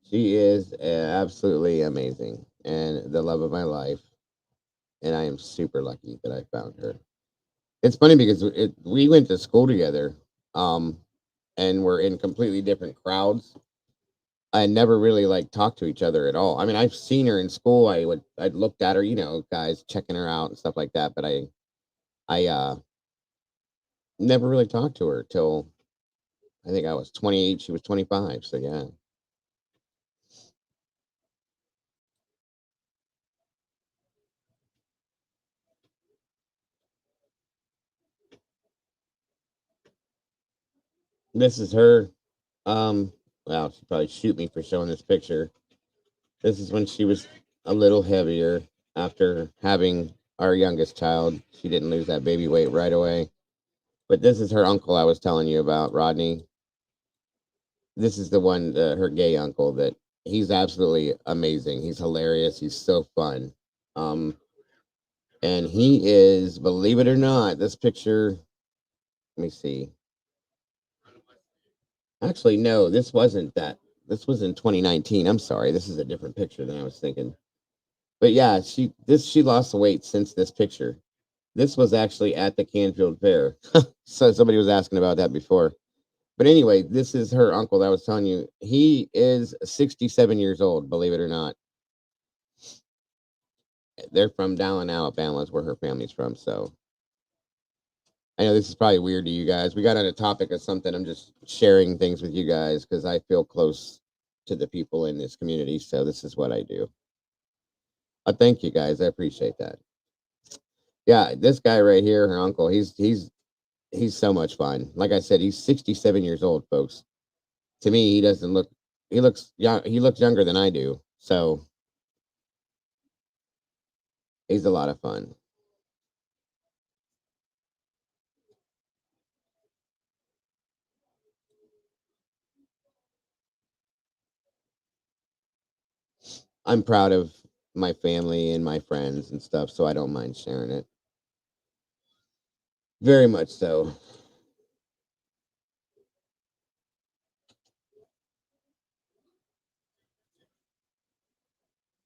She is absolutely amazing and the love of my life. And I am super lucky that I found her. It's funny because we went to school together, um, and we're in completely different crowds. I never really like talked to each other at all. I mean, I've seen her in school. I'd looked at her, you know, guys checking her out and stuff like that. But I never really talked to her till I think I was 28. She was 25. So yeah. This is her. Well, she'd probably shoot me for showing this picture. This is when she was a little heavier after having our youngest child. She didn't lose that baby weight right away. But this is her uncle I was telling you about, Rodney. This is the one, her gay uncle, that he's absolutely amazing. He's hilarious. He's so fun. Um, and he is, believe it or not, this picture, let me see. Actually, no, this wasn't that. This was in 2019. I'm sorry. This is a different picture than I was thinking. But yeah, she lost the weight since this picture. This was actually at the Canfield Fair. So somebody was asking about that before. But anyway, this is her uncle that I was telling you. He is 67 years old, believe it or not. They're from Dowling, Alabama, is where her family's from. So I know this is probably weird to you guys. We got on a topic of something. I'm just sharing things with you guys because I feel close to the people in this community. So this is what I do. Thank you guys. I appreciate that. Yeah, this guy right here, her uncle, he's so much fun. Like I said, he's 67 years old, folks. To me, he doesn't look he looks young, he looks younger than I do. So he's a lot of fun. I'm proud of my family and my friends and stuff, so I don't mind sharing it. Very much so.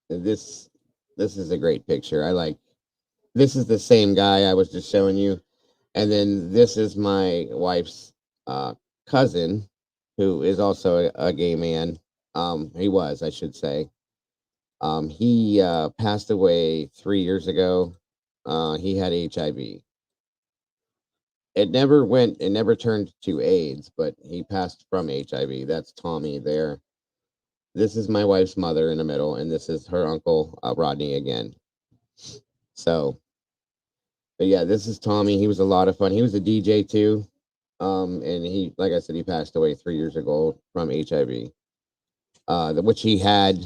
This this is a great picture. I like this is the same guy I was just showing you. And then this is my wife's uh cousin who is also a gay man. He was, I should say. He passed away 3 years ago. He had HIV. It never turned to AIDS, but he passed from HIV. That's Tommy there. This is my wife's mother in the middle, and this is her uncle, Rodney, again. So, but yeah, this is Tommy. He was a lot of fun. He was a DJ too. And he, like I said, he passed away 3 years ago from HIV, which he had,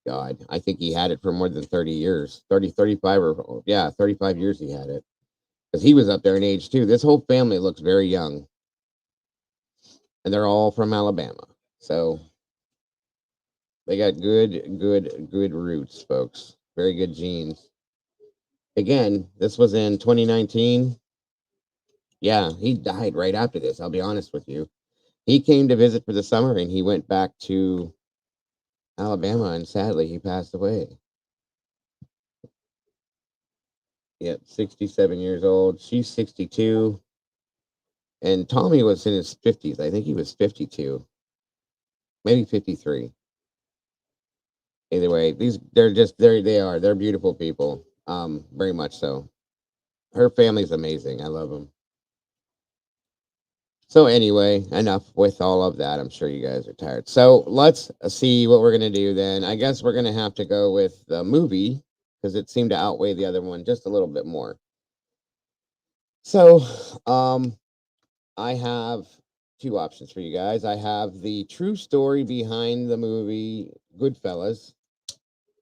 God, I think he had it for more than 30 years, 30, 35, or yeah, 35 years he had it. Because he was up there in age too. This whole family looks very young, and they're all from Alabama. So they got good roots, folks. Very good genes. Again, this was in 2019. Yeah, he died right after this. I'll be honest with you. He came to visit for the summer, and he went back to Alabama, and sadly, he passed away. Yep, 67 years old. She's 62. And Tommy was in his 50s. I think he was 52, maybe 53. Either way, they are. They're beautiful people. Very much so. Her family's amazing. I love them. So anyway, enough with all of that. I'm sure you guys are tired. So let's see what we're gonna do then. I guess we're gonna have to go with the movie because it seemed to outweigh the other one just a little bit more. So, I have two options for you guys. I have the true story behind the movie Goodfellas.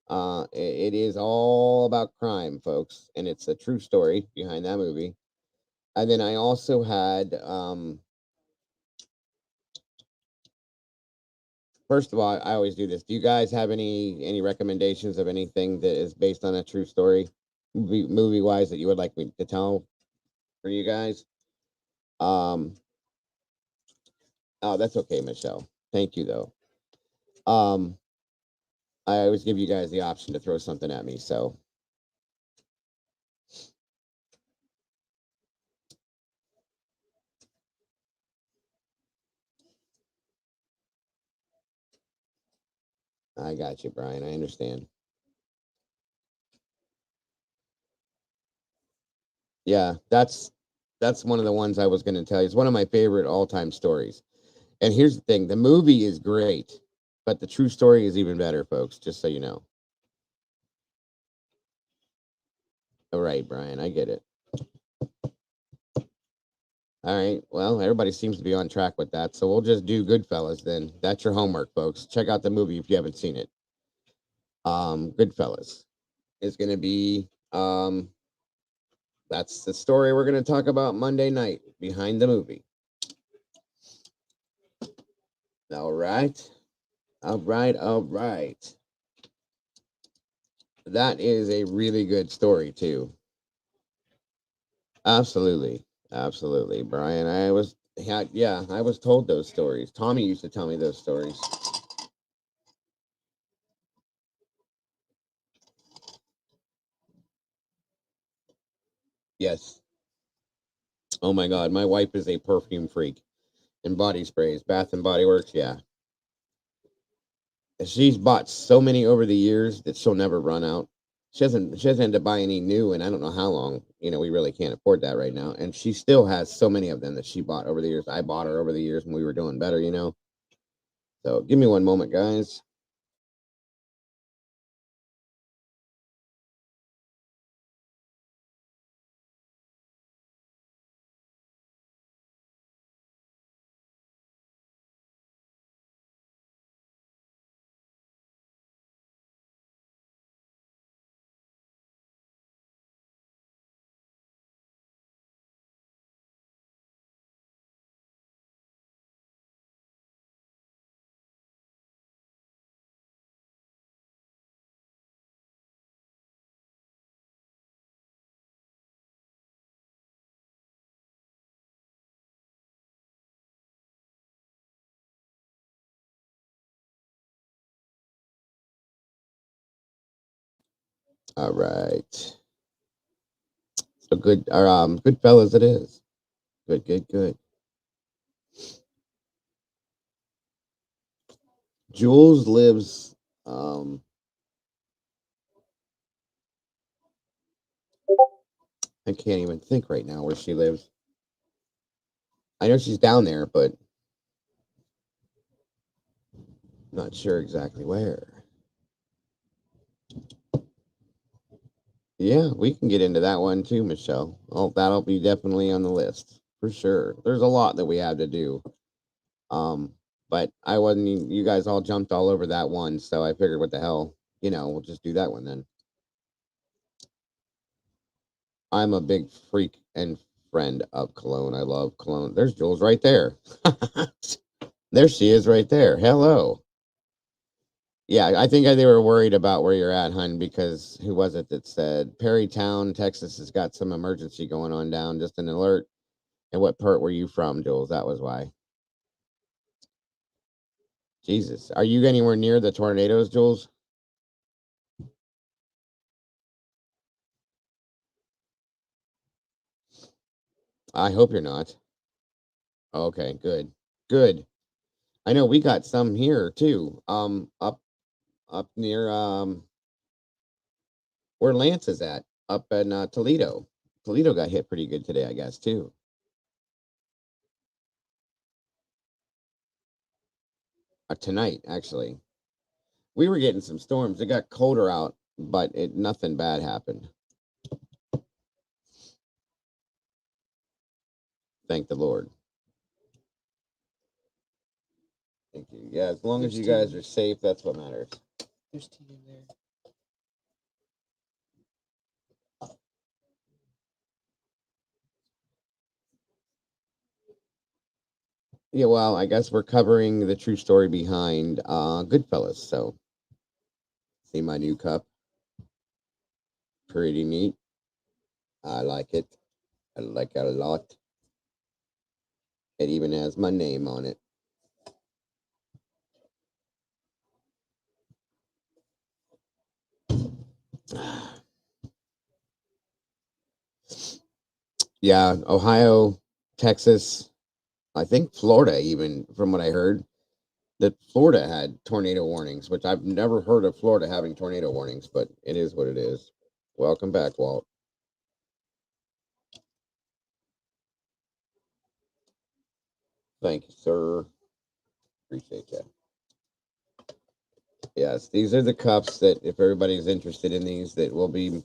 It is all about crime, folks, and it's a true story behind that movie. And then I also had, first of all, I always do this. Do you guys have any recommendations of anything that is based on a true story, movie wise, that you would like me to tell for you guys? Um, oh, that's okay, Michelle. Thank you, though. Um, I always give you guys the option to throw something at me, so I got you, Brian. I understand. Yeah, that's one of the ones I was going to tell you. It's one of my favorite all-time stories. And here's the thing, the movie is great, but the true story is even better, folks, just so you know. All right, Brian, I get it. All right. Well, everybody seems to be on track with that. So we'll just do Goodfellas then. That's your homework, folks. Check out the movie if you haven't seen it. Goodfellas is going to be that's the story we're going to talk about Monday night behind the movie. All right. All right. All right. That is a really good story too. Absolutely. Absolutely, Brian. I was told those stories. Tommy used to tell me those stories. Yes. Oh my god, my wife is a perfume freak and body sprays, Bath and Body Works, yeah. She's bought so many over the years that she'll never run out. She hasn't had to buy any new and I don't know how long. We really can't afford that right now. And she still has so many of them that she bought over the years. I bought her over the years when we were doing better. So give me one moment, guys. All right. So good, or good fellas it is. Good, good, good. Jules lives I can't even think right now where she lives. I know she's down there, but not sure exactly where. Yeah, we can get into that one too, Michelle. Oh, that'll be definitely on the list for sure. There's a lot that we have to do. Um, but I wasn't. You guys all jumped all over that one, so I figured, what the hell, we'll just do that one then. I'm a big freak and friend of cologne. I love cologne. There's Jules right there. There she is right there. Hello. Yeah, I think they were worried about where you're at, hun, because who was it that said Perrytown, Texas has got some emergency going on down, just an alert. And what part were you from, Jules? That was why. Jesus. Are you anywhere near the tornadoes, Jules? I hope you're not. Okay, good. Good. I know we got some here too. Up near where Lance is at, up in Toledo. Toledo got hit pretty good today, I guess, too. Tonight, actually. We were getting some storms. It got colder out, but nothing bad happened. Thank the Lord. Thank you. Yeah, as long as you guys are safe, that's what matters. There's tea in there. Yeah, well, I guess we're covering the true story behind Goodfellas. So, see my new cup. Pretty neat. I like it. I like it a lot. It even has my name on it. Yeah, Ohio, Texas, I think Florida, even from what I heard, that Florida had tornado warnings, which I've never heard of Florida having tornado warnings, but it is what it is. Welcome back, Walt. Thank you, sir. Appreciate that. Yes, these are the cups that, if everybody's interested in these, that will be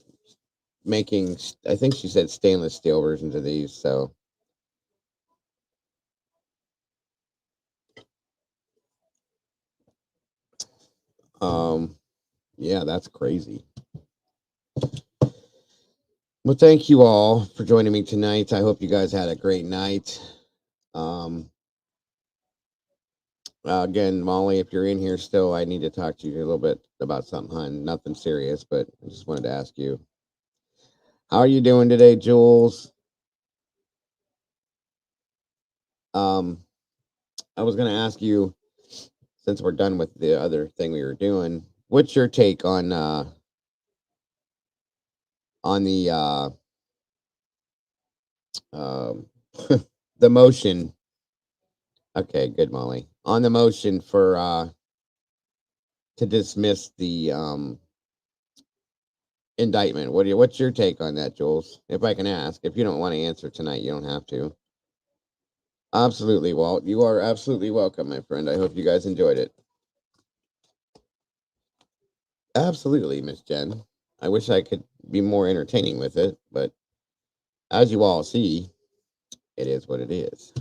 making, I think she said stainless steel versions of these, so. Yeah, that's crazy. Well, thank you all for joining me tonight. I hope you guys had a great night. Again, Molly, if you're in here still, I need to talk to you a little bit about something, hon. Nothing serious, but I just wanted to ask you. How are you doing today, Jules? I was going to ask you, since we're done with the other thing we were doing, what's your take on the um the motion? Okay, good, Molly. On the motion for to dismiss the indictment. What's your take on that, Jules? If I can ask. If you don't want to answer tonight, you don't have to. Absolutely, Walt. You are absolutely welcome, my friend. I hope you guys enjoyed it. Absolutely, Miss Jen. I wish I could be more entertaining with it, but as you all see, it is what it is.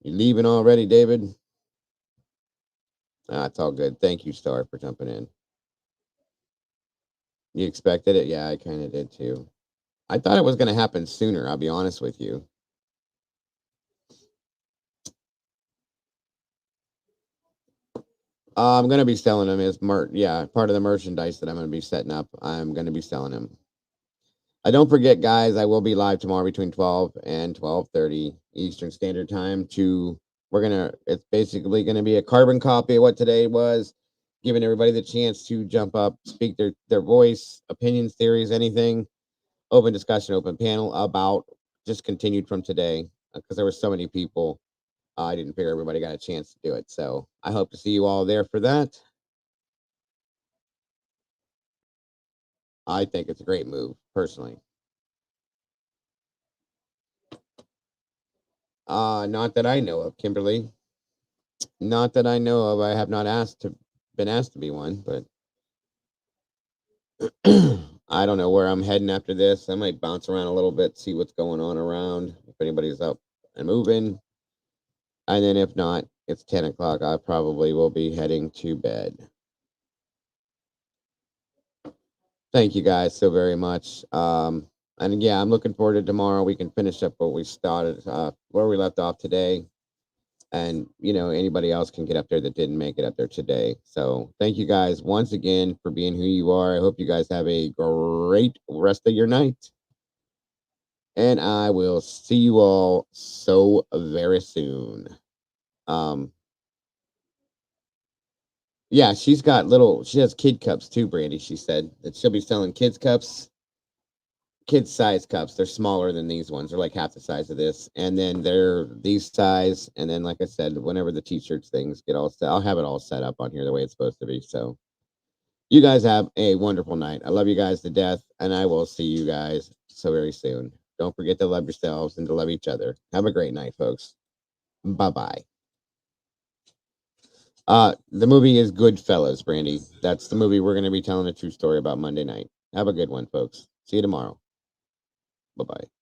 You leaving already, David? It's all good. Thank you, Star, for jumping in. You expected it? Yeah, I kind of did too. I thought it was going to happen sooner, I'll be honest with you. I'm going to be selling them as part of the merchandise that I'm going to be setting up. I'm going to be selling them. Don't forget, guys, I will be live tomorrow between 12 and 12:30 Eastern Standard Time. It's basically going to be a carbon copy of what today was, giving everybody the chance to jump up, speak their voice, opinions, theories, anything. Open discussion, open panel about just continued from today, because there were so many people. I didn't figure everybody got a chance to do it. So I hope to see you all there for that. I think it's a great move, personally. Not that I know of, Kimberly. Not that I know of. I have not been asked to be one, but I don't know where I'm heading after this. I might bounce around a little bit, see what's going on around, if anybody's up and moving. And then if not, it's 10 o'clock. I probably will be heading to bed. Thank you guys so very much. And yeah, I'm looking forward to tomorrow. We can finish up what we started, where we left off today. And, anybody else can get up there that didn't make it up there today. So thank you guys once again for being who you are. I hope you guys have a great rest of your night. And I will see you all so very soon. Um, Yeah, she has kid cups too, Brandy. She said that she'll be selling kids cups, kid size cups. They're smaller than these ones. They're like half the size of this. And then they're these size. And then, like I said, whenever the t-shirts things get all set, I'll have it all set up on here the way it's supposed to be. So you guys have a wonderful night. I love you guys to death, and I will see you guys so very soon. Don't forget to love yourselves and to love each other. Have a great night, folks. Bye-bye. The movie is Goodfellas, Brandy. That's the movie we're going to be telling a true story about Monday night. Have a good one, folks. See you tomorrow. Bye-bye.